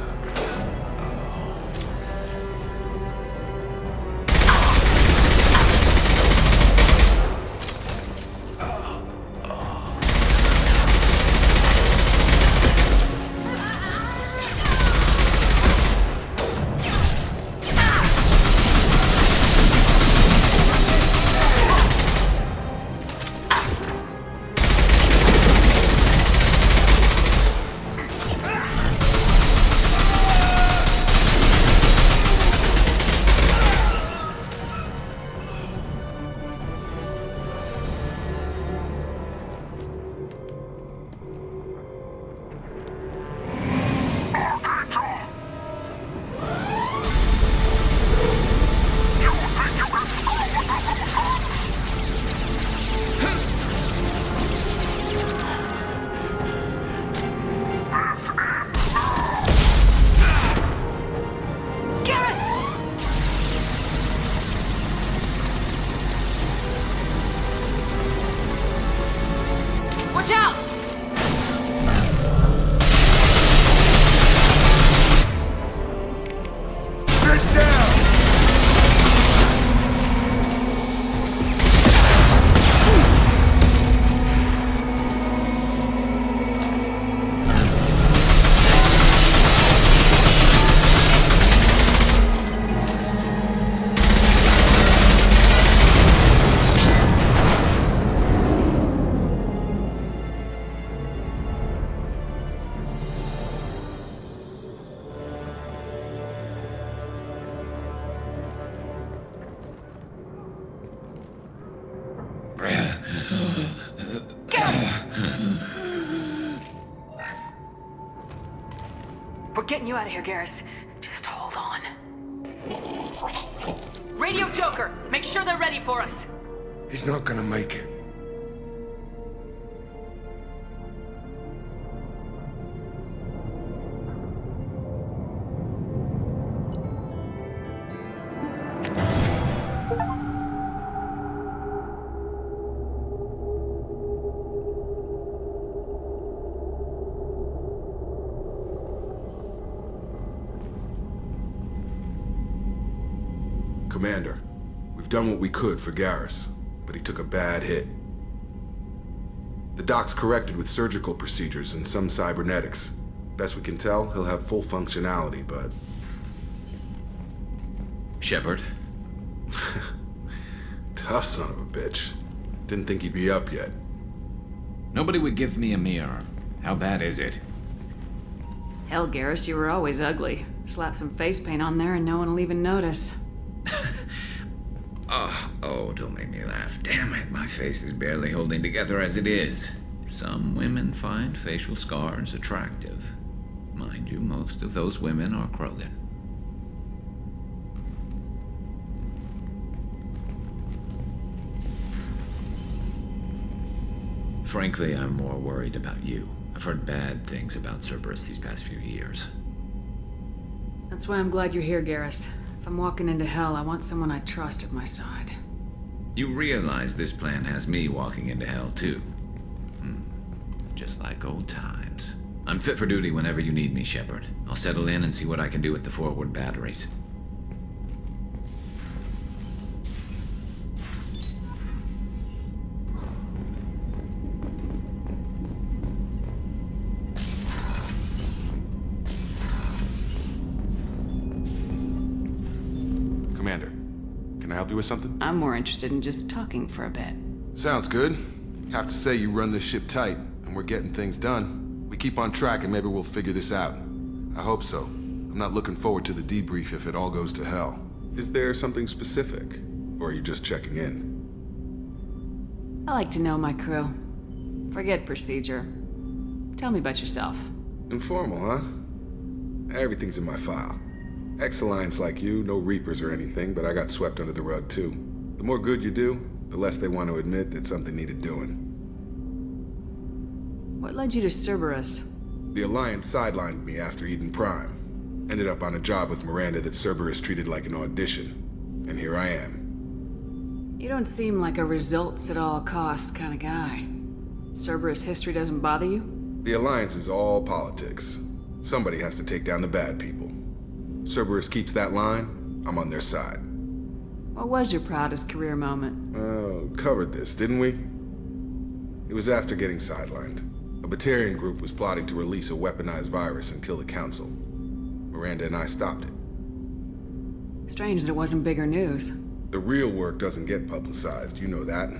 We're getting you out of here, Garrus. Just hold on. Radio Joker, make sure they're ready for us. He's not gonna make it. Commander, we've done what we could for Garrus, but he took a bad hit. The doc's corrected with surgical procedures and some cybernetics. Best we can tell, he'll have full functionality, but... Shepard? Tough son of a bitch. Didn't think he'd be up yet. Nobody would give me a mirror. How bad is it? Hell, Garrus, you were always ugly. Slap some face paint on there and no one will even notice. Oh, don't make me laugh. Damn it, my face is barely holding together as it is. Some women find facial scars attractive. Mind you, most of those women are Krogan. Frankly, I'm more worried about you. I've heard bad things about Cerberus these past few years. That's why I'm glad you're here, Garrus. If I'm walking into hell, I want someone I trust at my side. You realize this plan has me walking into hell, too. Just like old times. I'm fit for duty whenever you need me, Shepard. I'll settle in and see what I can do with the forward batteries. Commander, can I help you with something? I'm more interested in just talking for a bit. Sounds good. Have to say you run this ship tight, and we're getting things done. We keep on track and maybe we'll figure this out. I hope so. I'm not looking forward to the debrief if it all goes to hell. Is there something specific? Or are you just checking in? I like to know my crew. Forget procedure. Tell me about yourself. Informal, huh? Everything's in my file. Ex-Alliance like you, no Reapers or anything, but I got swept under the rug too. The more good you do, the less they want to admit that something needed doing. What led you to Cerberus? The Alliance sidelined me after Eden Prime. Ended up on a job with Miranda that Cerberus treated like an audition. And here I am. You don't seem like a results at all costs kind of guy. Cerberus history doesn't bother you? The Alliance is all politics. Somebody has to take down the bad people. Cerberus keeps that line, I'm on their side. What was your proudest career moment? Covered this, didn't we? It was after getting sidelined. A Batarian group was plotting to release a weaponized virus and kill the Council. Miranda and I stopped it. Strange that it wasn't bigger news. The real work doesn't get publicized, you know that.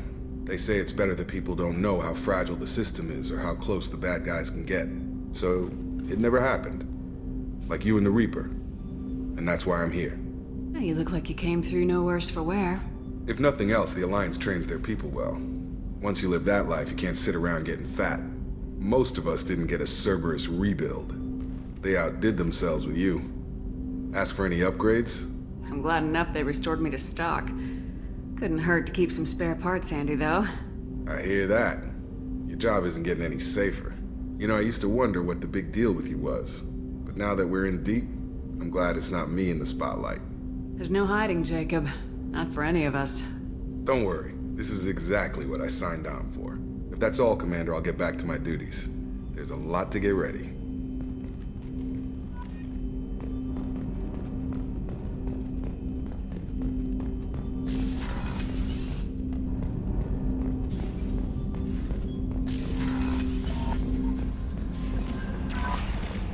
They say it's better that people don't know how fragile the system is or how close the bad guys can get. So, it never happened. Like you and the Reaper. And that's why I'm here. You look like you came through no worse for wear. If nothing else, the Alliance trains their people well. Once you live that life, you can't sit around getting fat. Most of us didn't get a Cerberus rebuild. They outdid themselves with you. Ask for any upgrades? I'm glad enough they restored me to stock. Couldn't hurt to keep some spare parts handy, though. I hear that. Your job isn't getting any safer. You know, I used to wonder what the big deal with you was. But now that we're in deep, I'm glad it's not me in the spotlight. There's no hiding, Jacob. Not for any of us. Don't worry. This is exactly what I signed on for. If that's all, Commander, I'll get back to my duties. There's a lot to get ready.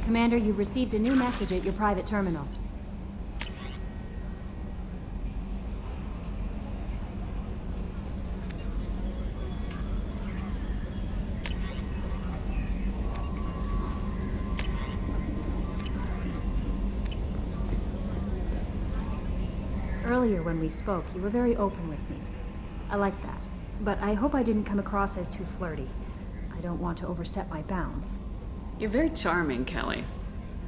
Commander, you've received a new message at your private terminal. Earlier when we spoke, you were very open with me. I like that. But I hope I didn't come across as too flirty. I don't want to overstep my bounds. You're very charming, Kelly.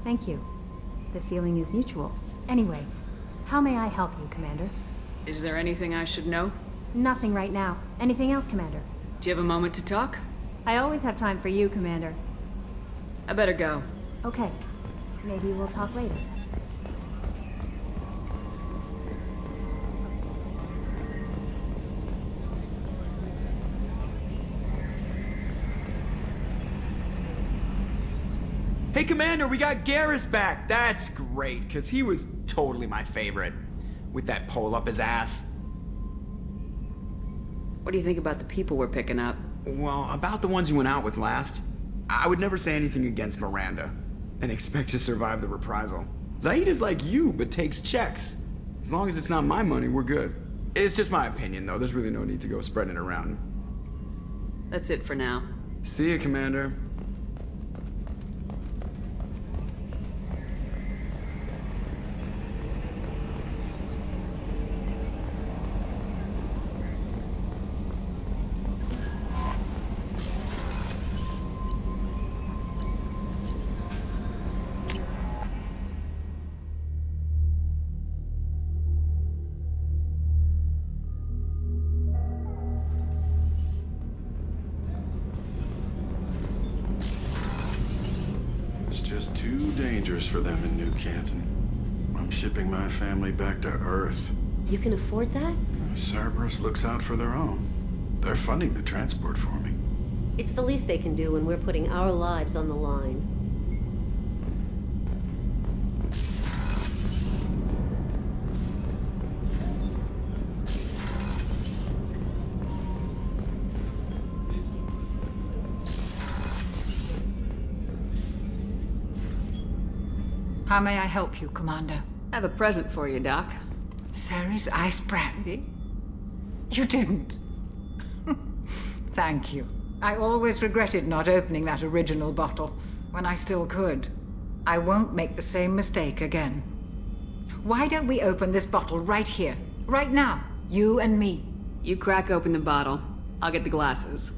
Thank you. The feeling is mutual. Anyway, how may I help you, Commander? Is there anything I should know? Nothing right now. Anything else, Commander? Do you have a moment to talk? I always have time for you, Commander. I better go. Okay. Maybe we'll talk later. Hey, Commander, we got Garrus back. That's great, because he was totally my favorite. With that pole up his ass. What do you think about the people we're picking up? Well, about the ones you went out with last, I would never say anything against Miranda and expect to survive the reprisal. Zaid is like you, but takes checks. As long as it's not my money, we're good. It's just my opinion, though. There's really no need to go spreading it around. That's it for now. See you, Commander. Just too dangerous for them in New Canton. I'm shipping my family back to Earth. You can afford that? Cerberus looks out for their own. They're funding the transport for me. It's the least they can do when we're putting our lives on the line. How may I help you, Commander? I have a present for you, Doc. Sarah's ice brandy? You didn't. Thank you. I always regretted not opening that original bottle when I still could. I won't make the same mistake again. Why don't we open this bottle right here, right now? You and me. You crack open the bottle. I'll get the glasses.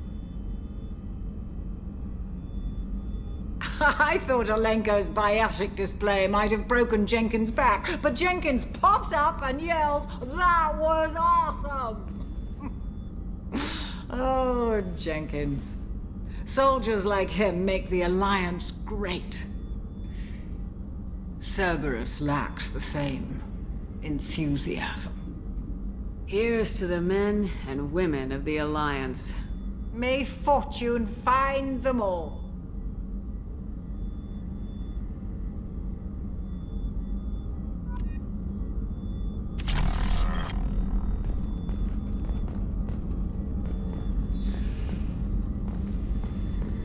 I thought Alenko's biotic display might have broken Jenkins' back, but Jenkins pops up and yells, "That was awesome!" Oh, Jenkins. Soldiers like him make the Alliance great. Cerberus lacks the same enthusiasm. Here's to the men and women of the Alliance. May fortune find them all.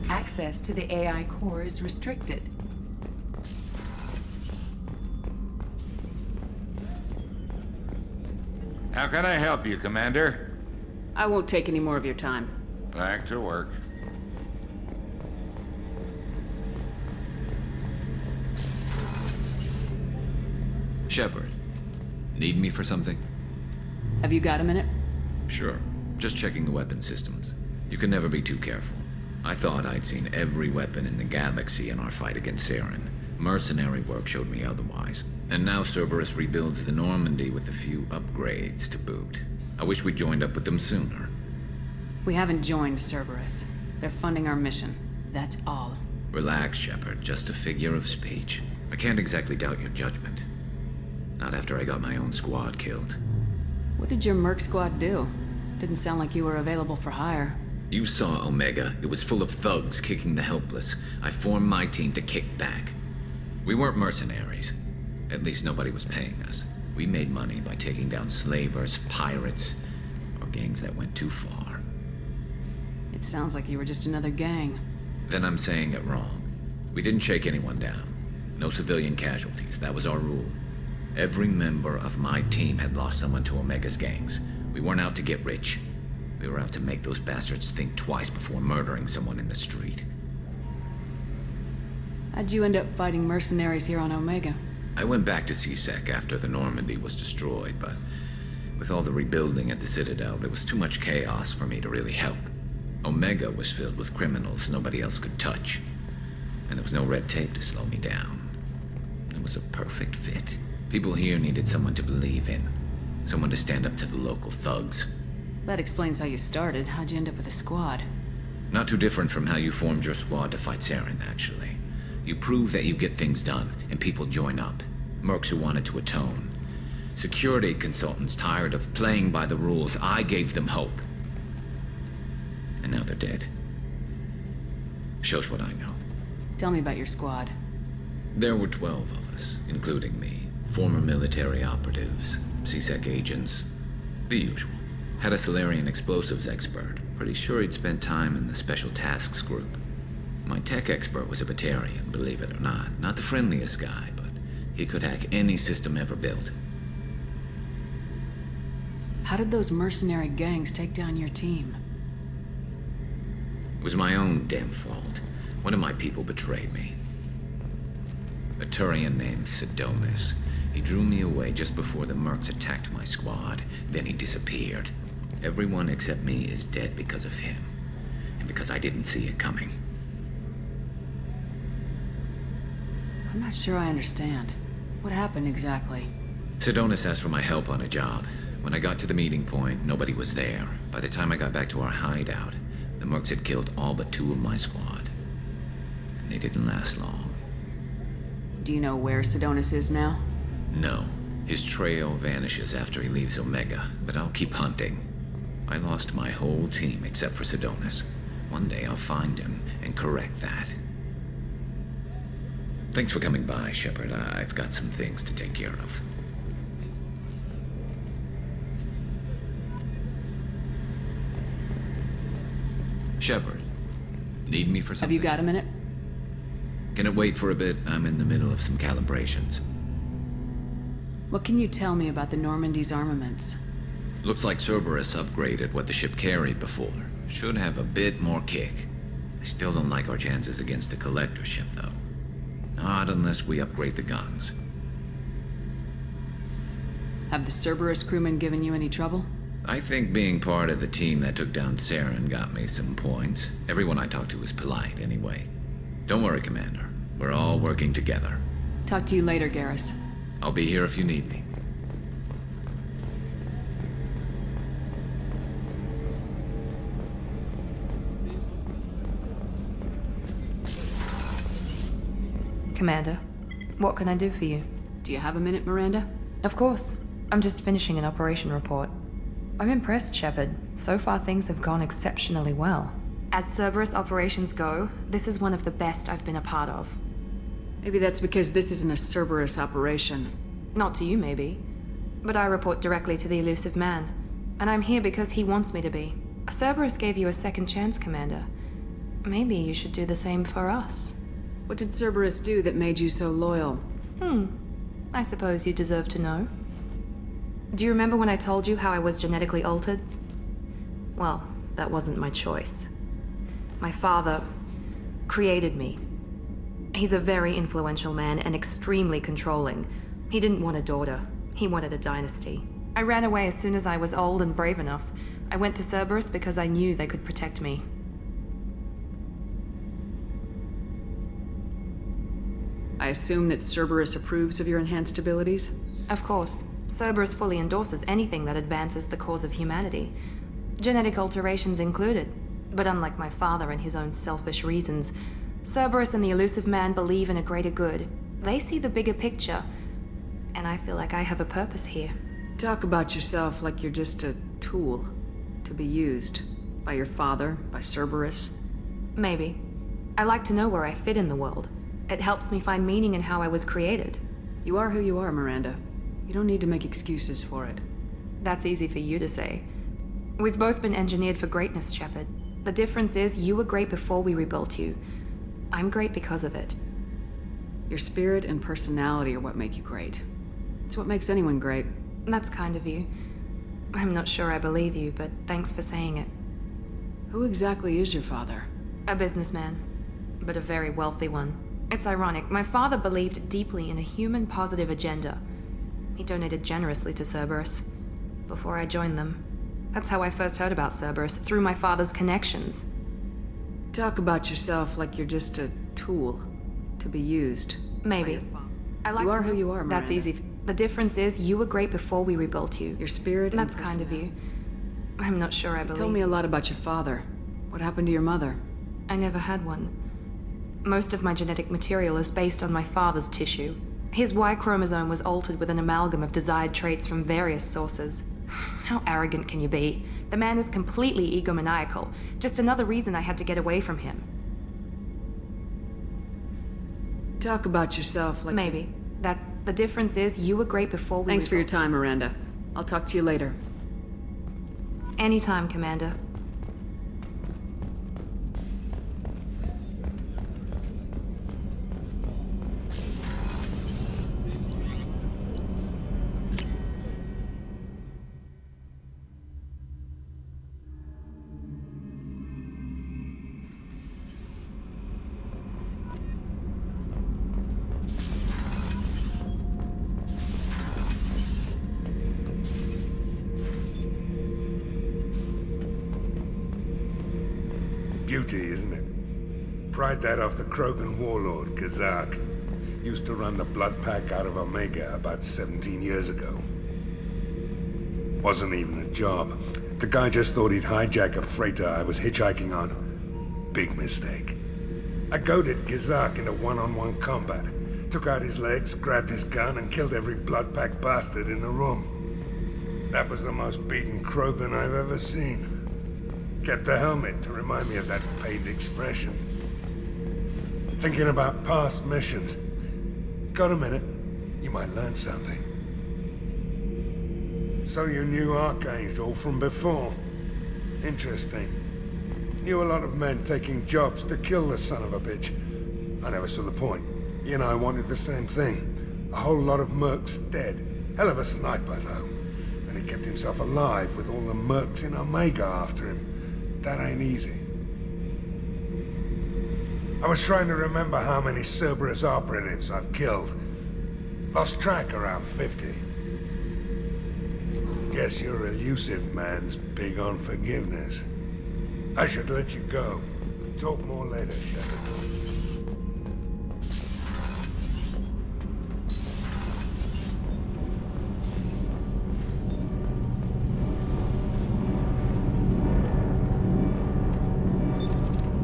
Access to the AI core is restricted. How can I help you, Commander? I won't take any more of your time. Back to work. Shepard, need me for something? Have you got a minute? Sure. Just checking the weapon systems. You can never be too careful. I thought I'd seen every weapon in the galaxy in our fight against Saren. Mercenary work showed me otherwise. And now Cerberus rebuilds the Normandy with a few upgrades to boot. I wish we'd joined up with them sooner. We haven't joined Cerberus. They're funding our mission. That's all. Relax, Shepard. Just a figure of speech. I can't exactly doubt your judgment. Not after I got my own squad killed. What did your merc squad do? Didn't sound like you were available for hire. You saw Omega. It was full of thugs kicking the helpless. I formed my team to kick back. We weren't mercenaries. At least nobody was paying us. We made money by taking down slavers, pirates, or gangs that went too far. It sounds like you were just another gang. Then I'm saying it wrong. We didn't shake anyone down. No civilian casualties. That was our rule. Every member of my team had lost someone to Omega's gangs. We weren't out to get rich. We were out to make those bastards think twice before murdering someone in the street. How'd you end up fighting mercenaries here on Omega? I went back to C-Sec after the Normandy was destroyed, but with all the rebuilding at the Citadel, there was too much chaos for me to really help. Omega was filled with criminals nobody else could touch, and there was no red tape to slow me down. was a perfect fit. People here needed someone to believe in. Someone to stand up to the local thugs. That explains how you started. How'd you end up with a squad? Not too different from how you formed your squad to fight Saren, actually. You prove that you get things done, and people join up. Mercs who wanted to atone. Security consultants tired of playing by the rules. I gave them hope. And now they're dead. Shows what I know. Tell me about your squad. There were 12 of us, including me. Former military operatives, CSEC agents, the usual. Had a Solarian explosives expert. Pretty sure he'd spent time in the Special Tasks group. My tech expert was a Batarian, believe it or not. Not the friendliest guy, but he could hack any system ever built. How did those mercenary gangs take down your team? It was my own damn fault. One of my people betrayed me. A Turian named Sidonis. He drew me away just before the mercs attacked my squad. Then he disappeared. Everyone except me is dead because of him. And because I didn't see it coming. I'm not sure I understand. What happened exactly? Sidonis asked for my help on a job. When I got to the meeting point, nobody was there. By the time I got back to our hideout, the mercs had killed all but 2 of my squad. And they didn't last long. Do you know where Sidonis is now? No. His trail vanishes after he leaves Omega, but I'll keep hunting. I lost my whole team except for Sidonis. One day I'll find him and correct that. Thanks for coming by, Shepard. I've got some things to take care of. Shepard, need me for something? Have you got a minute? Can it wait for a bit? I'm in the middle of some calibrations. What can you tell me about the Normandy's armaments? Looks like Cerberus upgraded what the ship carried before. Should have a bit more kick. I still don't like our chances against a collector ship, though. Not unless we upgrade the guns. Have the Cerberus crewmen given you any trouble? I think being part of the team that took down Saren got me some points. Everyone I talked to was polite, anyway. Don't worry, Commander. We're all working together. Talk to you later, Garrus. I'll be here if you need me. Commander, what can I do for you? Do you have a minute, Miranda? Of course. I'm just finishing an operation report. I'm impressed, Shepard. So far things have gone exceptionally well. As Cerberus operations go, this is one of the best I've been a part of. Maybe that's because this isn't a Cerberus operation. Not to you, maybe. But I report directly to the elusive man. And I'm here because he wants me to be. Cerberus gave you a second chance, Commander. Maybe you should do the same for us. What did Cerberus do that made you so loyal? I suppose you deserve to know. Do you remember when I told you how I was genetically altered? Well, that wasn't my choice. My father created me. He's a very influential man and extremely controlling. He didn't want a daughter. He wanted a dynasty. I ran away as soon as I was old and brave enough. I went to Cerberus because I knew they could protect me. I assume that Cerberus approves of your enhanced abilities? Of course. Cerberus fully endorses anything that advances the cause of humanity. Genetic alterations included. But unlike my father and his own selfish reasons, Cerberus and the elusive man believe in a greater good. They see the bigger picture, and I feel like I have a purpose here. Talk about yourself like you're just a tool to be used by your father, by Cerberus. Maybe. I like to know where I fit in the world. It helps me find meaning in how I was created. You are who you are, Miranda. You don't need to make excuses for it. That's easy for you to say. We've both been engineered for greatness, Shepard. The difference is you were great before we rebuilt you. I'm great because of it. Your spirit and personality are what make you great. It's what makes anyone great. That's kind of you. I'm not sure I believe you, but thanks for saying it. Who exactly is your father? A businessman, but a very wealthy one. It's ironic. My father believed deeply in a human-positive agenda. He donated generously to Cerberus before I joined them. That's how I first heard about Cerberus, through my father's connections. Talk about yourself like you're just a tool to be used. Maybe. I like You to are who know- you are, That's Miranda. easy. The difference is you were great before we rebuilt you. Your spirit and That's kind of you. I'm not sure I believe. Told me a lot about your father. What happened to your mother? I never had one. Most of my genetic material is based on my father's tissue. His Y chromosome was altered with an amalgam of desired traits from various sources. How arrogant can you be? The man is completely egomaniacal. Just another reason I had to get away from him. Talk about yourself like... Maybe. The difference is you were great before we... Thanks for your time, Miranda. I'll talk to you later. Anytime, Commander. Beauty, isn't it? Pried that off the Krogan warlord, Kazak. Used to run the blood pack out of Omega about 17 years ago. Wasn't even a job. The guy just thought he'd hijack a freighter I was hitchhiking on. Big mistake. I goaded Kazak into one-on-one combat. Took out his legs, grabbed his gun, and killed every blood pack bastard in the room. That was the most beaten Krogan I've ever seen. Kept the helmet to remind me of that pained expression. Thinking about past missions. Got a minute? You might learn something. So you knew Archangel from before? Interesting. Knew a lot of men taking jobs to kill the son of a bitch. I never saw the point. He and I wanted the same thing. A whole lot of mercs dead. Hell of a sniper, though. And he kept himself alive with all the mercs in Omega after him. That ain't easy. I was trying to remember how many Cerberus operatives I've killed. Lost track around 50. Guess your elusive man's big on forgiveness. I should let you go. Talk more later, Shepard.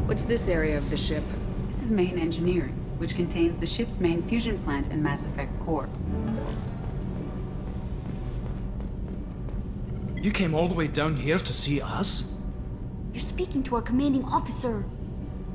What's this area of the ship? This is main engineering, which contains the ship's main fusion plant and Mass Effect core. You came all the way down here to see us? You're speaking to our commanding officer.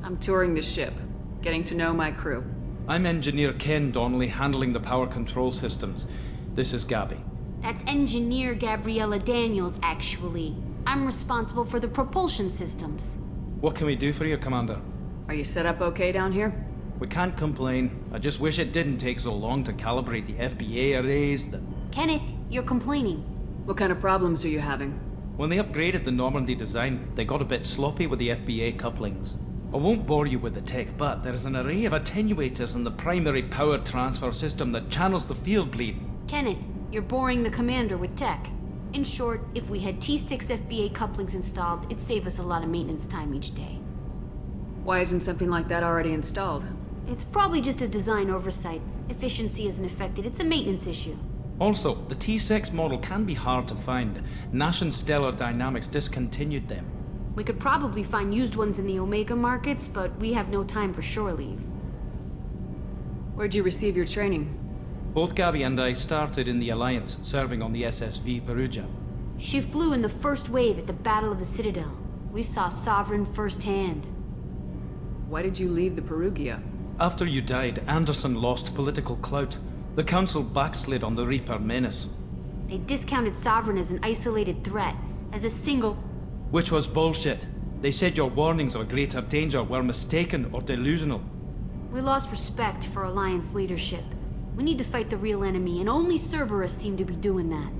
I'm touring the ship, getting to know my crew. I'm Engineer Ken Donnelly, handling the power control systems. This is Gabby. That's Engineer Gabriella Daniels, actually. I'm responsible for the propulsion systems. What can we do for you, Commander? Are you set up okay down here? We can't complain. I just wish it didn't take so long to calibrate the FBA arrays. Kenneth, you're complaining. What kind of problems are you having? When they upgraded the Normandy design, they got a bit sloppy with the FBA couplings. I won't bore you with the tech, but there's an array of attenuators in the primary power transfer system that channels the field bleed. Kenneth, you're boring the commander with tech. In short, if we had T6 FBA couplings installed, it'd save us a lot of maintenance time each day. Why isn't something like that already installed? It's probably just a design oversight. Efficiency isn't affected, it's a maintenance issue. Also, the T6 model can be hard to find. Nash and Stellar Dynamics discontinued them. We could probably find used ones in the Omega markets, but we have no time for shore leave. Where'd you receive your training? Both Gabby and I started in the Alliance, serving on the SSV Perugia. She flew in the first wave at the Battle of the Citadel. We saw Sovereign firsthand. Why did you leave the Perugia? After you died, Anderson lost political clout. The Council backslid on the Reaper menace. They discounted Sovereign as an isolated threat, as a single... Which was bullshit. They said your warnings of a greater danger were mistaken or delusional. We lost respect for Alliance leadership. We need to fight the real enemy, and only Cerberus seem to be doing that.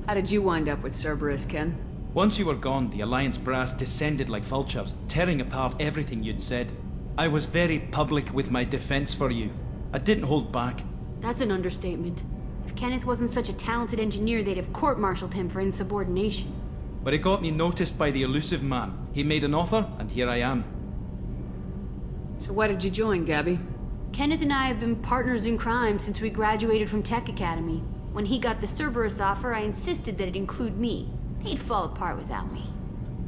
How did you wind up with Cerberus, Ken? Once you were gone, the Alliance brass descended like vultures, tearing apart everything you'd said. I was very public with my defense for you. I didn't hold back. That's an understatement. If Kenneth wasn't such a talented engineer, they'd have court-martialed him for insubordination. But it got me noticed by the elusive man. He made an offer, and here I am. So why did you join, Gabby? Kenneth and I have been partners in crime since we graduated from Tech Academy. When he got the Cerberus offer, I insisted that it include me. He'd fall apart without me.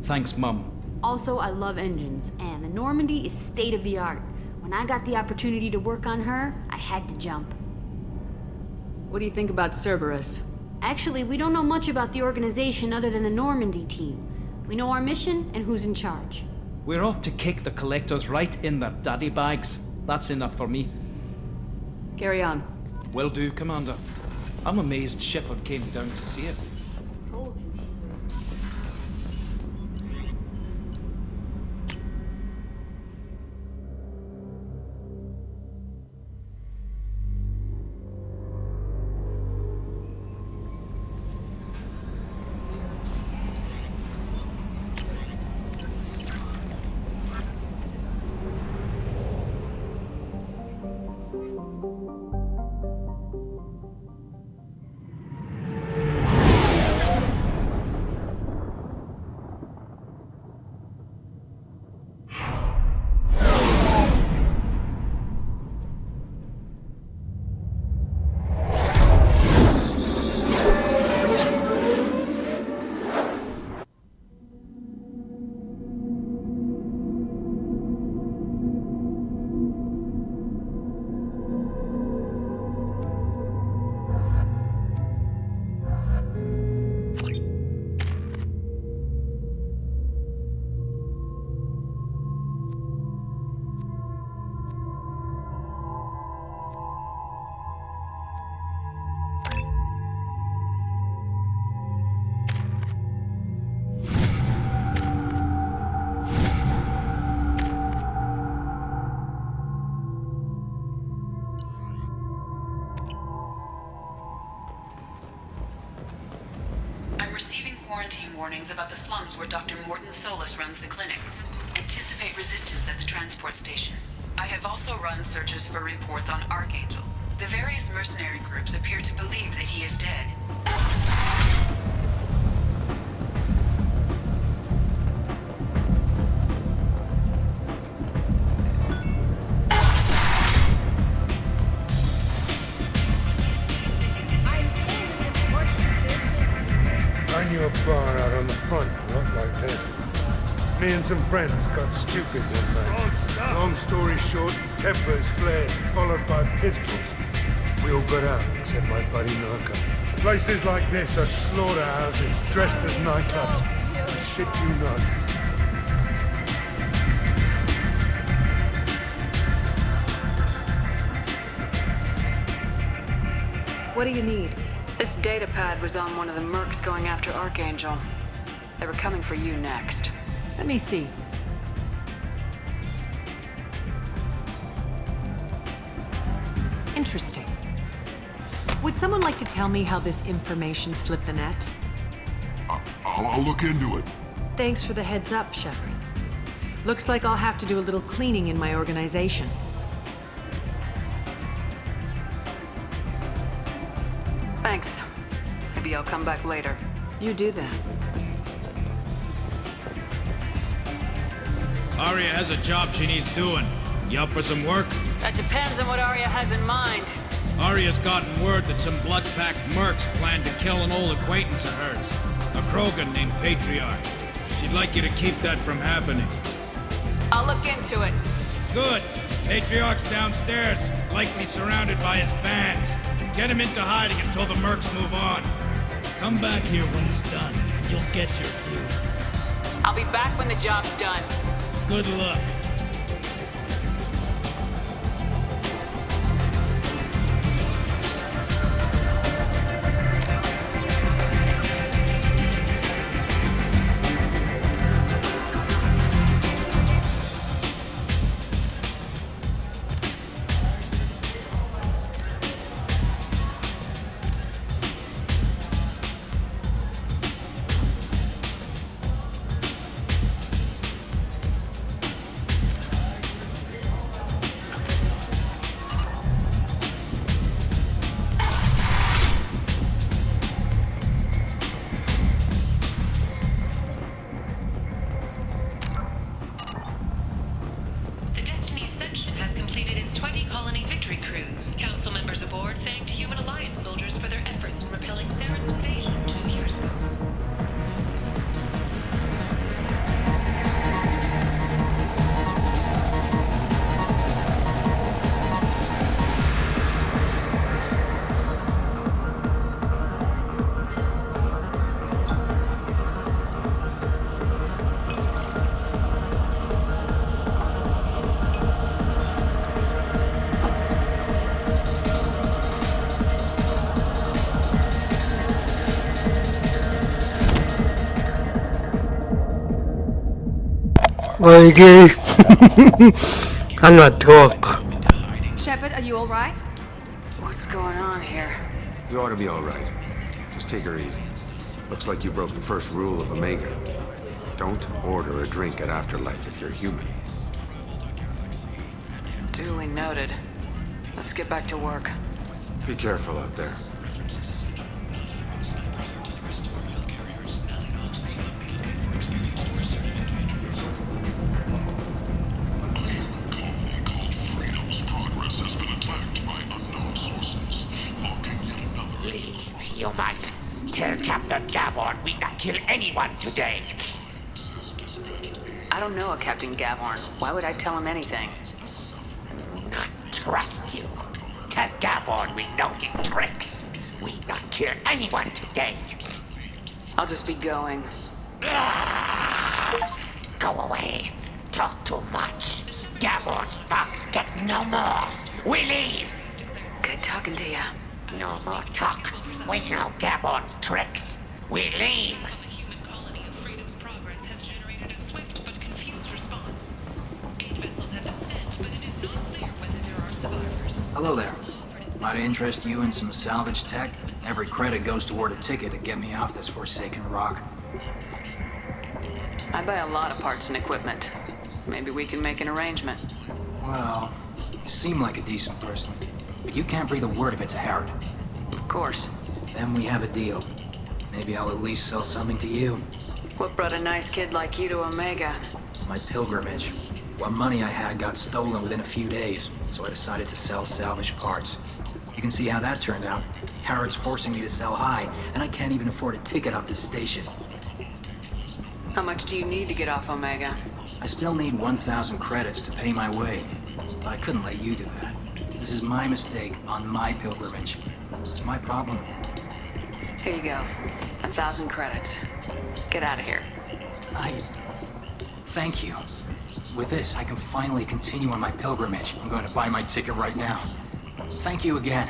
Thanks, Mum. Also, I love engines, and the Normandy is state-of-the-art. When I got the opportunity to work on her, I had to jump. What do you think about Cerberus? Actually, we don't know much about the organization other than the Normandy team. We know our mission and who's in charge. We're off to kick the collectors right in their daddy bags. That's enough for me. Carry on. Will do, Commander. I'm amazed Shepard came down to see it. Warnings about the slums where Dr. Morton Solus runs the clinic. Anticipate resistance at the transport station. I have also run searches for reports on Archangel. The various mercenary groups appear to believe that he is dead. I knew a bar out on the front, not like this. Me and some friends got stupid one night. Long story short, tempers flared, followed by pistols. We all got out, except my buddy Narco. Places like this are slaughterhouses, dressed as nightclubs. Shit you not. What do you need? This data pad was on one of the mercs going after Archangel. They were coming for you next. Let me see. Interesting. Would someone like to tell me how this information slipped the net? I'll look into it. Thanks for the heads up, Shepard. Looks like I'll have to do a little cleaning in my organization. Thanks. Maybe I'll come back later. You do that. Arya has a job she needs doing. You up for some work? That depends on what Arya has in mind. Arya's gotten word that some blood-packed mercs plan to kill an old acquaintance of hers. A Krogan named Patriarch. She'd like you to keep that from happening. I'll look into it. Good. Patriarch's downstairs, likely surrounded by his fans. Get him into hiding until the mercs move on. Come back here when he's done. You'll get your due. I'll be back when the job's done. Good luck. completed its 20 colony victory cruise. Council members aboard thanked Human Alliance soldiers for their efforts in repelling Saren's invasion 2 years ago. Okay. I'm not talk. Shepard, are you alright? What's going on here? You ought to be all right. Just take her easy. Looks like you broke the first rule of Omega. Don't order a drink at Afterlife if you're human. Duly noted. Let's get back to work. Be careful out there. Human. Tell Captain Gavorn we not kill anyone today. I don't know a Captain Gavorn. Why would I tell him anything? Not trust you. Tell Gavorn we know his tricks. We not kill anyone today. I'll just be going. Go away. Talk too much. Gavorn's thugs get no more. We leave. Good talking to you. No more talk. We know Gavorn's tricks. We leave. The human colony of Freedom's Progress has generated a swift but confused response. 8 vessels have been sent, but it is not clear whether there are survivors. Hello there. Might I interest you in some salvage tech? Every credit goes toward a ticket to get me off this forsaken rock. I buy a lot of parts and equipment. Maybe we can make an arrangement. Well, you seem like a decent person, but you can't breathe a word of it to Harrod. Of course. Then we have a deal. Maybe I'll at least sell something to you. What brought a nice kid like you to Omega? My pilgrimage. What money I had got stolen within a few days, so I decided to sell salvaged parts. You can see how that turned out. Harrod's forcing me to sell high, and I can't even afford a ticket off this station. How much do you need to get off Omega? I still need 1,000 credits to pay my way, but I couldn't let you do that. This is my mistake on my pilgrimage. It's my problem. Here you go. 1,000 credits. Get out of here. Thank you. With this, I can finally continue on my pilgrimage. I'm going to buy my ticket right now. Thank you again.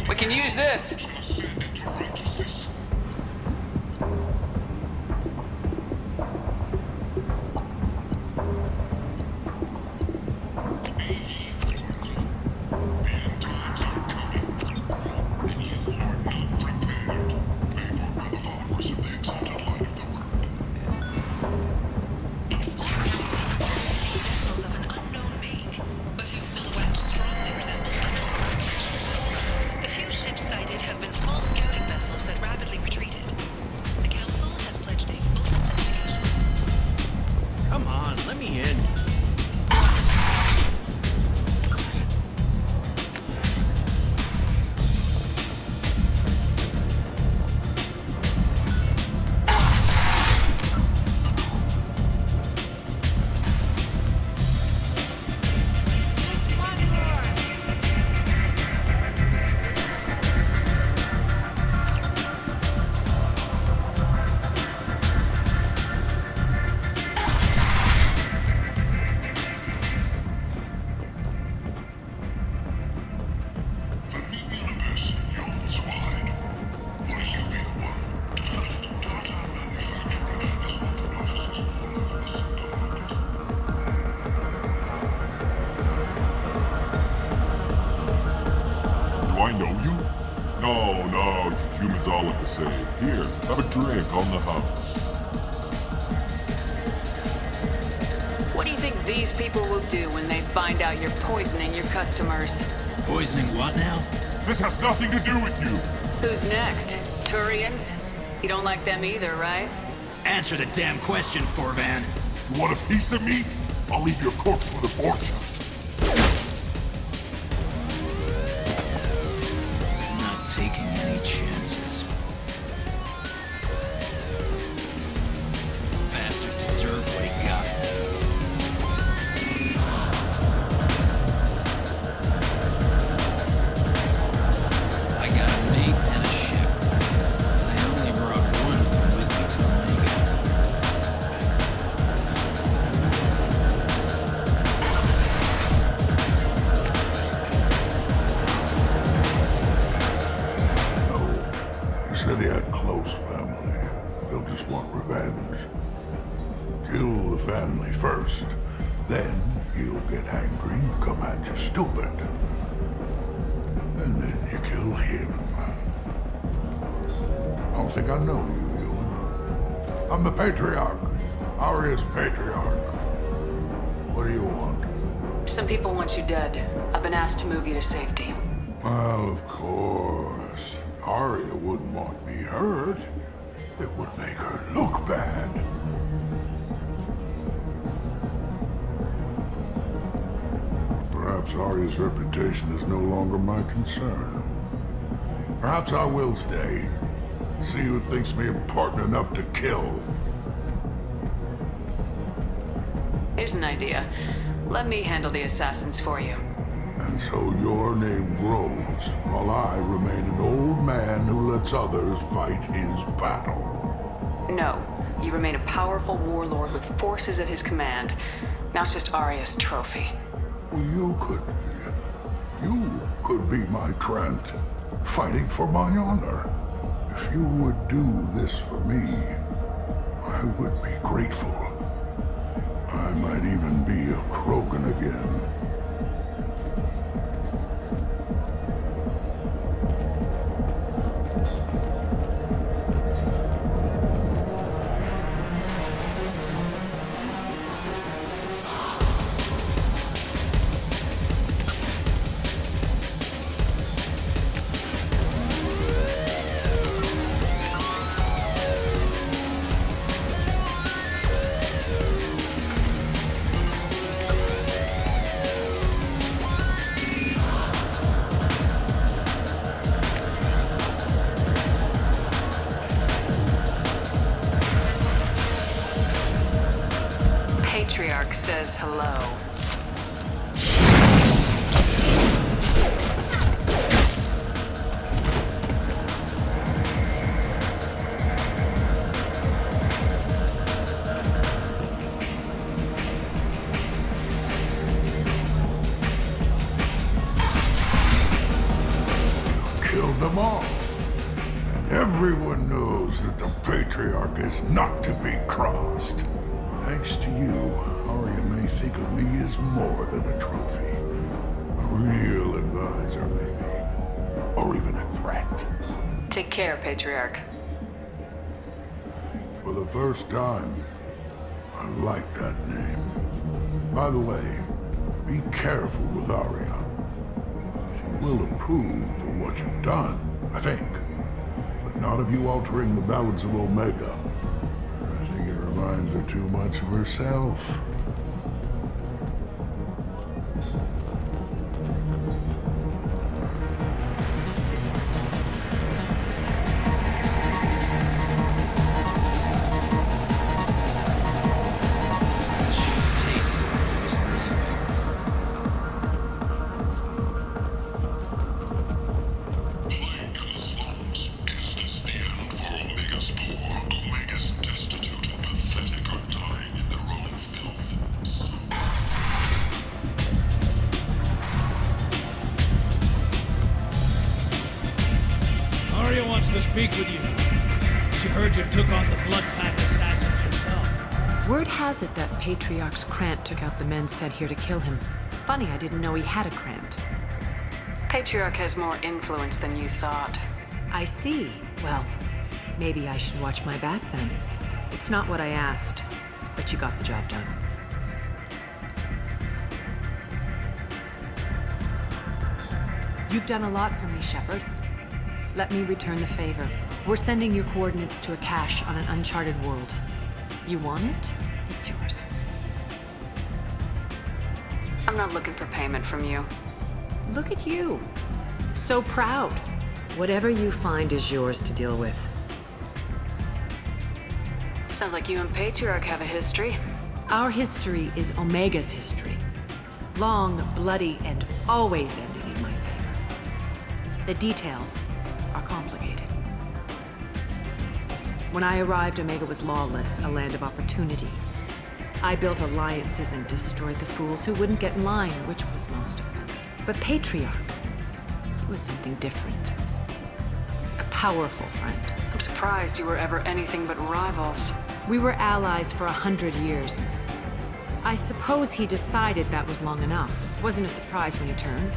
We can use this. Vessels of an unknown make, but whose silhouette strongly resembles other colonies. The few ships sighted have been small scouting vessels that rapidly retreated. The Council has pledged a full investigation. Come on, let me in. Do I know you? No, humans all look the same. Here, have a drink on the house. What do you think these people will do when they find out you're poisoning your customers. Poisoning what now? This has nothing to do with you. Who's next? Turians? You don't like them either, right? Answer the damn question, Forvan. You want a piece of me? I'll leave your corpse with a fortune. Not taking any chances. Bastard deserved what he got. I got a mate and a ship. I only brought one of them with me to Omega. You said he had close family. They'll just want revenge. Kill the family first. Then he'll get angry and come at you stupid. And then you kill him. I don't think I know you, Ewan. I'm the Patriarch. Aria's Patriarch. What do you want? Some people want you dead. I've been asked to move you to safety. Well, of course. Aria wouldn't want me hurt. It would make her look bad. Perhaps Aria's reputation is no longer my concern. Perhaps I will stay. See who thinks me important enough to kill. Here's an idea. Let me handle the assassins for you. And so your name grows, while I remain an old man who lets others fight his battle. No. You remain a powerful warlord with forces at his command, not just Aria's trophy. Well, you could be my Trent, fighting for my honor. If you would do this for me, I would be grateful. I might even be a Krogan again. Patriarch says hello. Killed them all. And everyone knows that the Patriarch is not to be crossed. Thanks to you, Aria may think of me as more than a trophy. A real advisor, maybe. Or even a threat. Take care, Patriarch. For the first time, I like that name. By the way, be careful with Aria. She will approve of what you've done, I think. But not of you altering the balance of Omega. It reminds her too much of herself. To speak with you. She heard you took on the Blood Pact assassins yourself. Word has it that Patriarch's Krant took out the men sent here to kill him. Funny, I didn't know he had a Krant. Patriarch has more influence than you thought. I see. Well, maybe I should watch my back then. It's not what I asked, but you got the job done. You've done a lot for me, Shepard. Let me return the favor. We're sending your coordinates to a cache on an uncharted world. You want it? It's yours. I'm not looking for payment from you. Look at you. So proud. Whatever you find is yours to deal with. Sounds like you and Patriarch have a history. Our history is Omega's history. Long, bloody, and always ending in my favor. The details are complicated. When I arrived, Omega was lawless, a land of opportunity. I built alliances and destroyed the fools who wouldn't get in line, which was most of them. But Patriarch, he was something different. A powerful friend. I'm surprised you were ever anything but rivals. We were allies for 100 years. I suppose he decided that was long enough. Wasn't a surprise when he turned.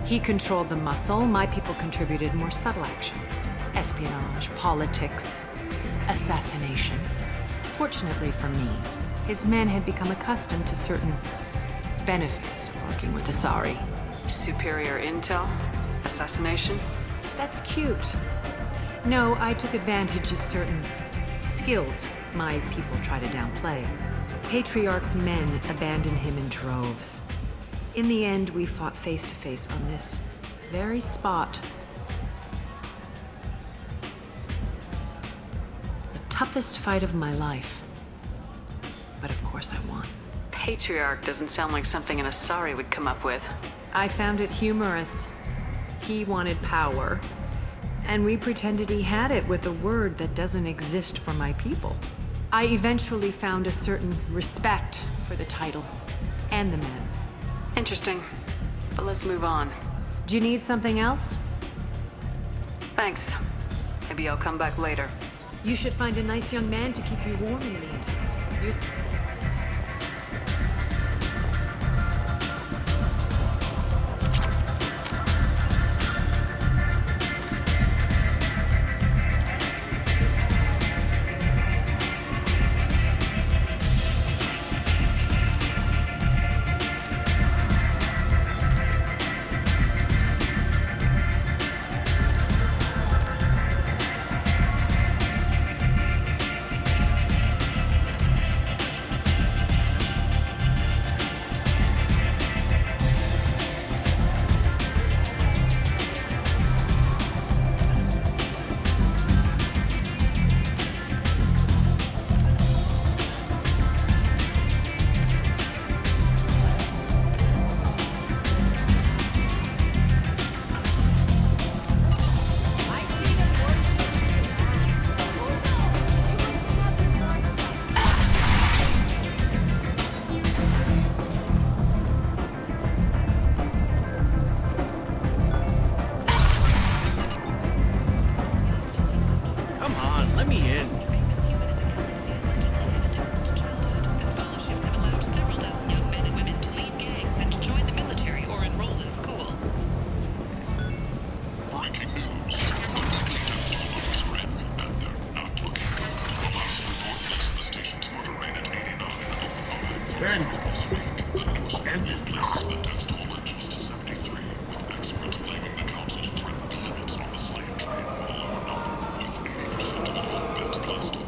He controlled the muscle, my people contributed more subtle action. Espionage, politics, assassination. Fortunately for me, his men had become accustomed to certain benefits of working with Asari. Superior intel? Assassination? That's cute. No, I took advantage of certain skills my people try to downplay. Patriarch's men abandoned him in droves. In the end, we fought face to face on this very spot. The toughest fight of my life. But of course I won. Patriarch doesn't sound like something an Asari would come up with. I found it humorous. He wanted power, and we pretended he had it with a word that doesn't exist for my people. I eventually found a certain respect for the title and the men. Interesting, but let's move on. Do you need something else? Thanks. Maybe I'll come back later. You should find a nice young man to keep you warm in the meantime.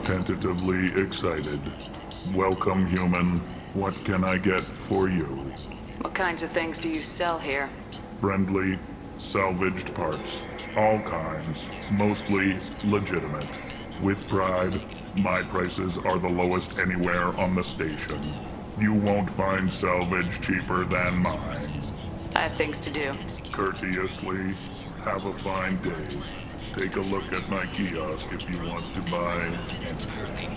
Tentatively excited. Welcome, human. What can I get for you? What kinds of things do you sell here? Friendly, salvaged parts. All kinds. Mostly legitimate. With pride, my prices are the lowest anywhere on the station. You won't find salvage cheaper than mine. I have things to do. Courteously, have a fine day. Take a look at my kiosk if you want to buy anything.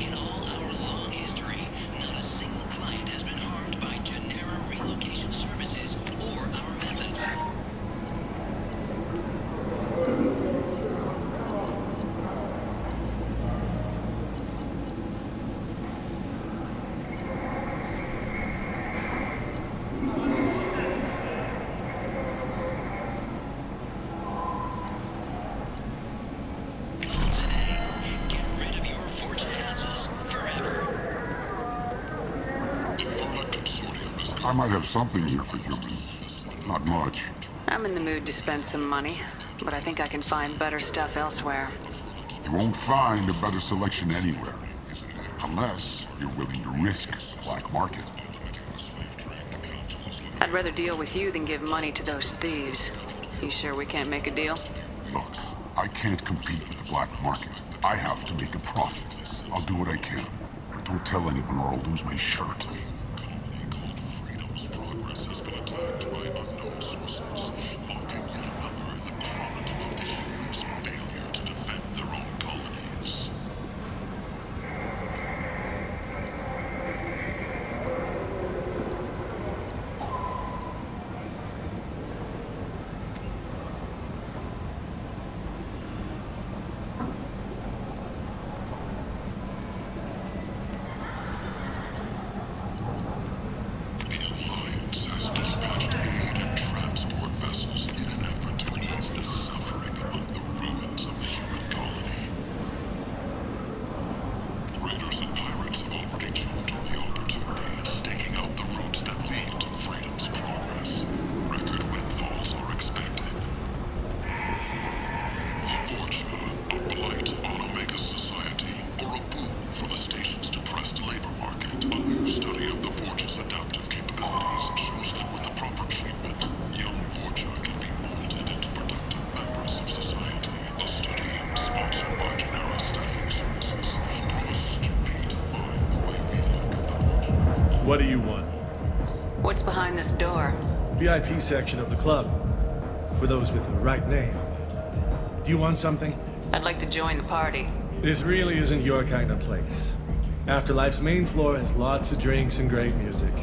In all our long history, not a single client has been harmed by Genera relocation services or our methods. I might have something here for humans. Not much. I'm in the mood to spend some money, but I think I can find better stuff elsewhere. You won't find a better selection anywhere. Unless you're willing to risk the black market. I'd rather deal with you than give money to those thieves. You sure we can't make a deal? Look, I can't compete with the black market. I have to make a profit. I'll do what I can. But don't tell anyone or I'll lose my shirt. What do you want? What's behind this door? VIP section of the club. For those with the right name. Do you want something? I'd like to join the party. This really isn't your kind of place. Afterlife's main floor has lots of drinks and great music.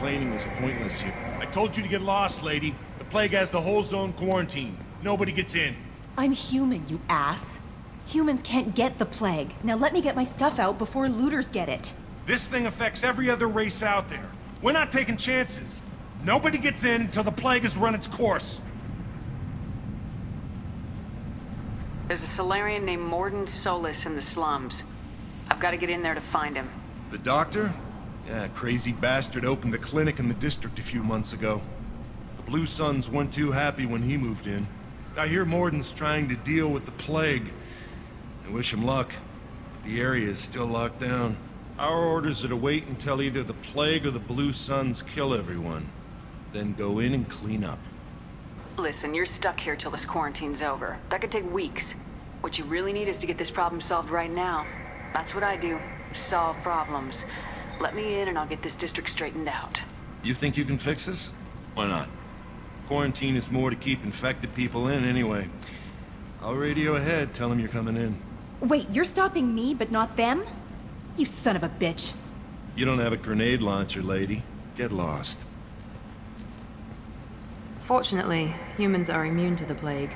Complaining is pointless here. I told you to get lost, lady. The plague has the whole zone quarantined. Nobody gets in. I'm human, you ass. Humans can't get the plague. Now let me get my stuff out before looters get it. This thing affects every other race out there. We're not taking chances. Nobody gets in until the plague has run its course. There's a Solarian named Morden Solis in the slums. I've got to get in there to find him. The doctor? Yeah, crazy bastard opened a clinic in the district a few months ago. The Blue Suns weren't too happy when he moved in. I hear Morden's trying to deal with the plague. I wish him luck. The area is still locked down. Our orders are to wait until either the plague or the Blue Suns kill everyone. Then go in and clean up. Listen, you're stuck here till this quarantine's over. That could take weeks. What you really need is to get this problem solved right now. That's what I do. Solve problems. Let me in and I'll get this district straightened out. You think you can fix this? Why not? Quarantine is more to keep infected people in anyway. I'll radio ahead, tell them you're coming in. Wait, you're stopping me, but not them? You son of a bitch. You don't have a grenade launcher, lady. Get lost. Fortunately, humans are immune to the plague.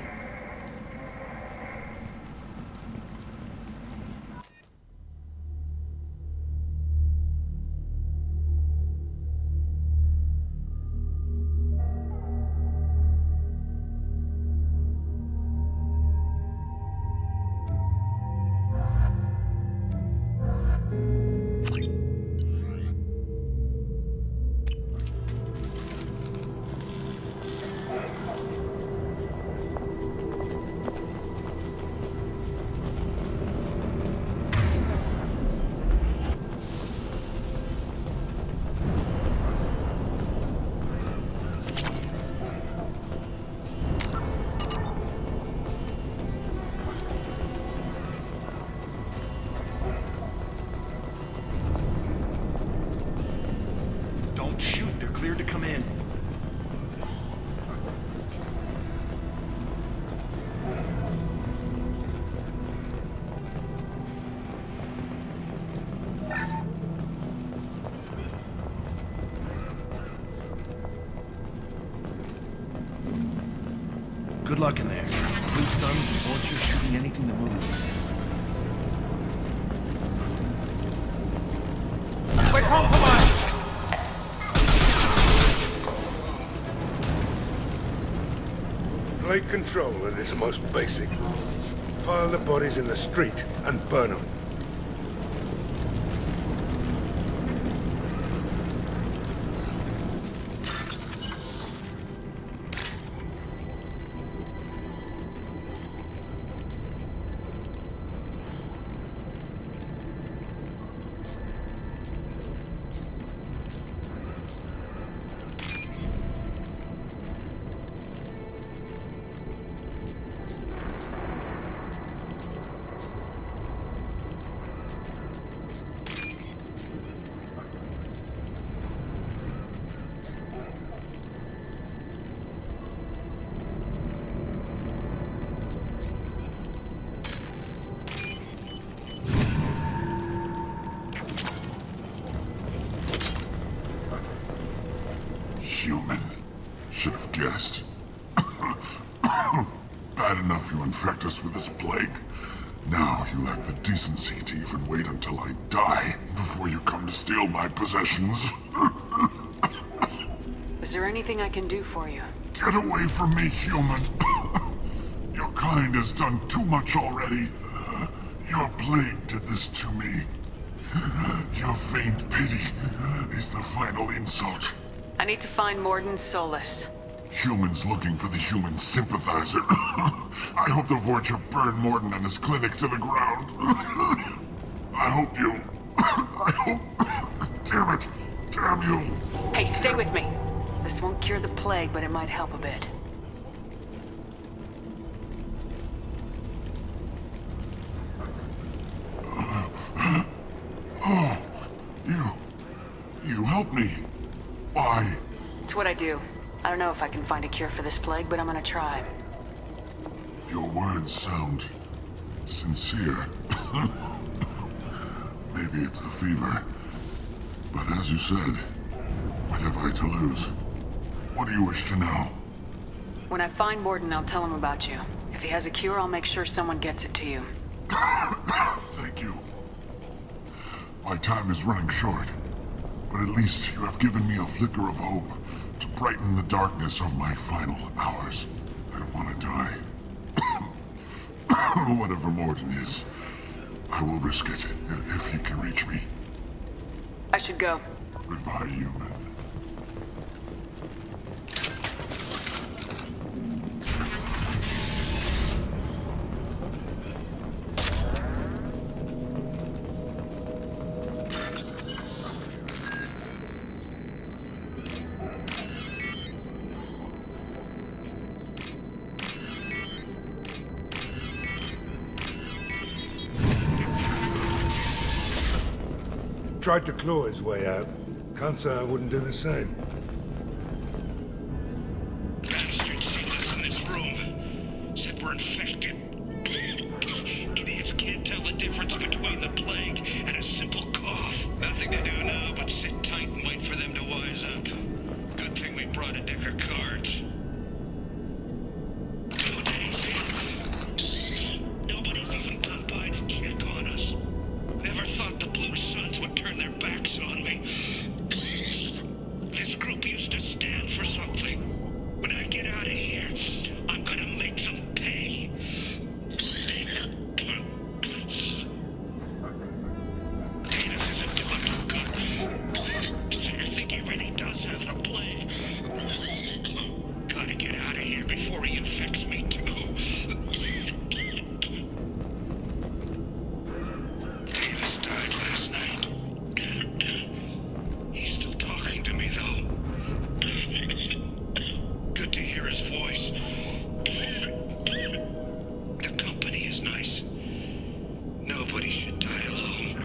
Don't shoot, they're cleared to come in. Good luck in there. Blue Suns want you shooting anything that moves. Wait, come on! Blade control at its most basic. Pile the bodies in the street and burn them. Human. Should have guessed. Bad enough you infect us with this plague. Now you lack the decency to even wait until I die before you come to steal my possessions. Is there anything I can do for you? Get away from me, human. Your kind has done too much already. Your plague did this to me. Your faint pity is the final insult. I need to find Morden Solus. Humans looking for the human sympathizer. I hope the Vorcha burned Morden and his clinic to the ground. I hope you... I hope... Damn it. Damn you. Hey, stay with me. This won't cure the plague, but it might help a bit. Oh, you helped me. Why? It's what I do. I don't know if I can find a cure for this plague, but I'm gonna try. Your words sound sincere. Maybe it's the fever. But as you said, what have I to lose? What do you wish to know? When I find Morden, I'll tell him about you. If he has a cure, I'll make sure someone gets it to you. Thank you. My time is running short, but at least you have given me a flicker of hope to brighten the darkness of my final hours. I don't want to die. Whatever Morden is, I will risk it if he can reach me. I should go. Goodbye, human. Tried to claw his way out. Can't say I wouldn't do the same. Bastards sent us in this room. Said we're infected. Idiots can't tell the difference between the plague and a simple cough. Nothing to do now but sit tight and wait for them to wise up. Good thing we brought a deck of cards. affects me to know. Davis died last night. He's still talking to me, though. Good to hear his voice. The company is nice. Nobody should die alone.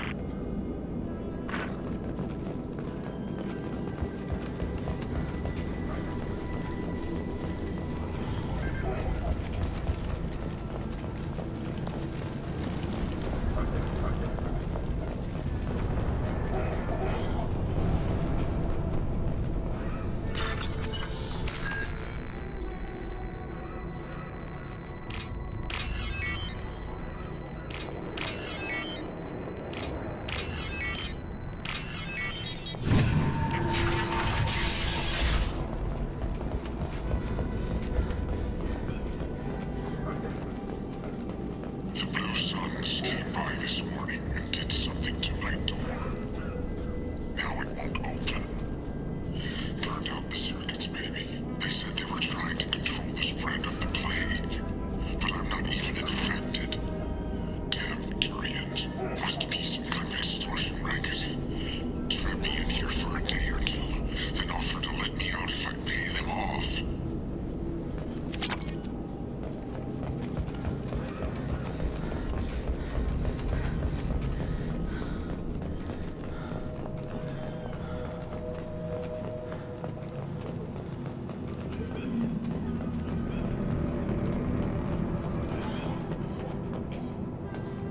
The Blue Suns came by this morning and did something to my door. Now it won't open. Burned out the circuits, maybe. They said they were trying to control the spread of the plague. But I'm not even infected. Damn Turians. Must be some kind of extortion racket. Trap me in here for a day or two, then offer to let me out if I pay them off.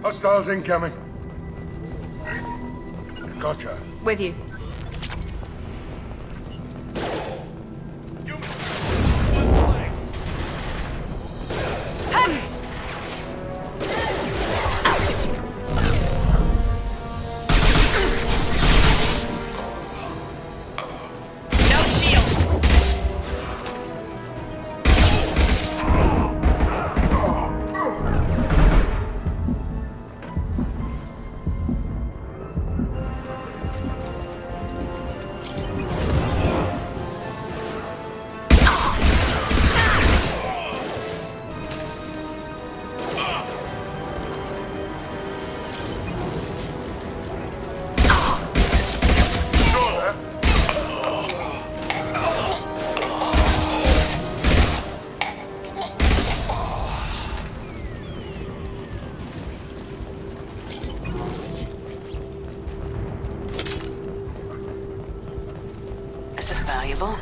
Hostiles incoming. Gotcha. With you. This is valuable.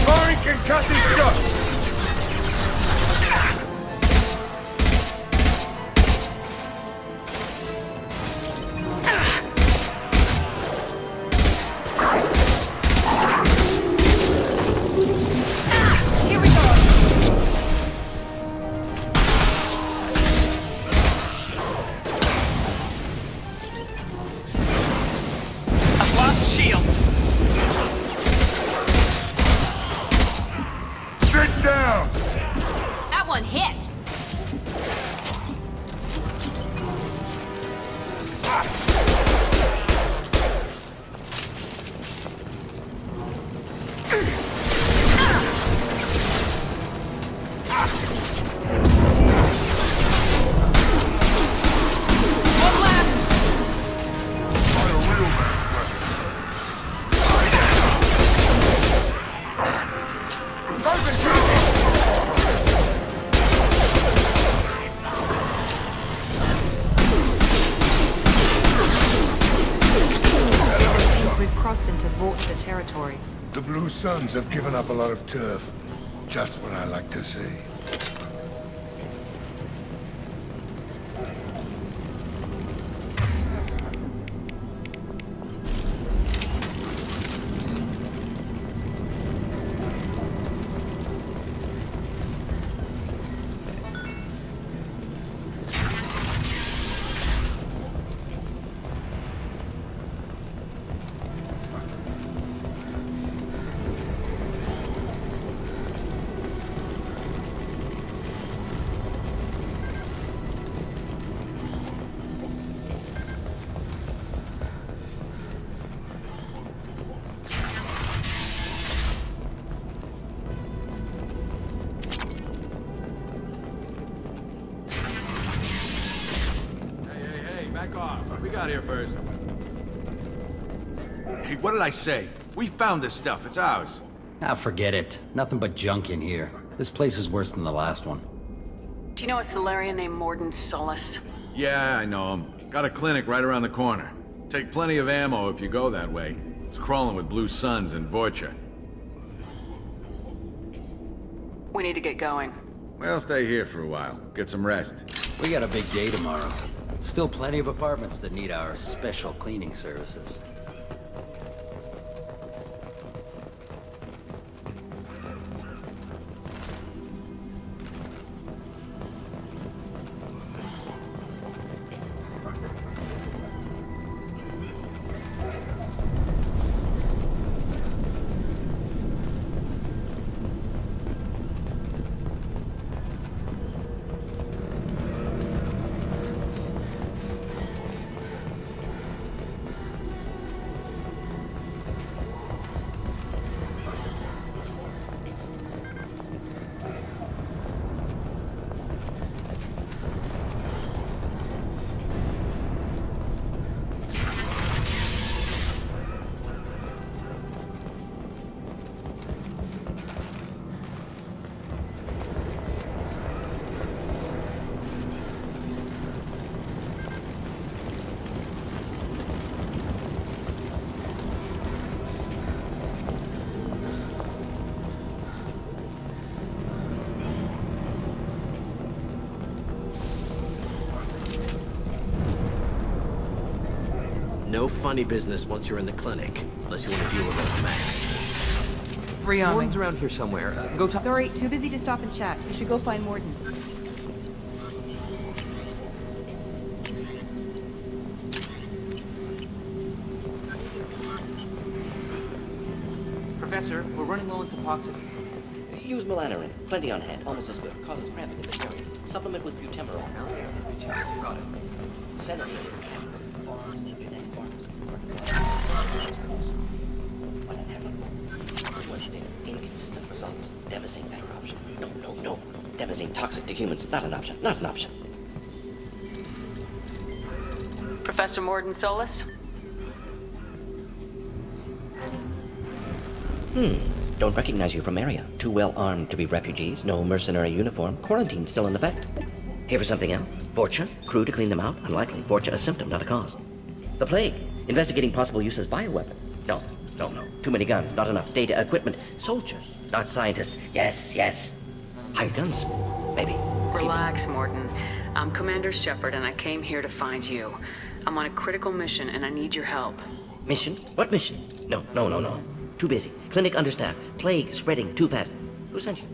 Firing concussive shots! Sit down! That one hit! We've crossed into Vortiger territory. The Blue Suns have given up a lot of turf. Just what I like to see. Back off. We got here first. Hey, what did I say? We found this stuff. It's ours. Ah, forget it. Nothing but junk in here. This place is worse than the last one. Do you know a Solarian named Morden Solus? Yeah, I know him. Got a clinic right around the corner. Take plenty of ammo if you go that way. It's crawling with Blue Suns and Vorcha. We need to get going. Well, stay here for a while. Get some rest. We got a big day tomorrow. Still plenty of apartments that need our special cleaning services. No funny business once you're in the clinic, unless you want to deal with those Max. Free on me. Morden's around here somewhere. Go talk. Sorry, too busy to stop and chat. You should go find Morden. Professor, we're running low on Suboxone. Use melanorin. Plenty on hand. Almost as good. Causes cramping in the periods. Supplement with butemurol. Got it. Inconsistent results. Demazine better option. No. Demazine toxic to humans. Not an option. Not an option. Professor Morden Solus? Don't recognize you from area. Too well armed to be refugees. No mercenary uniform. Quarantine still in effect. Here for something else? Vorcha? Crew to clean them out? Unlikely. Vorcha a symptom, not a cause. The plague. Investigating possible use as bioweapon. No. Too many guns, not enough data, equipment. Soldiers, not scientists. Yes. Hired guns, maybe. Relax, Morden. I'm Commander Shepard, and I came here to find you. I'm on a critical mission, and I need your help. Mission? What mission? No. Too busy. Clinic understaffed. Plague spreading too fast. Who sent you?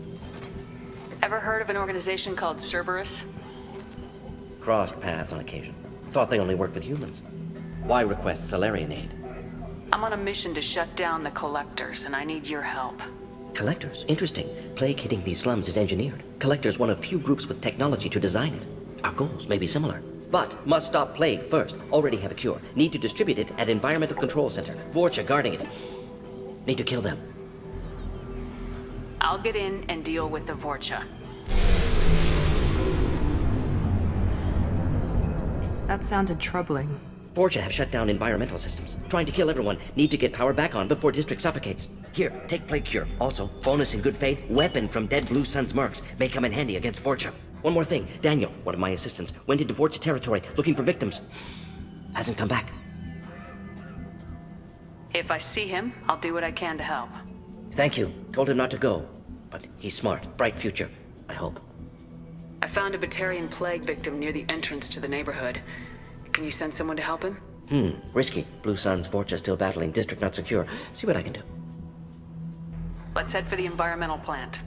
Ever heard of an organization called Cerberus? Crossed paths on occasion. Thought they only worked with humans. Why request Solarian aid? I'm on a mission to shut down the Collectors, and I need your help. Collectors? Interesting. Plague hitting these slums is engineered. Collectors one of few groups with technology to design it. Our goals may be similar. But must stop plague first. Already have a cure. Need to distribute it at Environmental Control Center. Vorcha guarding it. Need to kill them. I'll get in and deal with the Vorcha. That sounded troubling. Vorcha have shut down environmental systems. Trying to kill everyone. Need to get power back on before district suffocates. Here, take plague cure. Also, bonus in good faith, weapon from dead Blue Sun's mercs. May come in handy against Vorcha. One more thing. Daniel, one of my assistants, went into Vorcha territory looking for victims. Hasn't come back. If I see him, I'll do what I can to help. Thank you. Told him not to go. But he's smart. Bright future. I hope. I found a Batarian plague victim near the entrance to the neighborhood. Can you send someone to help him? Risky. Blue Sun's Vorcha still battling. District not secure. See what I can do. Let's head for the environmental plant.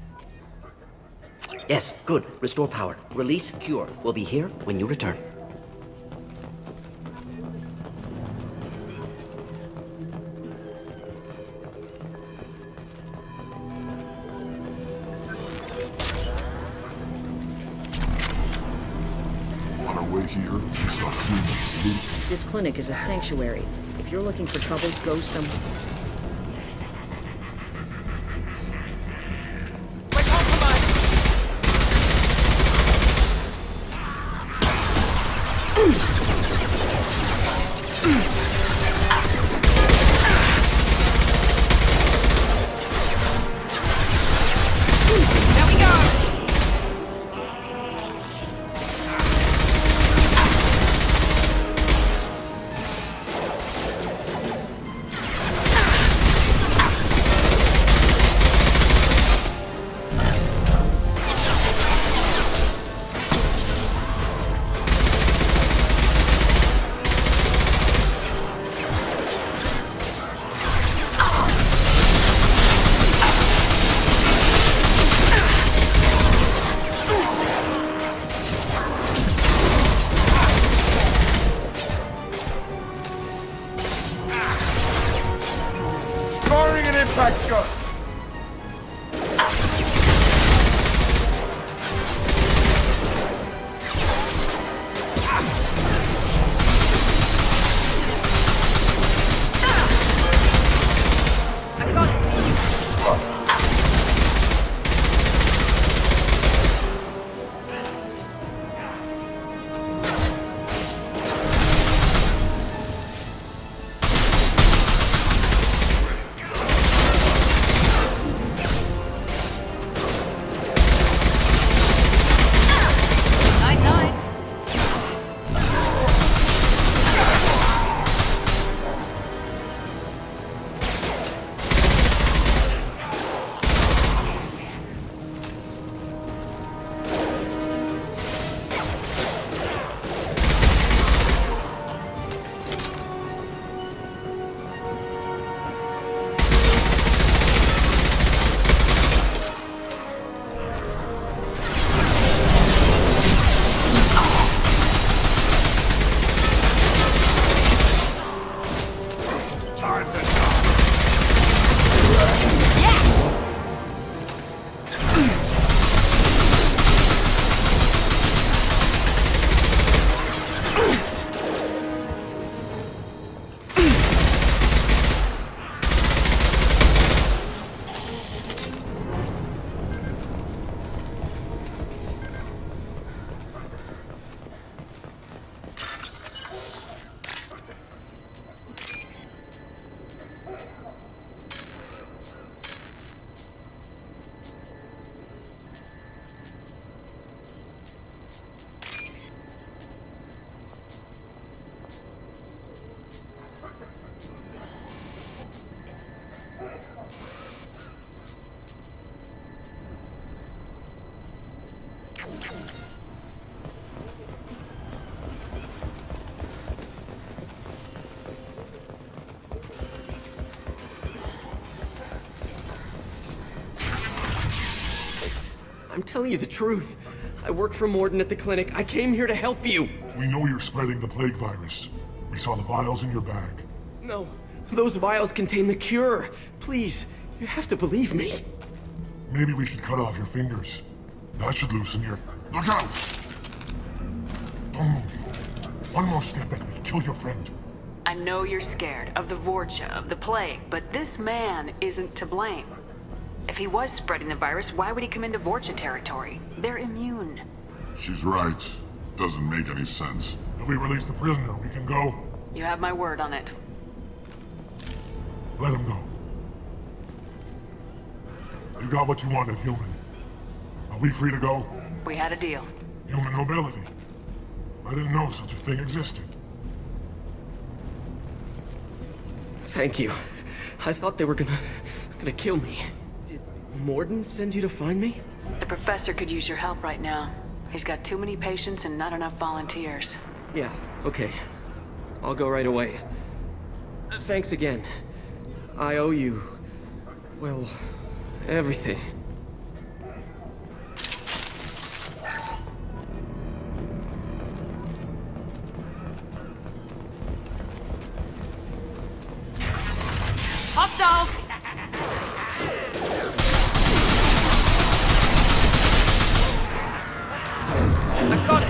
Yes, good. Restore power. Release cure. We'll be here when you return. On our way here, we saw humans loot. This clinic is a sanctuary. If you're looking for trouble, go somewhere. telling you the truth. I work for Morden at the clinic. I came here to help you. We know you're spreading the plague virus. We saw the vials in your bag. No, those vials contain the cure. Please, you have to believe me. Maybe we should cut off your fingers. That should loosen your... Look out! Don't move. One more step and we'll kill your friend. I know you're scared of the Vorcha, of the plague, but this man isn't to blame. If he was spreading the virus, why would he come into Vorcha territory? They're immune. She's right. Doesn't make any sense. If we release the prisoner, we can go. You have my word on it. Let him go. You got what you wanted, human. Are we free to go? We had a deal. Human mobility. I didn't know such a thing existed. Thank you. I thought they were gonna kill me. Did Morden send you to find me? The professor could use your help right now. He's got too many patients and not enough volunteers. Yeah, okay. I'll go right away. Thanks again. I owe you... well, everything. Hostiles! I got it!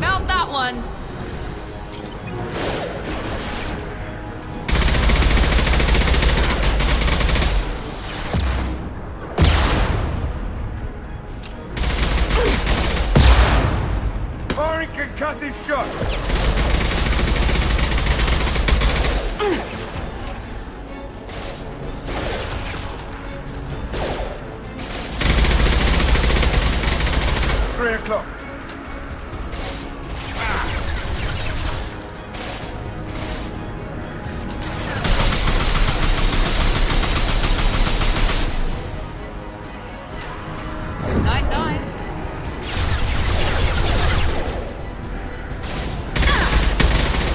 Mount that one! Firing concussive shot! 3 o'clock. Night-night.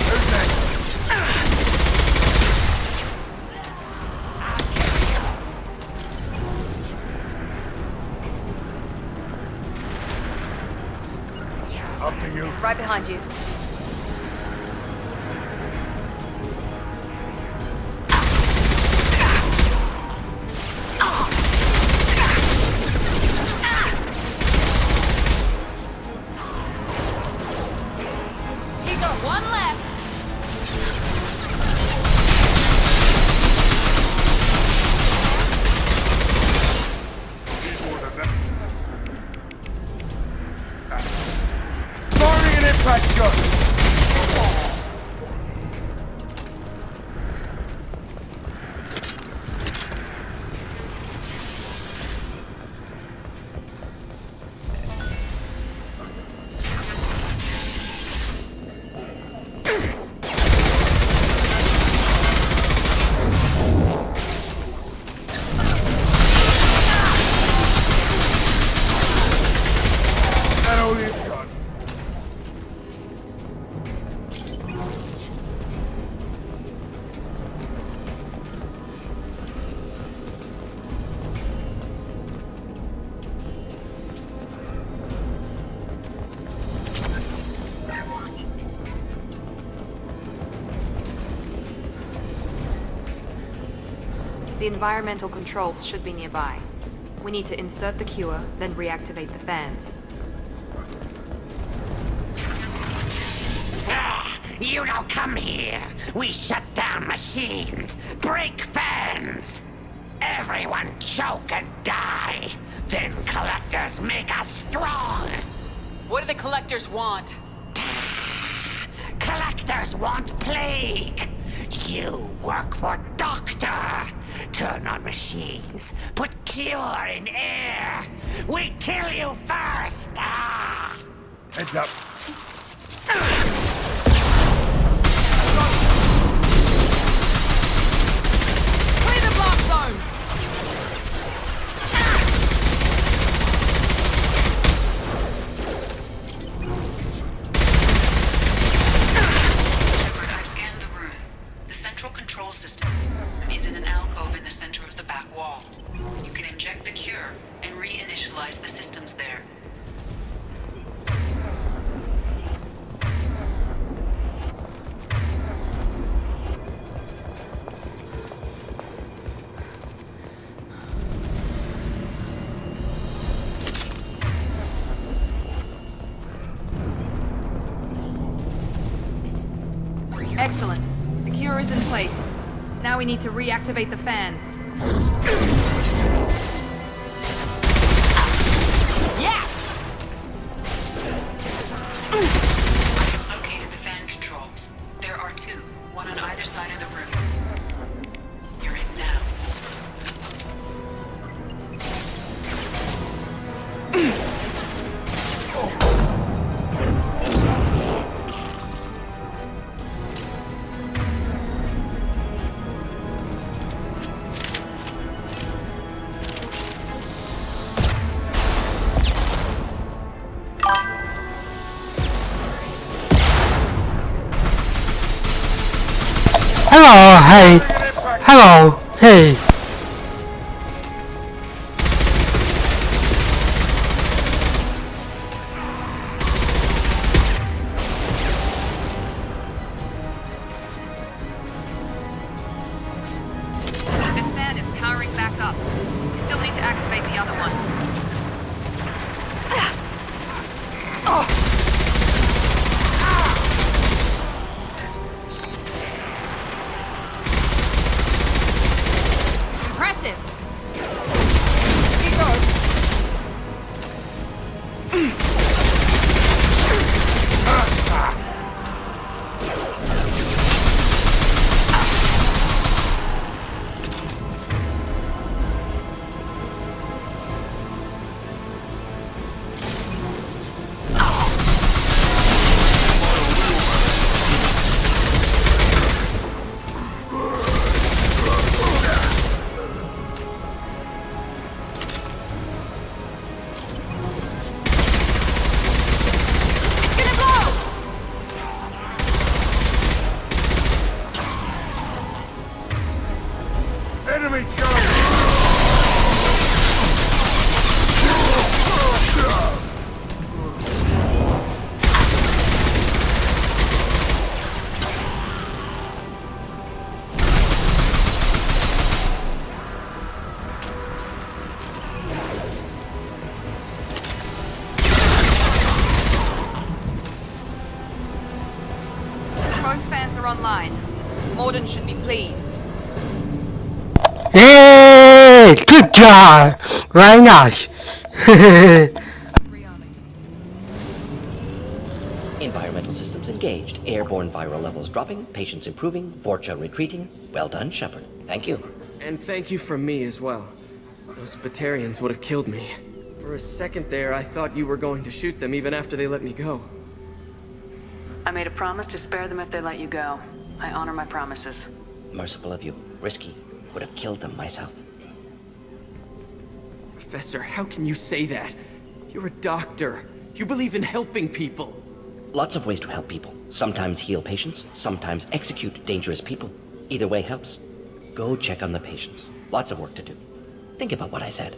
Who's next? After you. Right behind you. You got one left. Firing an impact shot! That all you've got. The environmental controls should be nearby. We need to insert the cure, then reactivate the fans. You don't come here. We shut down machines, break fans. Everyone choke and die. Then collectors make us strong. What do the collectors want? Collectors want plague. You work for Doctor. Turn on machines, put pure in air. We kill you first. Ah! Heads up. Clear the blast zone! I've scanned the room. The central control system is in an alcove in the center of the back wall. You can inject the cure and reinitialize the systems there. Excellent. The cure is in place. Now we need to reactivate the fans. Yes! I've located the fan controls. There are two, one on either side of the room. You're in now. Hello, hey. Hello, hey. This fan is powering back up. We still need to activate the other one. Impressive! Enemy charge! Both fans are online. Morden should be pleased. Yay! Good job! Very nice. Environmental systems engaged. Airborne viral levels dropping. Patients improving. Vorcha retreating. Well done, Shepard. Thank you. And thank you from me as well. Those Batarians would have killed me. For a second there, I thought you were going to shoot them even after they let me go. I made a promise to spare them if they let you go. I honor my promises. Merciful of you. Risky. Would have killed them myself. Professor, how can you say that? You're a doctor. You believe in helping people. Lots of ways to help people. Sometimes heal patients, sometimes execute dangerous people. Either way helps. Go check on the patients. Lots of work to do. Think about what I said.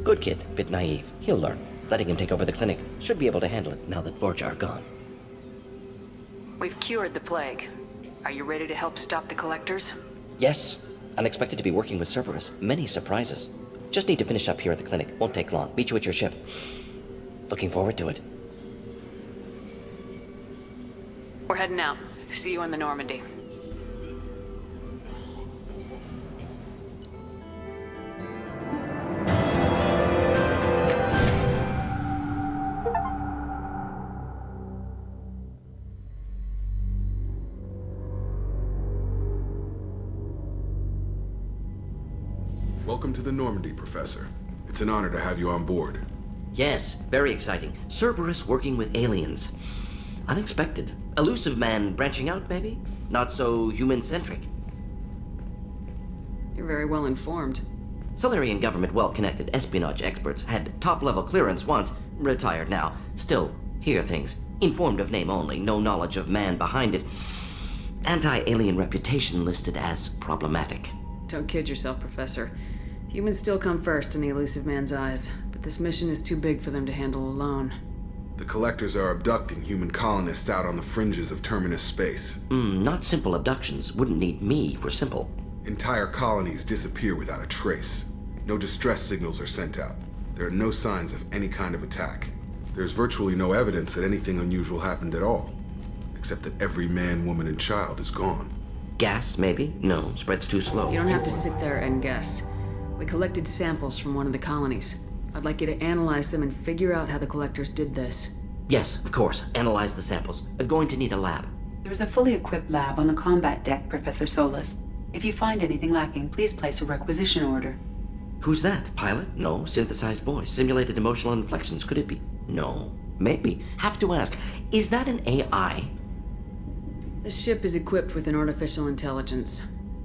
Good kid, bit naive. He'll learn. Letting him take over the clinic. Should be able to handle it now that Vorcha are gone. We've cured the plague. Are you ready to help stop the collectors? Yes. Unexpected to be working with Cerberus. Many surprises. Just need to finish up here at the clinic. Won't take long. Meet you at your ship. Looking forward to it. We're heading out. See you in the Normandy. Welcome to the Normandy, Professor. It's an honor to have you on board. Yes, very exciting. Cerberus working with aliens. Unexpected. Elusive man branching out, maybe? Not so human-centric. You're very well informed. Solarian government well-connected espionage experts had top-level clearance once, retired now. Still, hear things. Informed of name only, no knowledge of man behind it. Anti-alien reputation listed as problematic. Don't kid yourself, Professor. Humans still come first in the elusive man's eyes, but this mission is too big for them to handle alone. The Collectors are abducting human colonists out on the fringes of terminus space. Not simple abductions. Wouldn't need me for simple. Entire colonies disappear without a trace. No distress signals are sent out. There are no signs of any kind of attack. There's virtually no evidence that anything unusual happened at all. Except that every man, woman, and child is gone. Gas, maybe? No, spreads too slow. You don't have to sit there and guess. We collected samples from one of the colonies. I'd like you to analyze them and figure out how the Collectors did this. Yes, of course. Analyze the samples. Going to need a lab. There is a fully equipped lab on the combat deck, Professor Solis. If you find anything lacking, please place a requisition order. Who's that? Pilot? No. Synthesized voice. Simulated emotional inflections. Could it be? No. Maybe. Have to ask. Is that an AI? The ship is equipped with an artificial intelligence.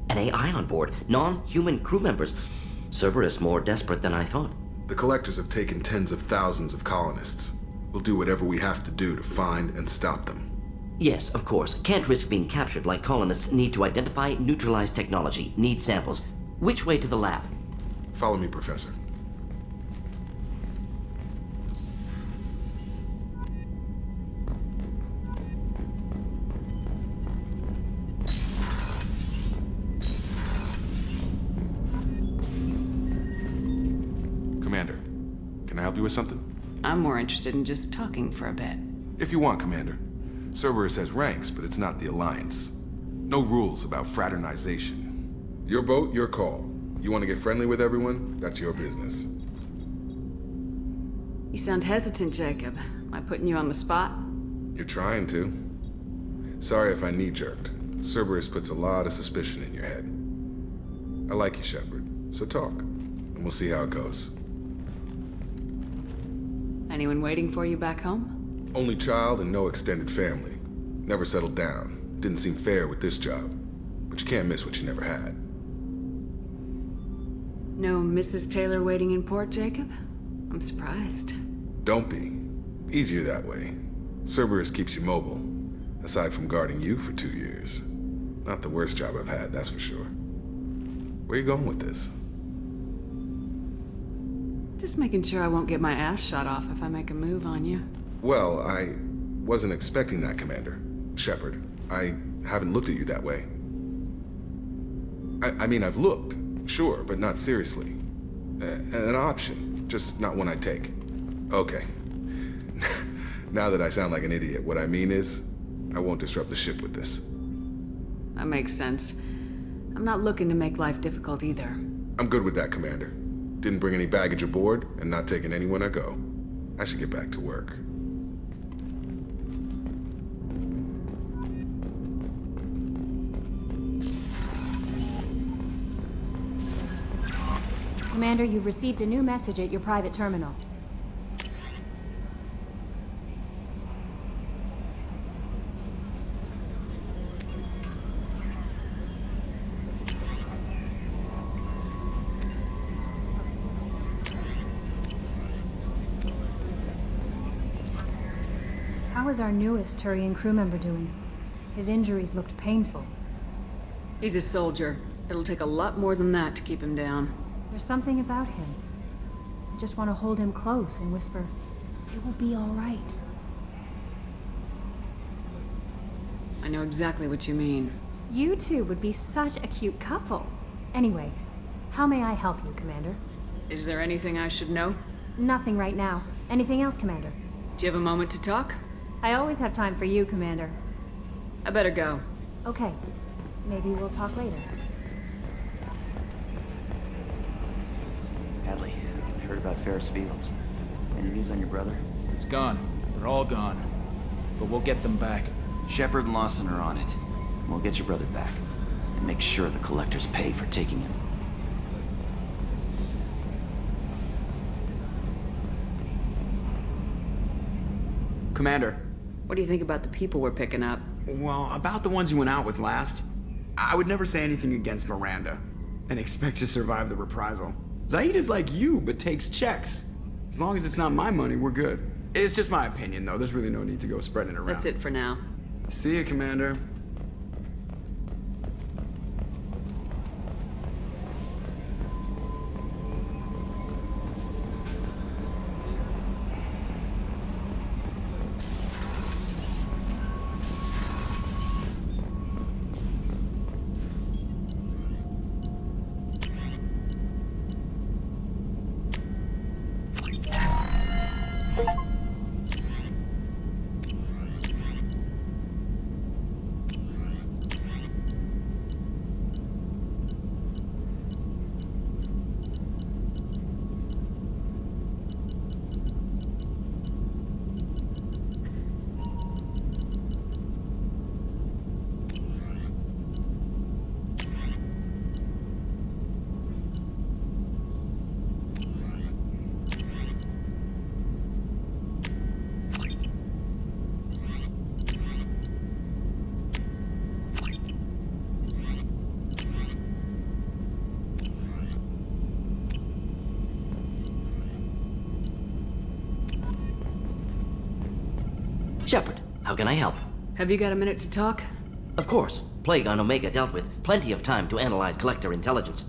An AI on board? Non-human crew members? Cerberus more desperate than I thought. The Collectors have taken tens of thousands of colonists. We'll do whatever we have to do to find and stop them. Yes, of course. Can't risk being captured like colonists need to identify, neutralize technology, need samples. Which way to the lab? Follow me, Professor. Commander, can I help you with something? I'm more interested in just talking for a bit. If you want, Commander. Cerberus has ranks, but it's not the Alliance. No rules about fraternization. Your boat, your call. You want to get friendly with everyone? That's your business. You sound hesitant, Jacob. Am I putting you on the spot? You're trying to. Sorry if I knee-jerked. Cerberus puts a lot of suspicion in your head. I like you, Shepard, so talk, and we'll see how it goes. Anyone waiting for you back home? Only child and no extended family. Never settled down. Didn't seem fair with this job. But you can't miss what you never had. No Mrs. Taylor waiting in port, Jacob? I'm surprised. Don't be. Easier that way. Cerberus keeps you mobile. Aside from guarding you for 2 years. Not the worst job I've had, that's for sure. Where you going with this? Just making sure I won't get my ass shot off if I make a move on you. Well, I wasn't expecting that, Commander. Shepard, I haven't looked at you that way. I mean, I've looked, sure, but not seriously. An option, just not one I'd take. Okay. Now that I sound like an idiot, what I mean is, I won't disrupt the ship with this. That makes sense. I'm not looking to make life difficult either. I'm good with that, Commander. Didn't bring any baggage aboard, and not taking anyone I go. I should get back to work. Commander, you've received a new message at your private terminal. How is our newest Turian crew member doing? His injuries looked painful. He's a soldier. It'll take a lot more than that to keep him down. There's something about him. I just want to hold him close and whisper, "It will be all right." I know exactly what you mean. You two would be such a cute couple. Anyway, how may I help you, Commander? Is there anything I should know? Nothing right now. Anything else, Commander? Do you have a moment to talk? I always have time for you, Commander. I better go. Okay. Maybe we'll talk later. Hadley, I heard about Ferris Fields. Any news on your brother? He's gone. They're all gone. But we'll get them back. Shepard and Lawson are on it. We'll get your brother back. And make sure the Collectors pay for taking him. Commander. What do you think about the people we're picking up? Well, about the ones you went out with last, I would never say anything against Miranda and expect to survive the reprisal. Zaid is like you, but takes checks. As long as it's not my money, we're good. It's just my opinion, though. There's really no need to go spreading it around. That's it for now. See you, Commander. Shepard, how can I help? Have you got a minute to talk? Of course. Plague on Omega dealt with. Plenty of time to analyze collector intelligence.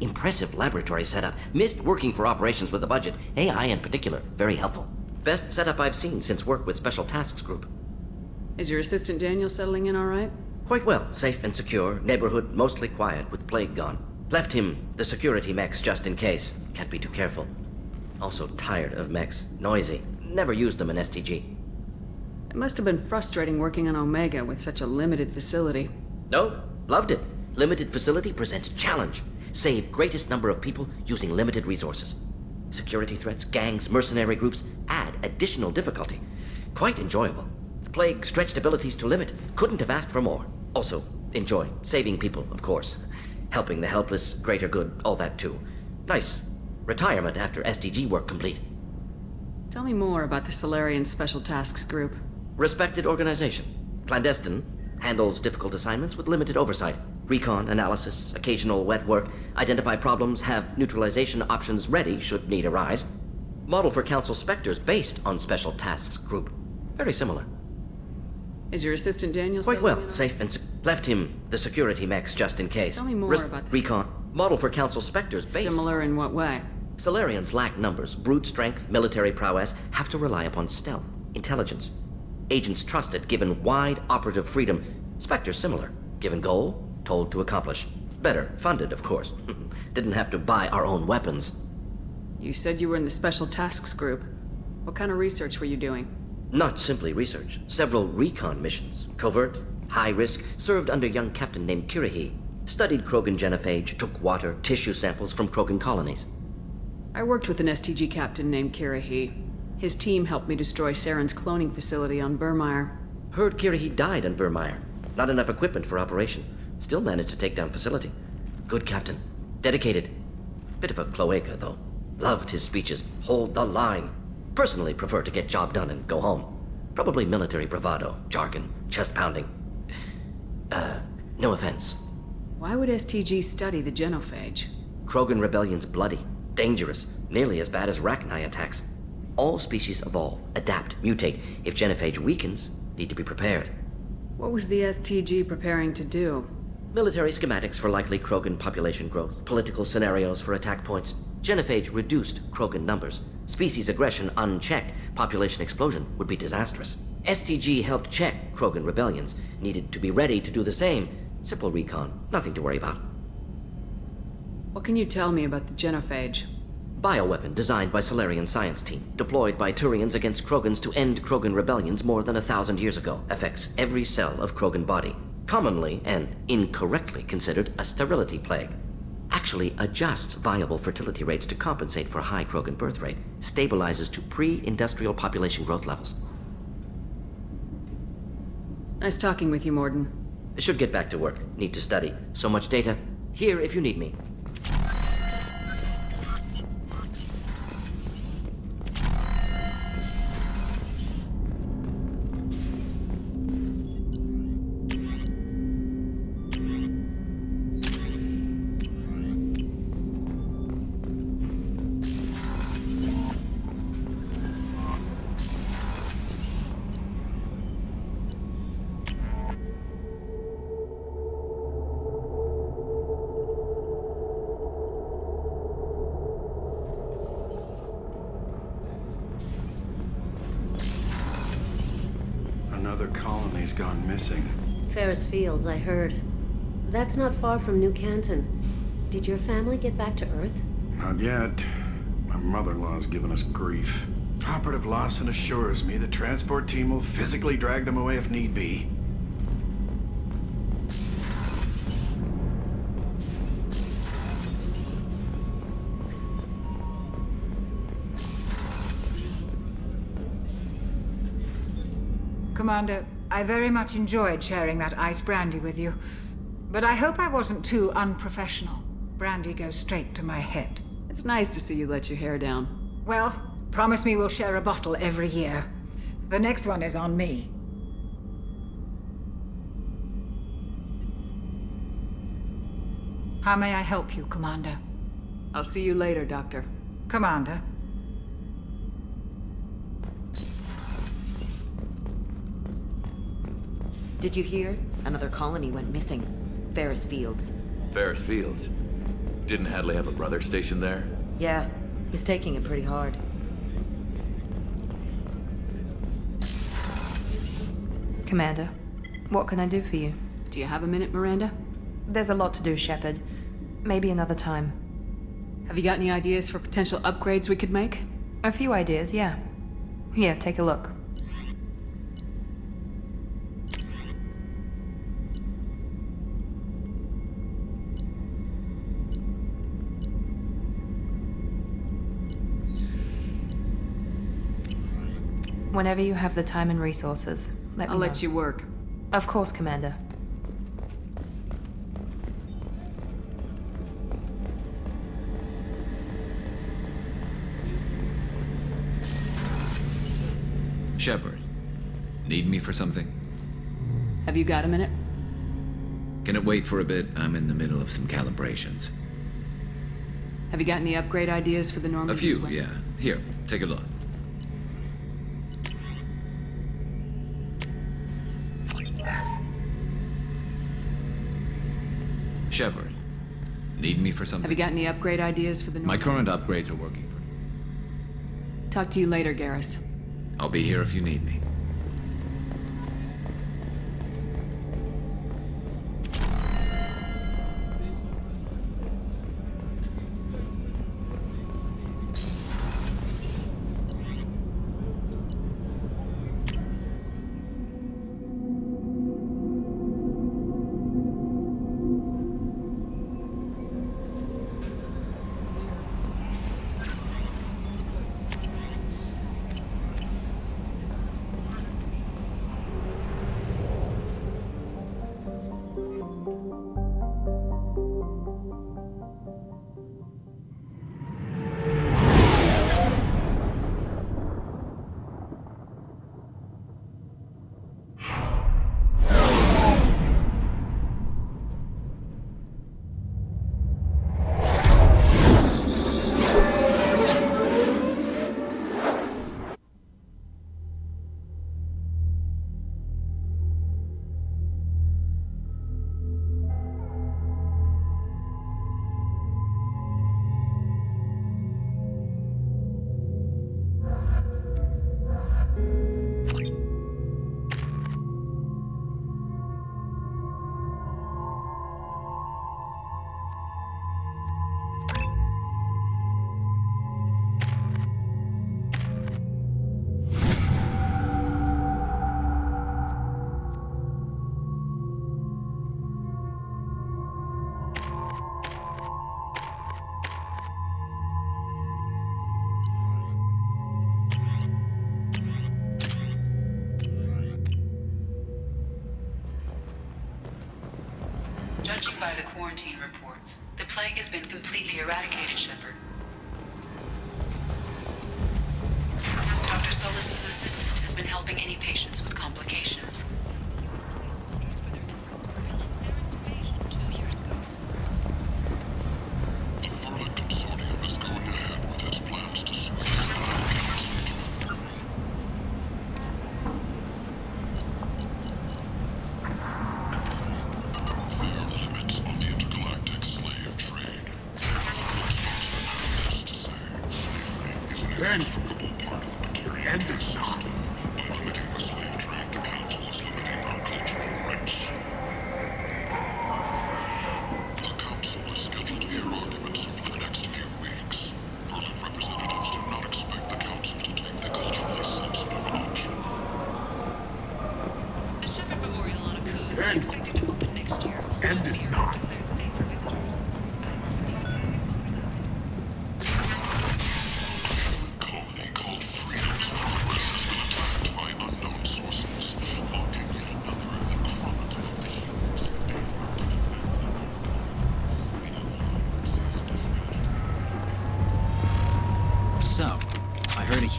Impressive laboratory setup. Missed working for operations with a budget. AI in particular. Very helpful. Best setup I've seen since work with Special Tasks Group. Is your assistant Daniel settling in all right? Quite well. Safe and secure. Neighborhood mostly quiet with Plague gone. Left him the security mechs just in case. Can't be too careful. Also tired of mechs. Noisy. Never used them in STG. It must have been frustrating working on Omega with such a limited facility. No, loved it. Limited facility presents challenge. Save greatest number of people using limited resources. Security threats, gangs, mercenary groups add additional difficulty. Quite enjoyable. The Plague stretched abilities to limit. Couldn't have asked for more. Also, enjoy. Saving people, of course. Helping the helpless, greater good, all that too. Nice. Retirement after SDG work complete. Tell me more about the Solarian Special Tasks Group. Respected organization. Clandestine. Handles difficult assignments with limited oversight. Recon, analysis, occasional wet work. Identify problems, have neutralization options ready should need arise. Model for Council Spectres based on Special Tasks Group. Very similar. Is your assistant Daniel Quite well. Safe and left him the security mechs just in case. Tell me more about this. Recon. Model for Council Spectres based... Similar in what way? Solarians lack numbers, brute strength, military prowess, have to rely upon stealth, intelligence. Agents trusted, given wide operative freedom. Spectres similar, given goal, told to accomplish. Better, funded, of course. Didn't have to buy our own weapons. You said you were in the Special Tasks Group. What kind of research were you doing? Not simply research. Several recon missions. Covert, high risk, served under a young captain named Kirahi. Studied Krogan genophage, took water, tissue samples from Krogan colonies. I worked with an STG captain named Kirahi. His team helped me destroy Saren's cloning facility on Burmire. Heard Kirahi died on Vermeer. Not enough equipment for operation. Still managed to take down facility. Good captain. Dedicated. Bit of a cloaca, though. Loved his speeches. Hold the line. Personally prefer to get job done and go home. Probably military bravado, jargon, chest pounding. No offense. Why would STG study the genophage? Krogan rebellion's bloody, dangerous, nearly as bad as Rachni attacks. All species evolve, adapt, mutate. If genophage weakens, need to be prepared. What was the STG preparing to do? Military schematics for likely Krogan population growth, political scenarios for attack points. Genophage reduced Krogan numbers. Species aggression unchecked, population explosion would be disastrous. STG helped check Krogan rebellions, needed to be ready to do the same. Simple recon, nothing to worry about. What can you tell me about the genophage? Bioweapon designed by Solarian science team, deployed by Turians against Krogans to end Krogan rebellions more than 1,000 years ago. Affects every cell of Krogan body. Commonly and incorrectly considered a sterility plague. Actually adjusts viable fertility rates to compensate for high Krogan birth rate. Stabilizes to pre-industrial population growth levels. Nice talking with you, Morden. Should get back to work. Need to study. So much data. Here if you need me. Brandy's gone missing. Ferris Fields, I heard. That's not far from New Canton. Did your family get back to Earth? Not yet. My mother-in-law's given us grief. Operative Lawson assures me the transport team will physically drag them away if need be. Commander, I very much enjoyed sharing that ice brandy with you. But I hope I wasn't too unprofessional. Brandy goes straight to my head. It's nice to see you let your hair down. Well, promise me we'll share a bottle every year. The next one is on me. How may I help you, Commander? I'll see you later, Doctor. Commander. Did you hear? Another colony went missing. Ferris Fields. Ferris Fields? Didn't Hadley have a brother stationed there? Yeah, he's taking it pretty hard. Commander, what can I do for you? Do you have a minute, Miranda? There's a lot to do, Shepard. Maybe another time. Have you got any ideas for potential upgrades we could make? A few ideas, yeah. Here, take a look. Whenever you have the time and resources, let me know. I'll let you work. Of course, Commander. Shepard, need me for something? Have you got a minute? Can it wait for a bit? I'm in the middle of some calibrations. Have you got any upgrade ideas for the Normandy? A few, yeah. Here, take a look. Shepard, need me for something? Have you got any upgrade ideas for the My Normandy? current upgrades are working. Talk to you later, Garrus. I'll be here if you need me. Judging by the quarantine reports, the plague has been completely eradicated, Shepard. Dr. Solis' assistant has been helping any patients with complications. End is not. By limiting the slave trade, the Council is limiting our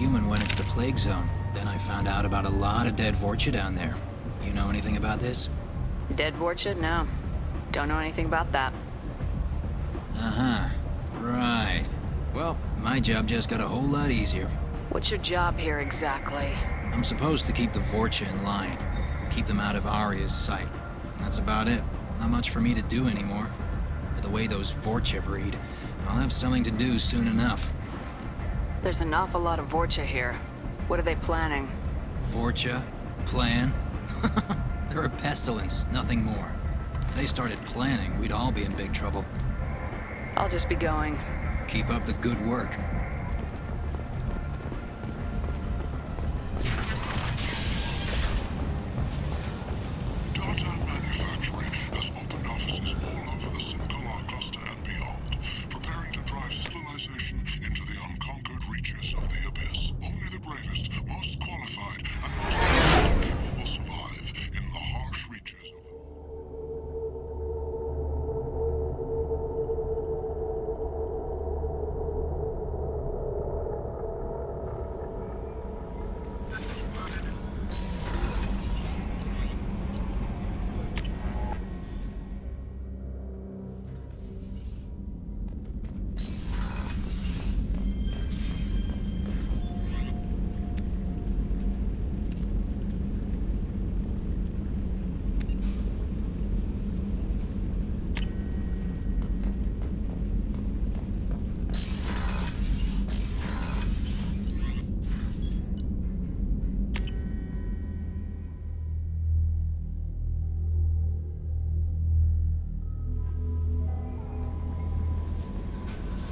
human went into the plague zone. Then I found out about a lot of dead Vorcha down there. You know anything about this? Dead Vorcha? No. Don't know anything about that. Uh-huh. Right. Well, my job just got a whole lot easier. What's your job here exactly? I'm supposed to keep the Vorcha in line. Keep them out of Arya's sight. That's about it. Not much for me to do anymore. But the way those Vorcha breed, I'll have something to do soon enough. There's an awful lot of Vorcha here. What are they planning? Vorcha? Plan? They're a pestilence, nothing more. If they started planning, we'd all be in big trouble. I'll just be going. Keep up the good work. Data Manufacturing has opened offices all over the Sinkalar cluster and beyond, preparing to drive civilization into the unconquered reaches of the Abyss. Only the bravest, most qualified, and most talented people will survive in the harsh reaches of the...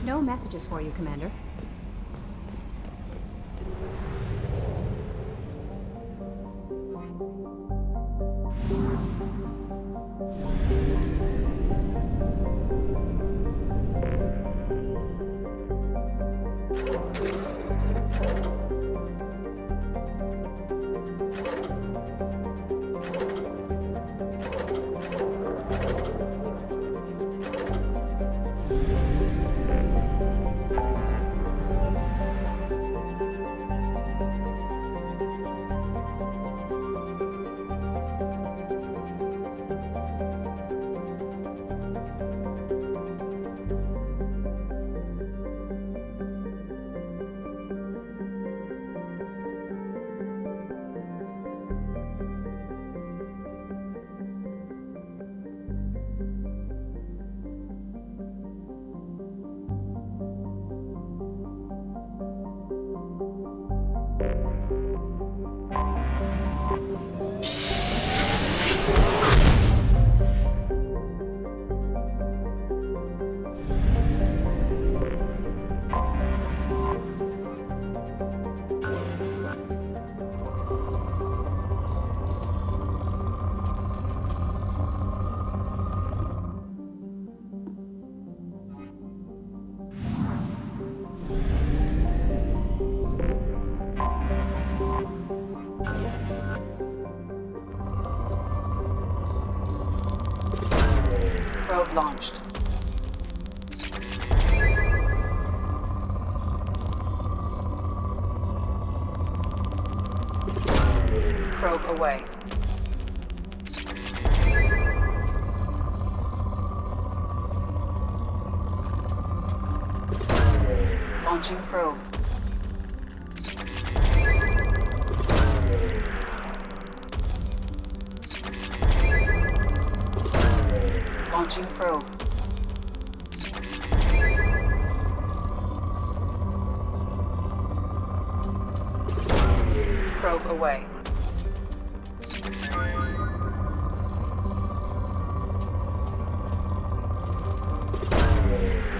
No messages for you, Commander. Probe launched. Probe away. Launching probe. Launching probe. Probe away.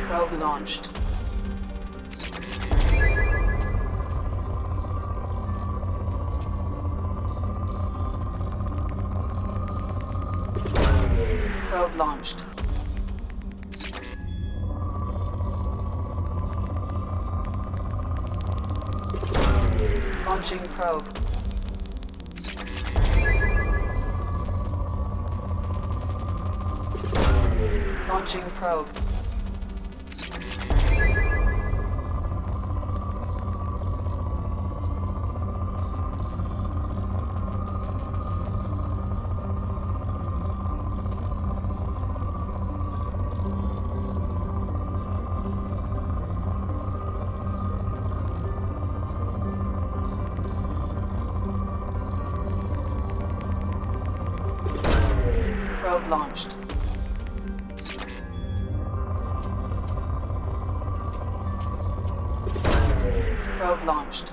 Probe launched. Probe launched. Launching probe. Launching probe. Probe launched. Probe launched.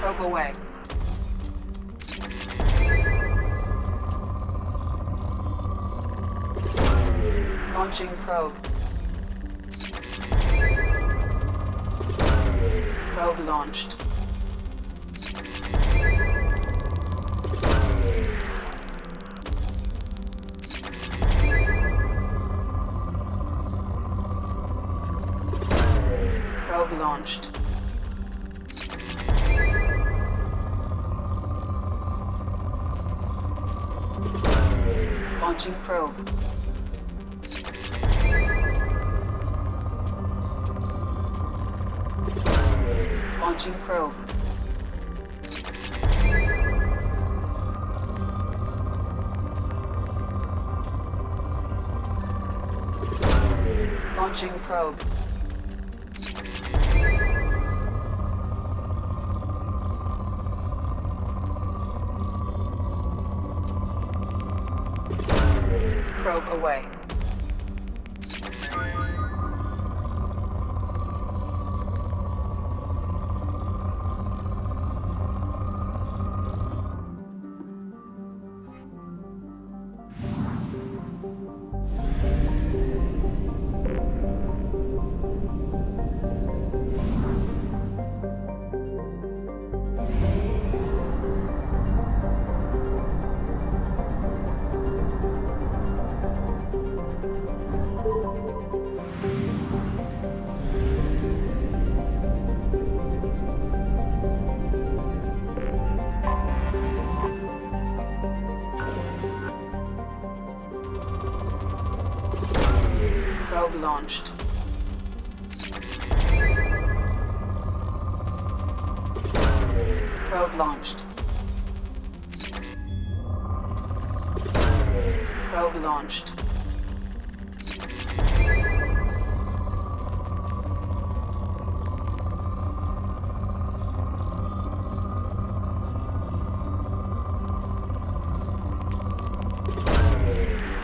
Probe away. Launching probe. Probe launched. Probe launched. Launching probe. Launching probe. Launching probe. Probe away. Probe launched. Probe launched. Probe launched.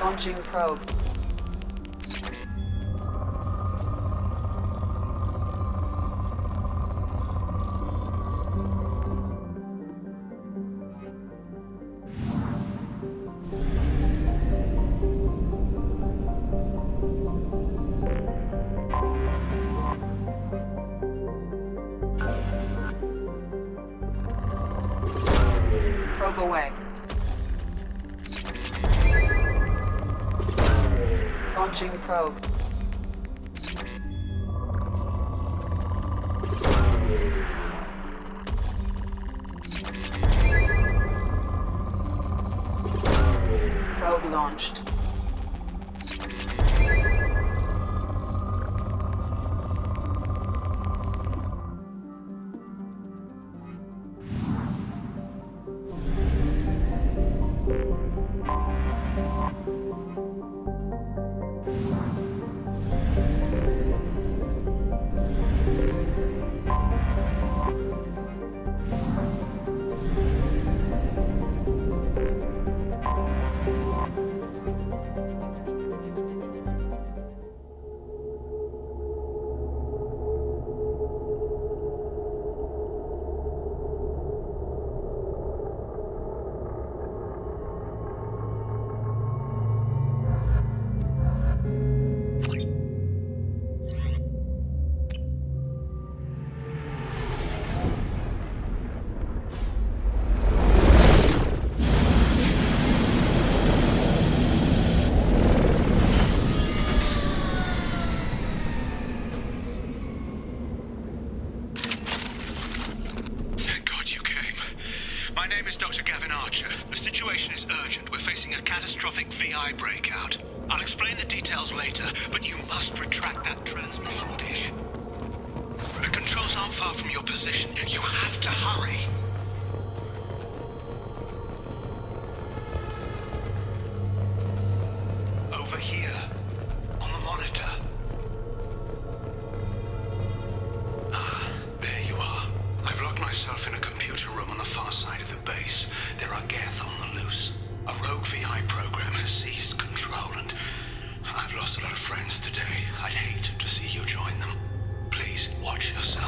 Launching probe. Probe away. Launching probe. Probe launched. My name is Dr. Gavin Archer. The situation is urgent. We're facing a catastrophic VI breakout. I'll explain the details later, but you must retract that transmission dish. The controls aren't far from your position. You have to hurry. Over here, on the monitor. Ah, there you are. I've locked myself in a computer room on the far side of the base. There are Geth on the loose. A rogue VI program has seized control, and I've lost a lot of friends today. I'd hate to see you join them. Please, watch yourself.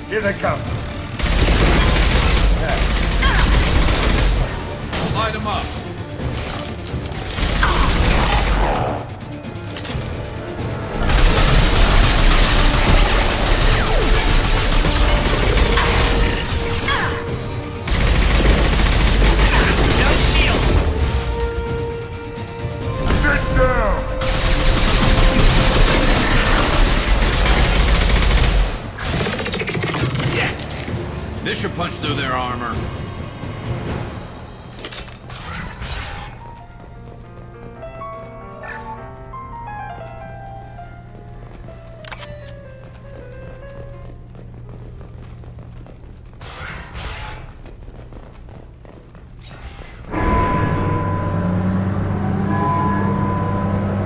Here they come. Light them up. This should punch through their armor.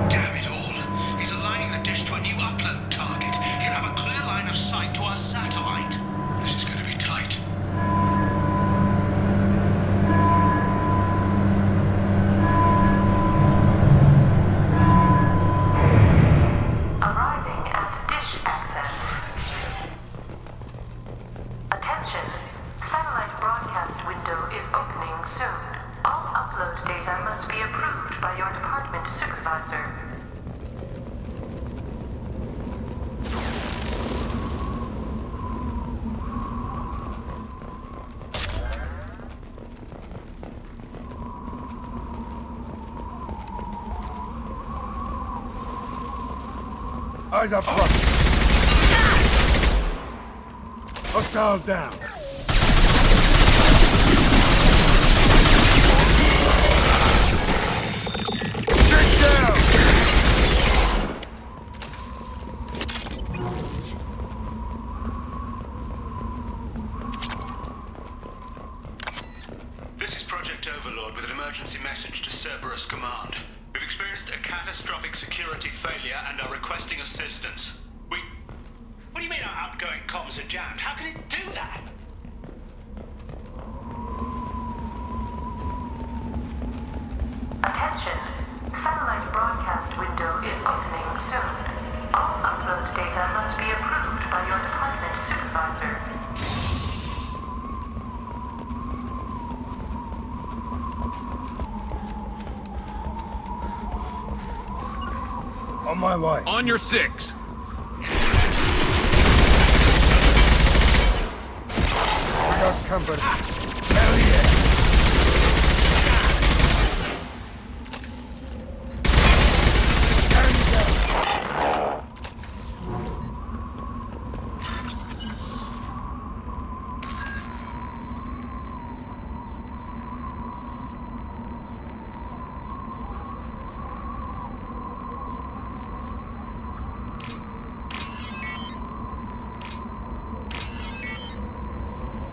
Damn it all. He's aligning the dish to a new upload target. He'll have a clear line of sight to our satellite. This is going to be tight. Arriving at dish access. Attention. Satellite broadcast window is opening soon. All upload data must be approved by your department supervisor. Eyes up front. Hostile down. Get down! This is Project Overlord with an emergency message to Cerberus Command. We've experienced a catastrophic security failure and are requesting assistance. What do you mean our outgoing comms are jammed? How can it do that? is opening soon. All upload data must be approved by your department supervisor. On my way. On your six. I got company. Hell yeah.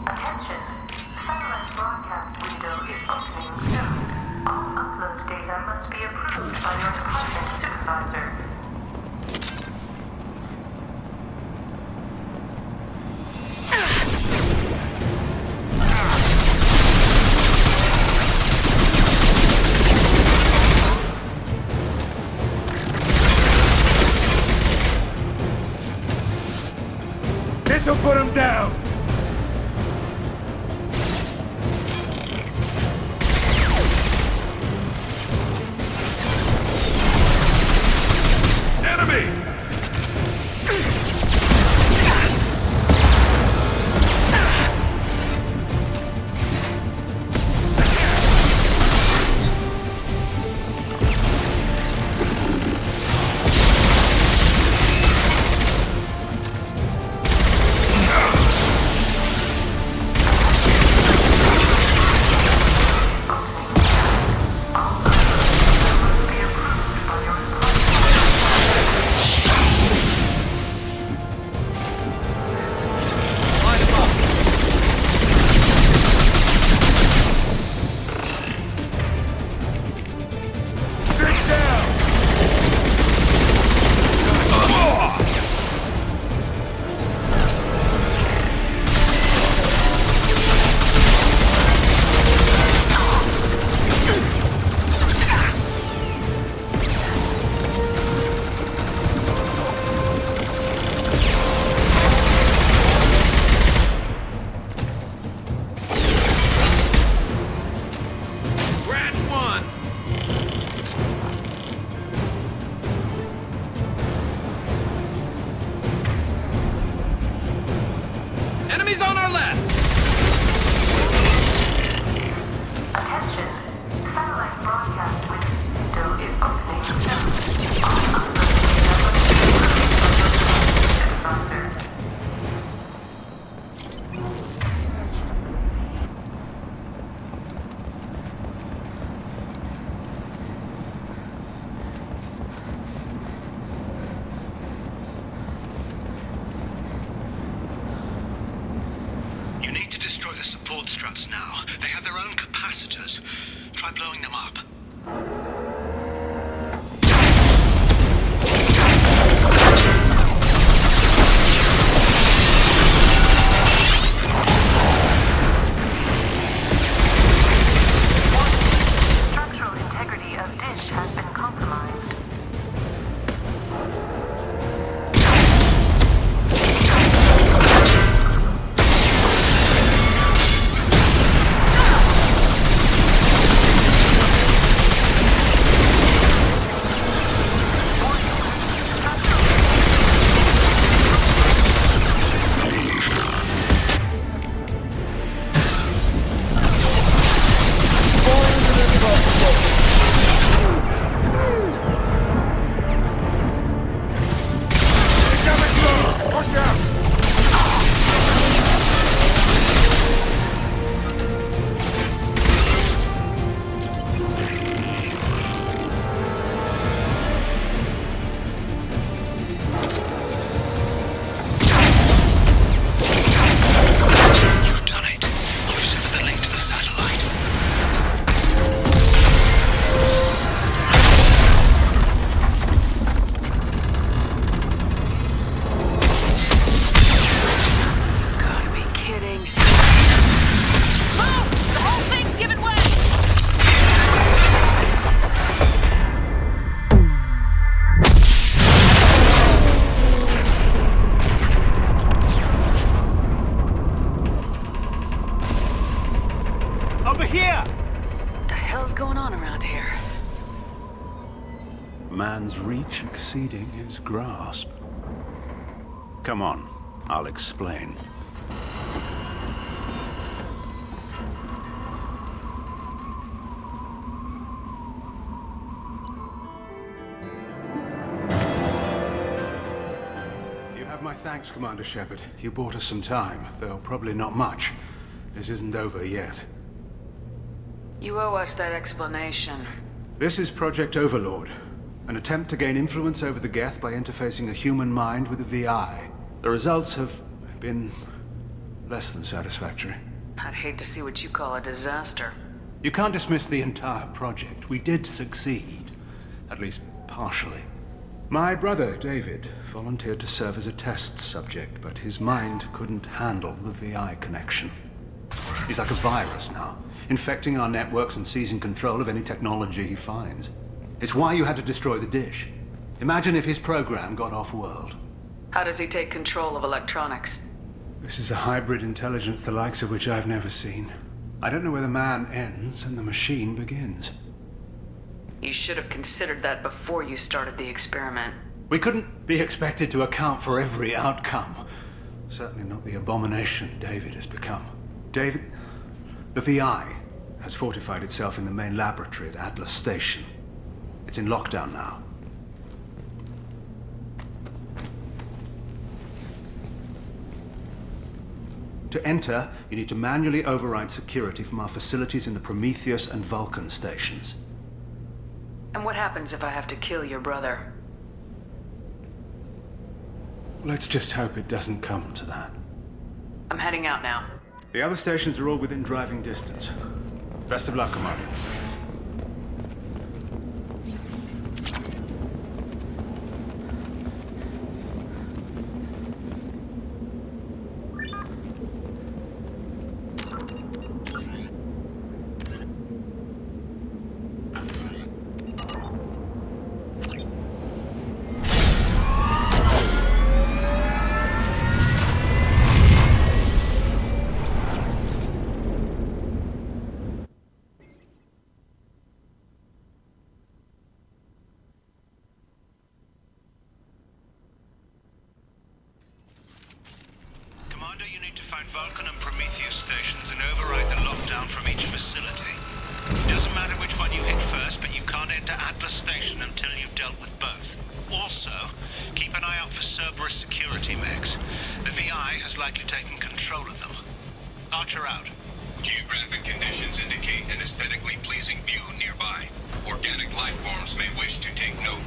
Attention. Satellite broadcast window is opening soon. All upload data must be approved by your department supervisor. This'll put him down. Enemy! Enemies on our left! Attention. Satellite broadcast window is opening soon. All upload data must be approved by your department supervisor. You need to destroy the support struts now. They have their own capacitors. Try blowing them up. Structural integrity of dish has been compromised. man's reach exceeding his grasp. Come on, I'll explain. You have my thanks, Commander Shepard. You bought us some time, though probably not much. This isn't over yet. You owe us that explanation. This is Project Overlord, an attempt to gain influence over the Geth by interfacing a human mind with a VI. The results have been less than satisfactory. I'd hate to see what you call a disaster. You can't dismiss the entire project. We did succeed, at least partially. My brother, David, volunteered to serve as a test subject, but his mind couldn't handle the VI connection. He's like a virus now, infecting our networks and seizing control of any technology he finds. It's why you had to destroy the dish. Imagine if his program got off-world. How does he take control of electronics? This is a hybrid intelligence the likes of which I've never seen. I don't know where the man ends and the machine begins. You should have considered that before you started the experiment. We couldn't be expected to account for every outcome. Certainly not the abomination David has become. David, the VI has fortified itself in the main laboratory at Atlas Station. It's in lockdown now. To enter, you need to manually override security from our facilities in the Prometheus and Vulcan stations. And what happens if I have to kill your brother? Let's just hope it doesn't come to that. I'm heading out now. The other stations are all within driving distance. Best of luck, Commander. Vulcan and Prometheus stations and override the lockdown from each facility. Doesn't matter which one you hit first, but you can't enter Atlas Station until you've dealt with both. Also, keep an eye out for Cerberus security mechs. The VI has likely taken control of them. Archer out. Geographic conditions indicate an aesthetically pleasing view nearby. Organic life forms may wish to take note.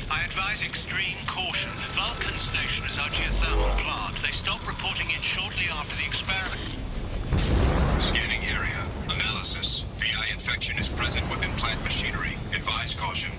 I advise extreme caution. Vulcan station is our geothermal plant. They stopped reporting in shortly after the experiment. Scanning area. Analysis. VI infection is present within plant machinery. Advise caution.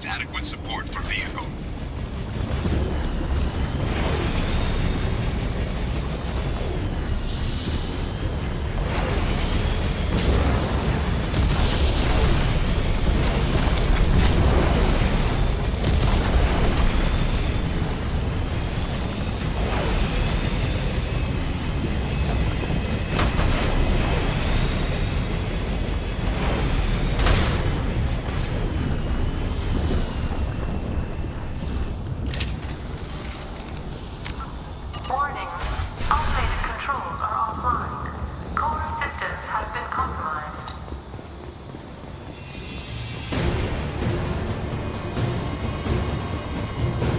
provides adequate support for vehicle.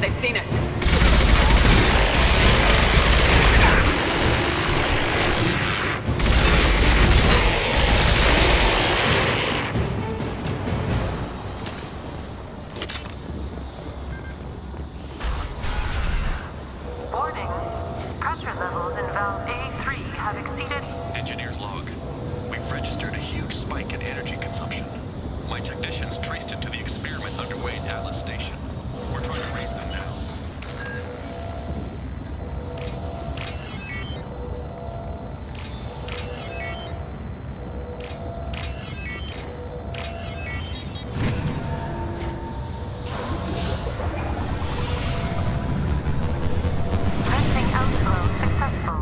They've seen us. Warning. Pressure levels in valve A3 have exceeded... Engineer's log. We've registered a huge spike in energy consumption. My technicians traced it to the experiment underway at Atlas Station. We're trying to raise them now. Venting outflow successful.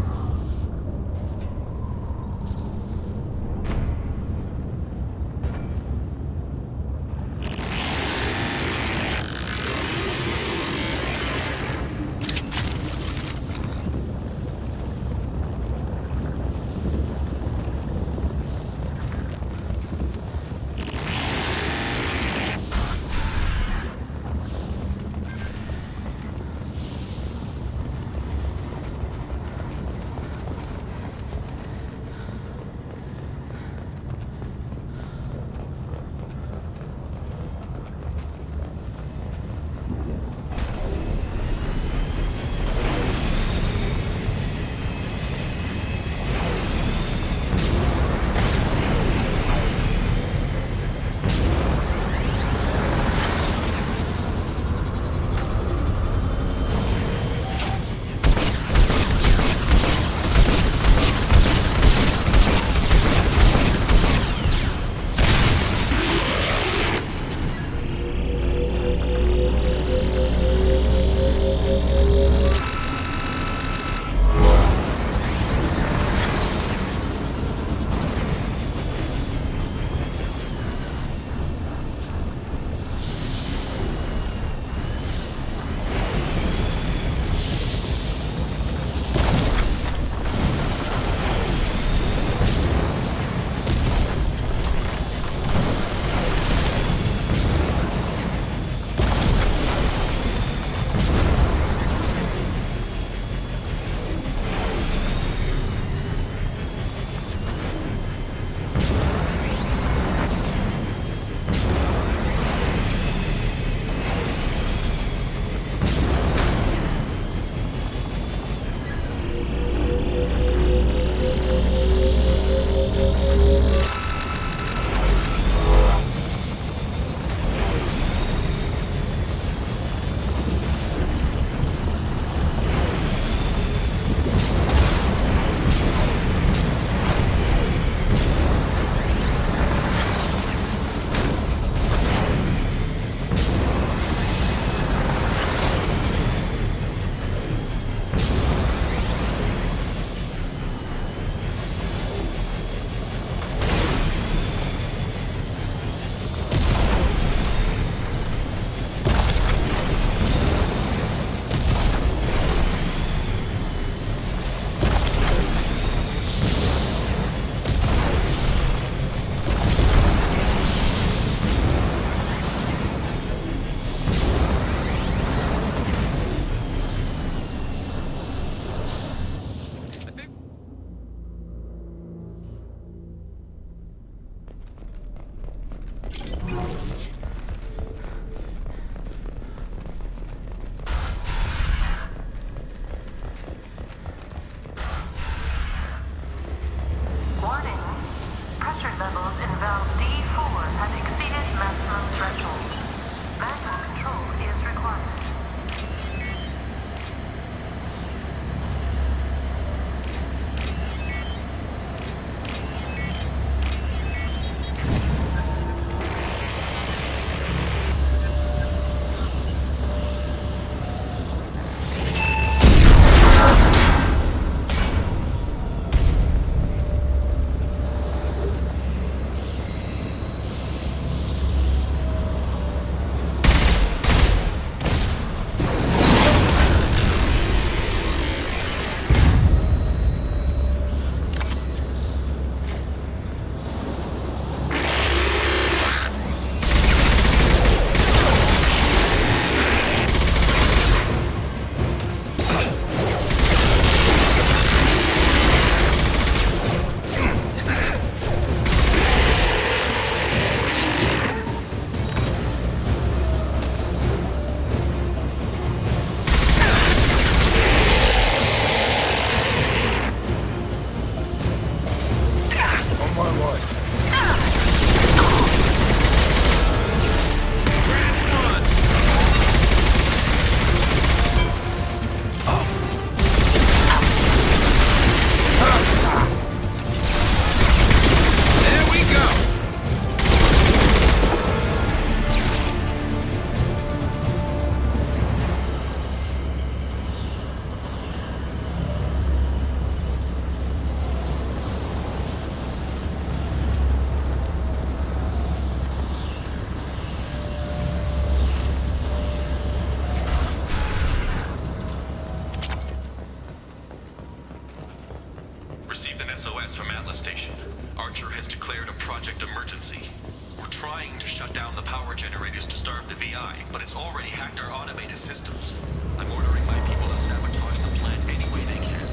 Manual control is required. Received an SOS from Atlas Station. Archer has declared a project emergency. We're trying to shut down the power generators to starve the VI, but it's already hacked our automated systems. I'm ordering my people to sabotage the plant any way they can.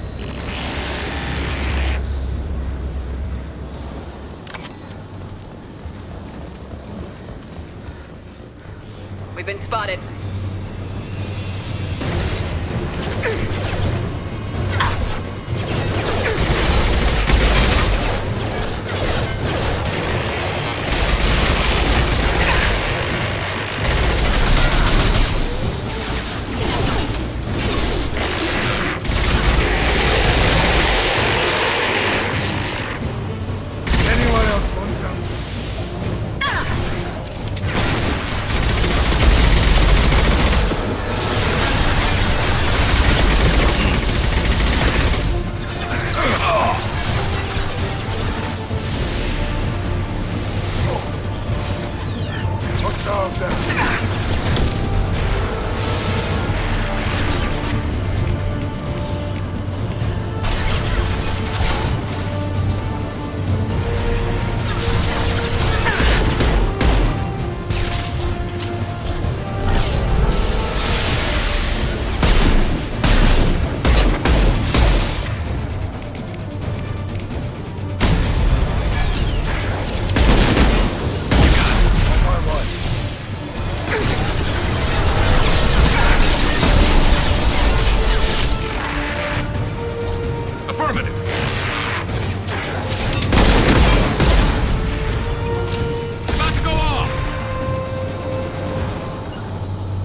We've been spotted.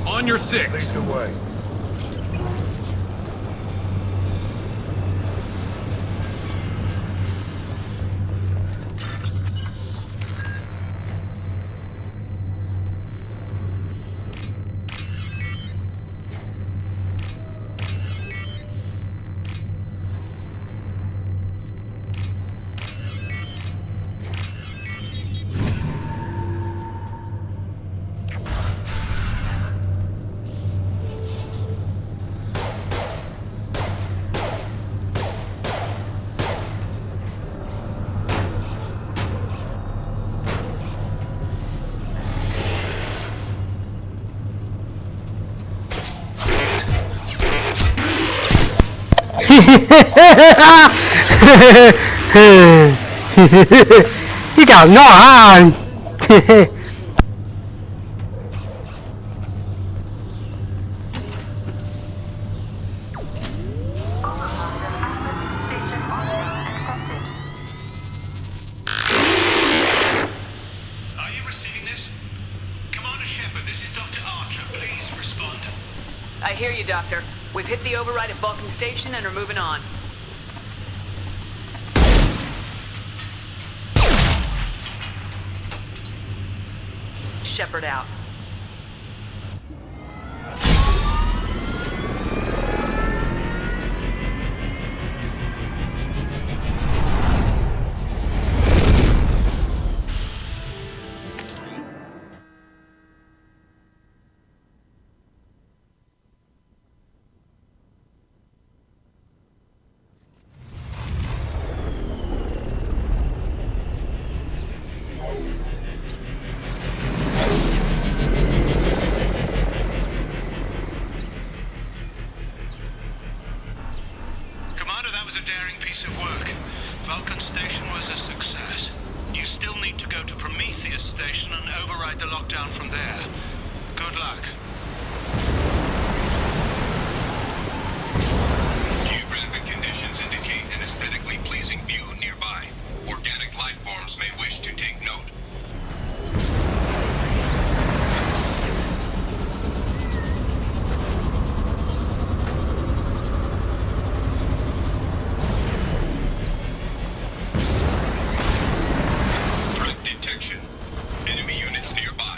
On your six. Lead the way. Cái trò nó hả. Are you receiving this? Commander Commander Shepard, this is Dr. Archer. Please respond. I hear you, Doctor. We've hit the override at Vulcan Station and are moving on. Shepard out. A daring piece of work. Vulcan Station was a success. You still need to go to Prometheus Station and override the lockdown from there. Good luck. Geographic conditions indicate an aesthetically pleasing view nearby. Organic life forms may wish to take note. Enemy units nearby.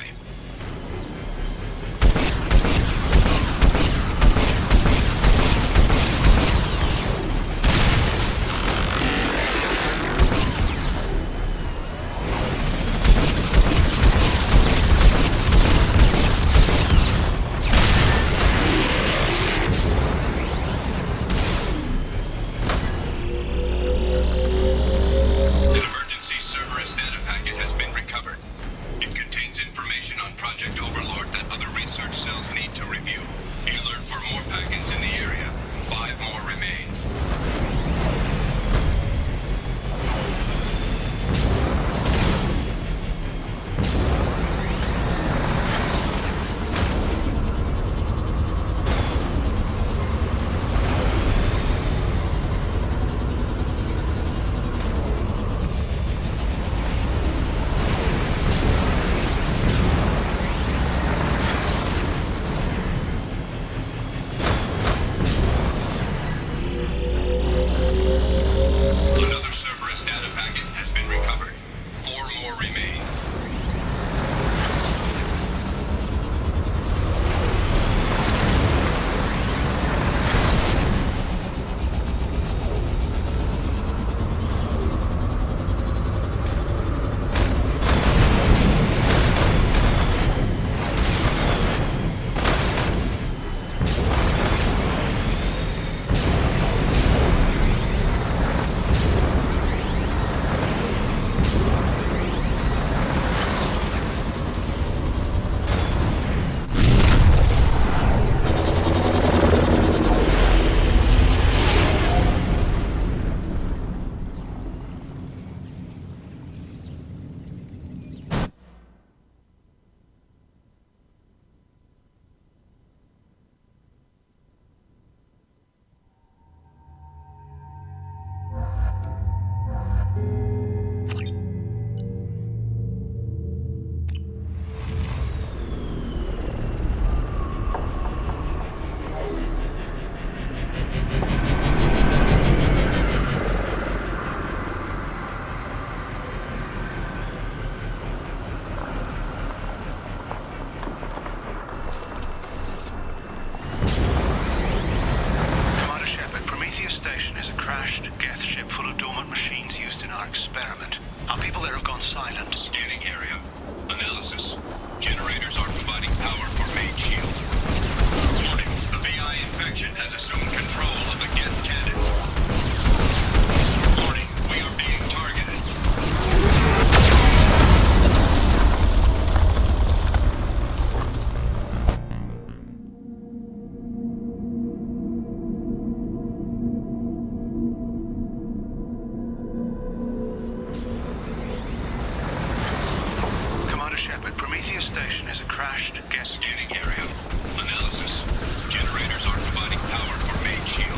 station is a crashed gas scanning area. Analysis. Generators are providing power for main shield.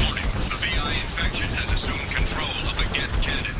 Warning, the VI infection has assumed control of the Geth cannon.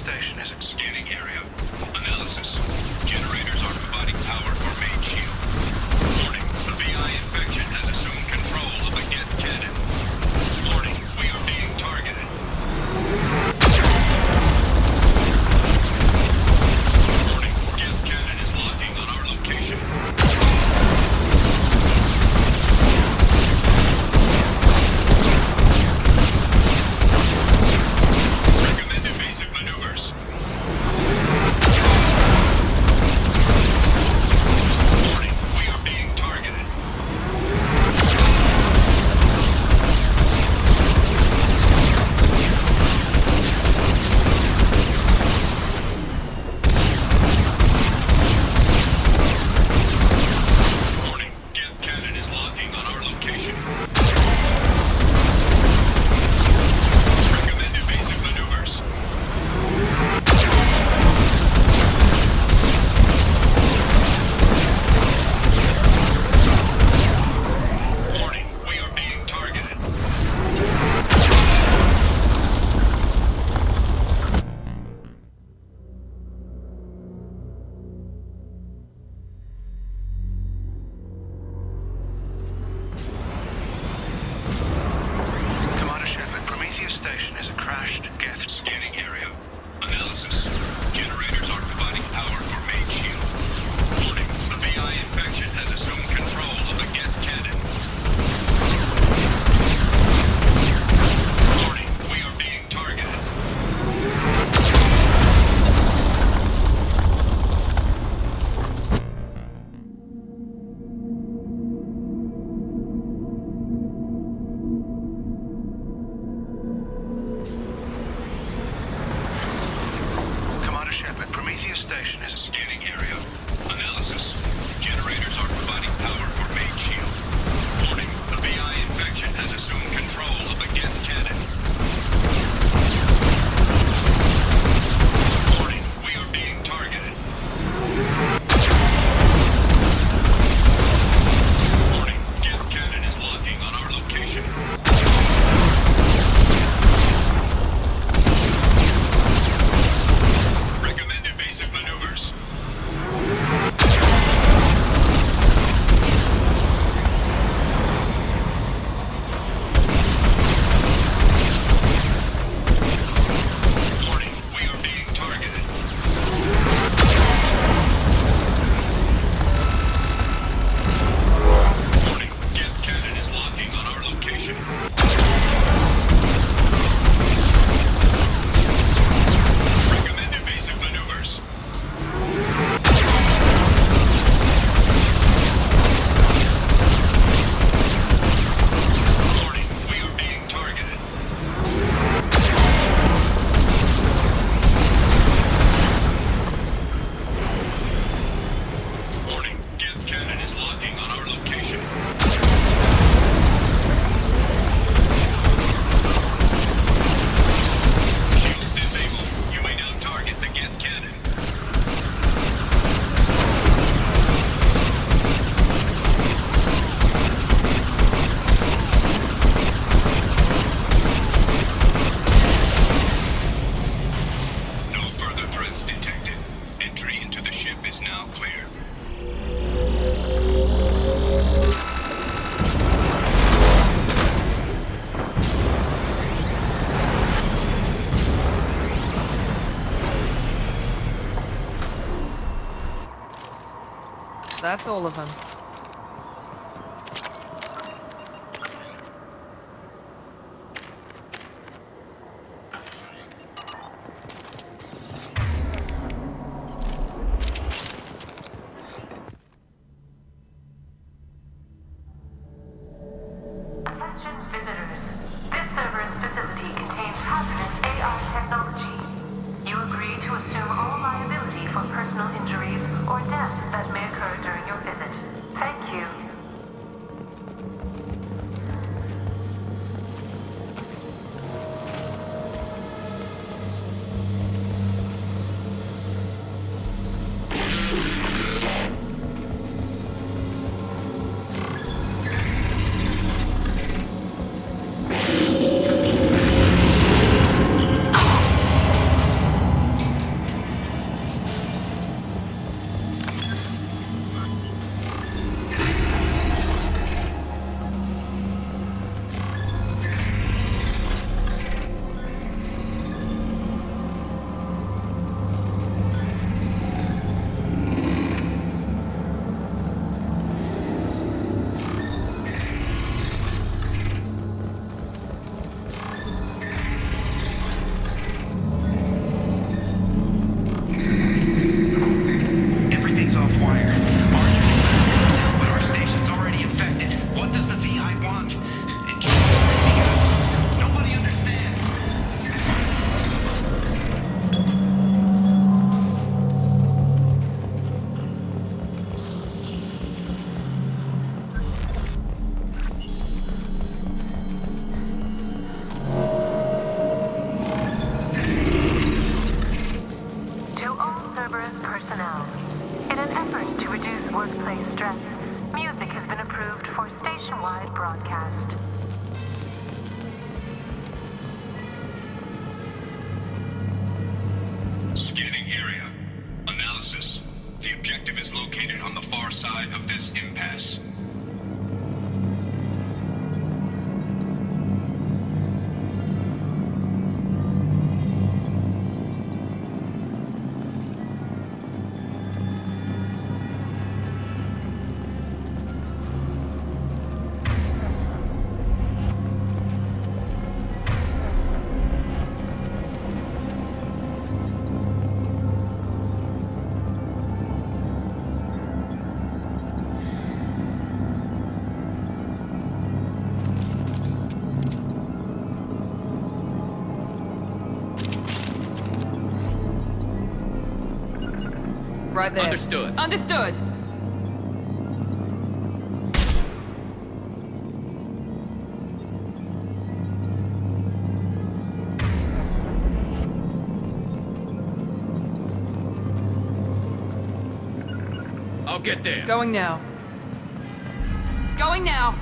station is scanning area. Analysis. Generators are providing power for main shield. Warning, the VI infection has assumed control of the Geth cannon. Warning, we are being targeted. Warning, Geth cannon is locking on our location. Recommend evasive maneuvers. Warning, we are being targeted. Warning, Geth cannon is locking on our location. Recommend evasive maneuvers. Warning, we are being targeted. Commander Shepard, Prometheus Station is a crashed Geth scanning area. Analysis. Generators are providing power for main shield. Warning, the VI infection has assumed control of the Geth cannon. Warning, we are being targeted. Commander Shepard, Prometheus Station is a scanning area. Analysis. Generators are providing power for main shield. Warning, the VI infection has assumed control of the Geth cannon. Warning, we are being targeted. Warning, Geth cannon is locking on our location. Recommend evasive maneuvers. Warning, we are being targeted. Warning, Geth cannon is locking on our location. Recommend evasive maneuvers. Warning, we are being targeted. Warning, Geth cannon is locking on our location. Shields disabled. You may now target the Geth cannon. No further threats detected. Entry into the ship is now clear. That's all of them. Attention visitors. This server's facility contains hazardous AI technology. You agree to assume all liability for personal injuries or death that may occur during your visit. Thank you. Music has been approved for station-wide broadcast. Scanning area. Analysis. The objective is located on the far side of this impasse. Right there. Understood. Understood! I'll get there. Going now. Going now!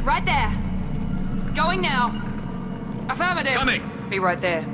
Right there! Going now! Affirmative! Coming! Be right there.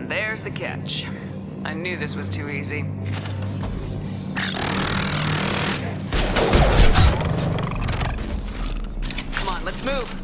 There's the catch. I knew this was too easy. Come on, let's move.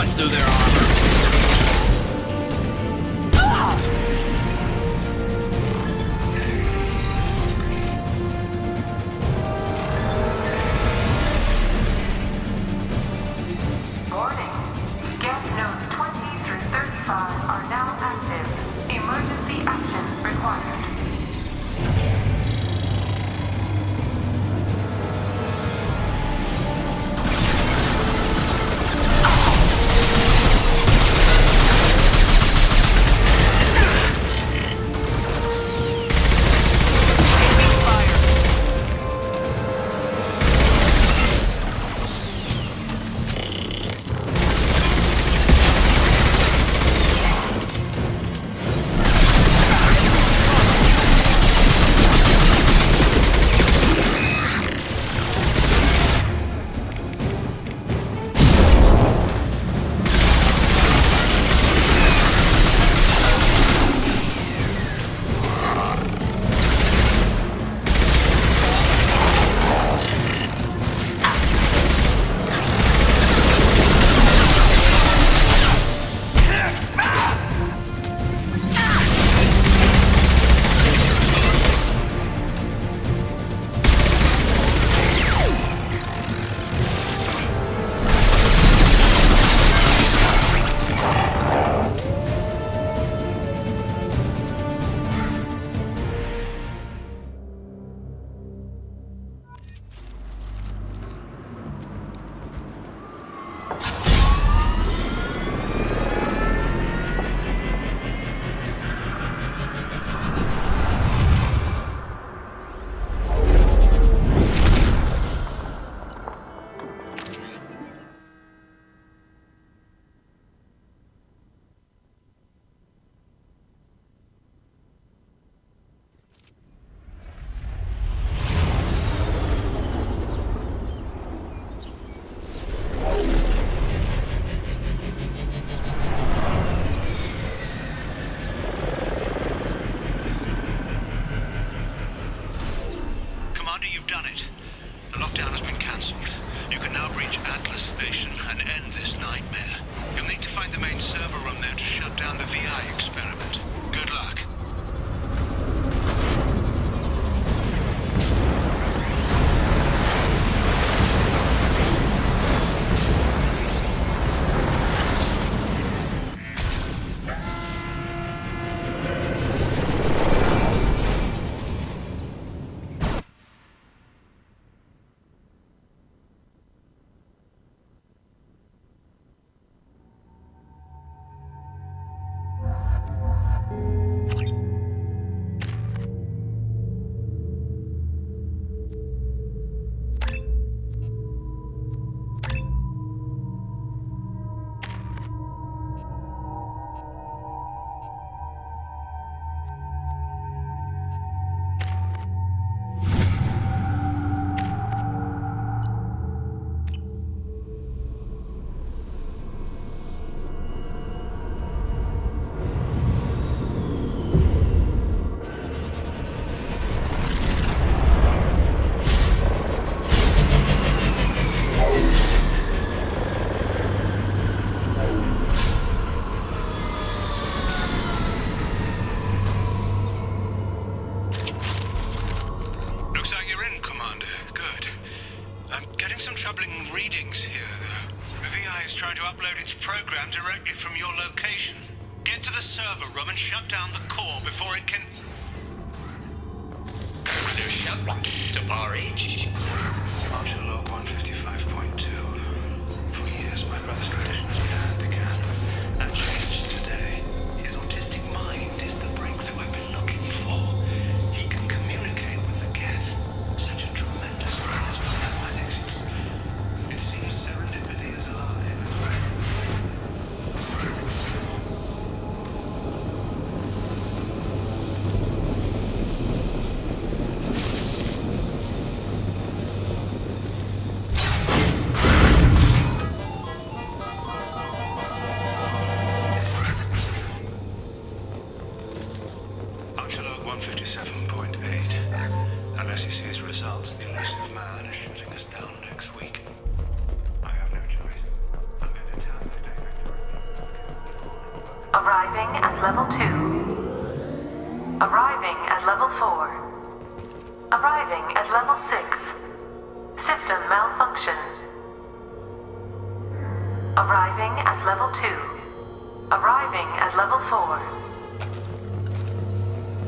punch through their armor. Warning. Geth nodes 20 through 35 are now active. Emergency action required. You've done it. The lockdown has been cancelled. You can now reach Atlas Station and end this nightmare. You'll need to find the main server room there to shut down the VI experiment. Good luck. Directly from your location. Get to the server room and shut down the core before it can... Shut Tabari. Archer log 155.2. For years, my brother's condition has been handicapped. That changed today. His autistic mind is the breakthrough I've been looking for. He can communicate with the Geth. Such a tremendous knowledge of mathematics. It seems serendipity is alive. Unless he sees results, the elusive man is shooting us down next week. I have no choice. I'm going to town today. at level 2. Arriving at level 4. Arriving at level 6. System malfunction. Arriving at level 2. Arriving at level 4.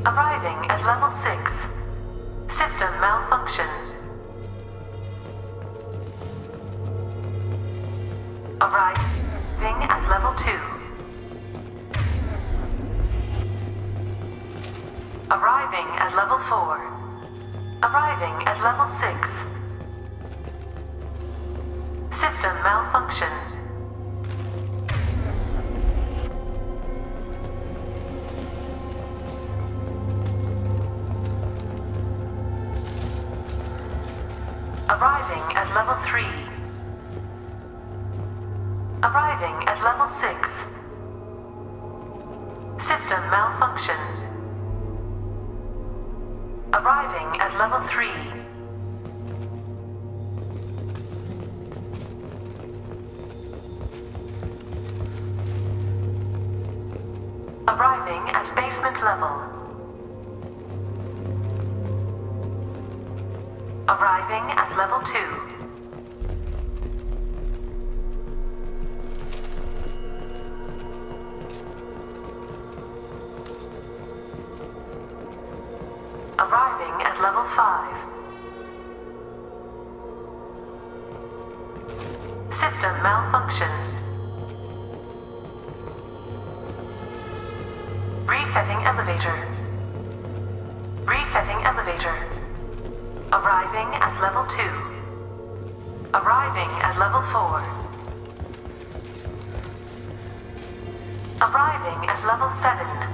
Arriving at level 6. System malfunction. Arriving at level 2. Arriving at level 4. Arriving at level 6. System malfunction. Arriving at level 3. Arriving at level 6. System malfunction. Arriving at level 3. Arriving at basement level. Arriving at level 2. Arriving at level 5. System malfunction. Resetting elevator. Resetting elevator. Arriving at level 2. Arriving at level 4. Arriving at level 7.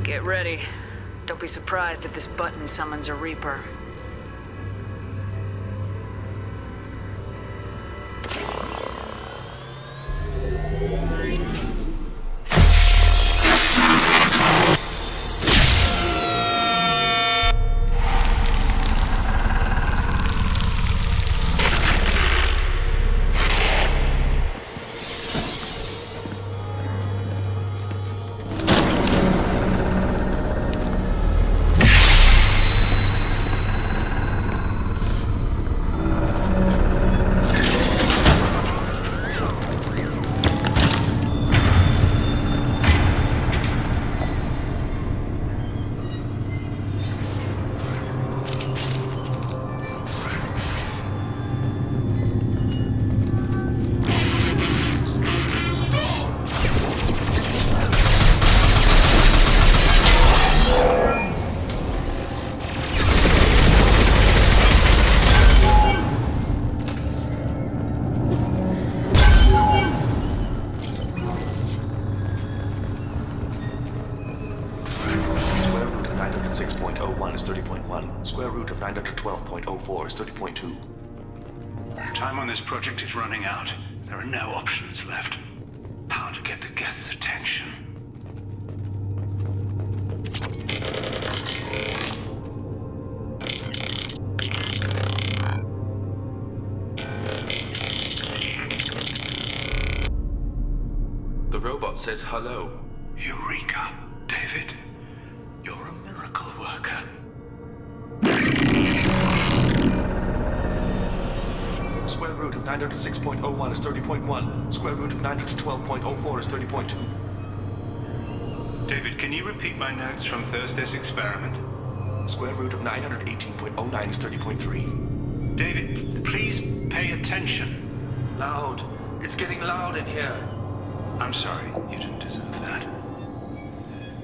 Get ready. Don't be surprised if this button summons a Reaper. is 30.2. Time on this project is running out. There are no options left. How to get the Geth's attention? The robot says hello. Eureka, David. You're a miracle worker. Square root of 906.01 is 30.1. Square root of 912.04 is 30.2. David, can you repeat my notes from Thursday's experiment? Square root of 918.09 is 30.3. David, please pay attention. Loud. It's getting loud in here. I'm sorry, you didn't deserve that.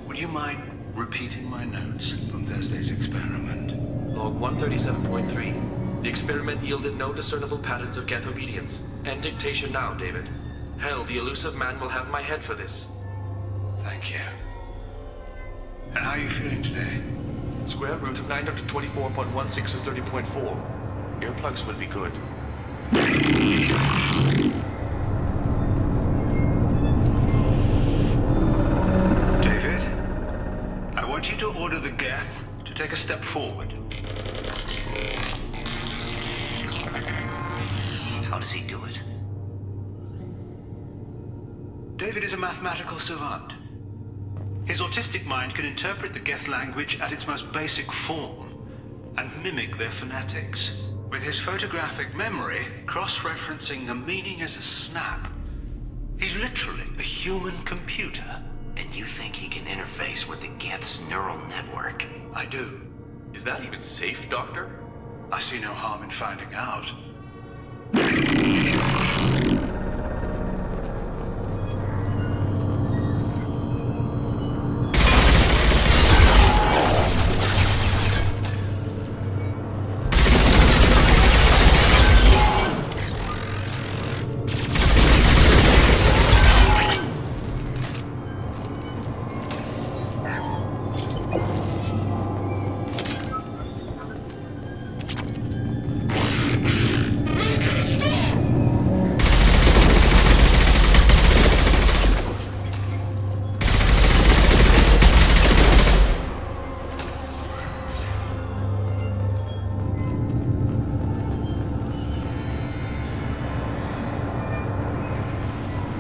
Would you mind repeating my notes from Thursday's experiment? Log 137.3. The experiment yielded no discernible patterns of Geth obedience. End dictation now, David. Hell, the elusive man will have my head for this. Thank you. And how are you feeling today? Square root of 924.16 is 30.4. Earplugs will be good. David, I want you to order the Geth to take a step forward. How does he do it? David is a mathematical savant. His autistic mind can interpret the Geth language at its most basic form and mimic their phonetics, with his photographic memory cross-referencing the meaning as a snap. He's literally a human computer. And you think he can interface with the Geth's neural network? I do. Is that even safe, Doctor? I see no harm in finding out.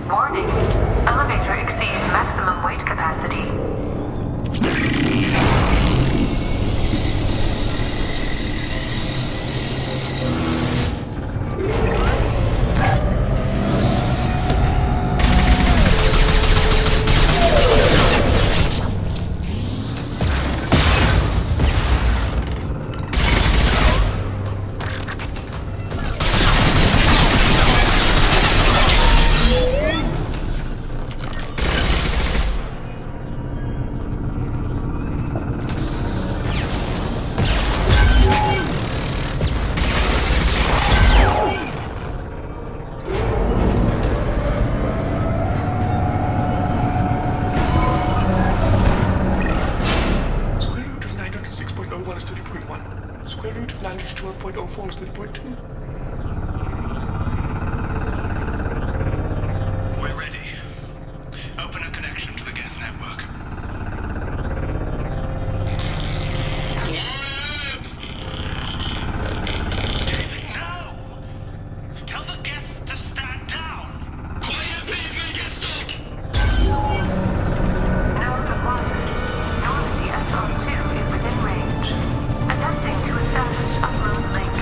Warning. Elevator exceeds maximum weight capacity. Square root of 912.04 is 30.2. We're ready. Open a connection to the Geth network. David, no! Tell the Geths to stand down! Quiet, please, make it stop! Node 1. Normandy SR2 is within range. Attempting to establish upload link.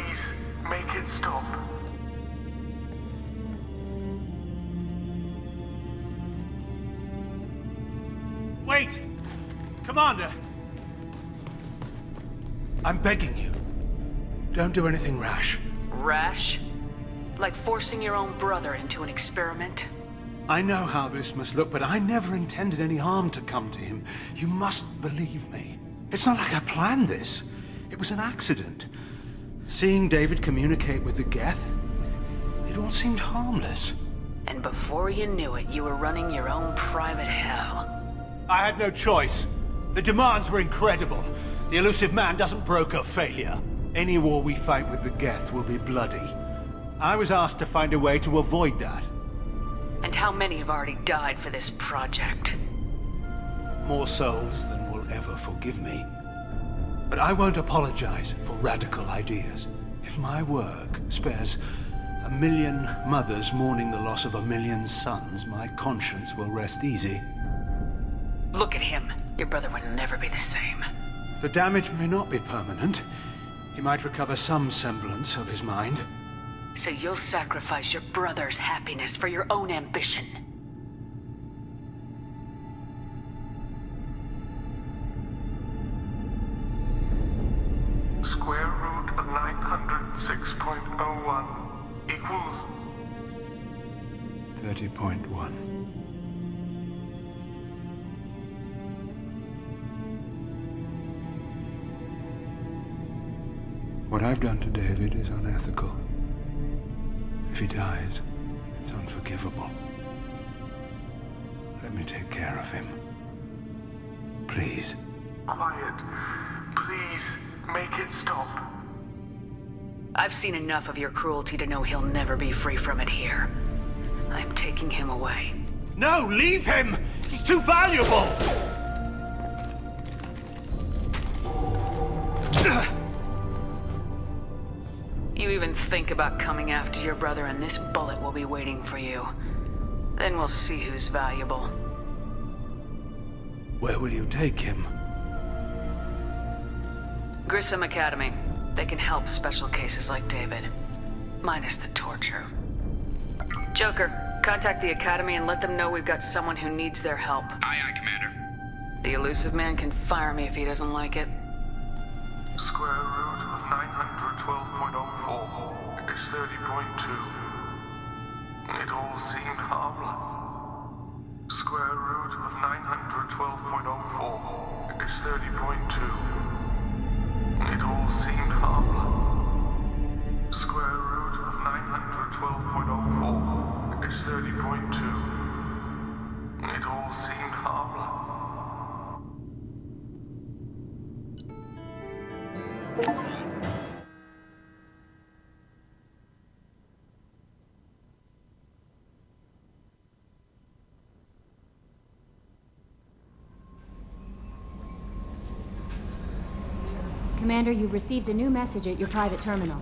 Please, make it stop. Wait! Commander! I'm begging you. Don't do anything rash. Rash? Like forcing your own brother into an experiment? I know how this must look, but I never intended any harm to come to him. You must believe me. It's not like I planned this. It was an accident. Seeing David communicate with the Geth, it all seemed harmless. And before you knew it, you were running your own private hell. I had no choice. The demands were incredible. The elusive man doesn't broker failure. Any war we fight with the Geth will be bloody. I was asked to find a way to avoid that. And how many have already died for this project? More souls than will ever forgive me. But I won't apologize for radical ideas. If my work spares 1 million mothers mourning the loss of 1 million sons, my conscience will rest easy. Look at him. Your brother would never be the same. The damage may not be permanent. He might recover some semblance of his mind. So you'll sacrifice your brother's happiness for your own ambition. Square root of 906.01 equals 30.1. What I've done to David is unethical. If he dies, it's unforgivable. Let me take care of him. Please. Quiet. Please, make it stop. I've seen enough of your cruelty to know he'll never be free from it here. I'm taking him away. No, leave him! He's too valuable! You even think about coming after your brother and this bullet will be waiting for you. Then we'll see who's valuable. Where will you take him? Grissom Academy. They can help special cases like David. Minus the torture. Joker, contact the Academy and let them know we've got someone who needs their help. Aye, aye, Commander. The elusive man can fire me if he doesn't like it. Square root of 912.04 is 30.2. It all seemed harmless. Square root of 912.04 is 30.2. It all seemed harmless. Square root of 912.04 is 30.2. It all seemed harmless. Commander, you've received a new message at your private terminal.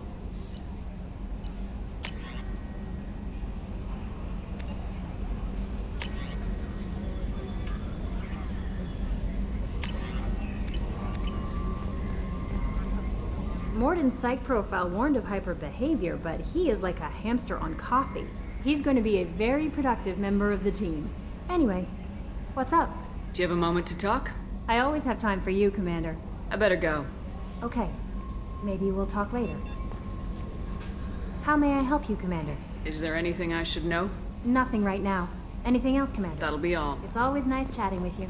Morden's psych profile warned of hyper behavior, but he is like a hamster on coffee. He's going to be a very productive member of the team. Anyway, what's up? Do you have a moment to talk? I always have time for you, Commander. I better go. Okay. Maybe we'll talk later. How may I help you, Commander? Is there anything I should know? Nothing right now. Anything else, Commander? That'll be all. It's always nice chatting with you.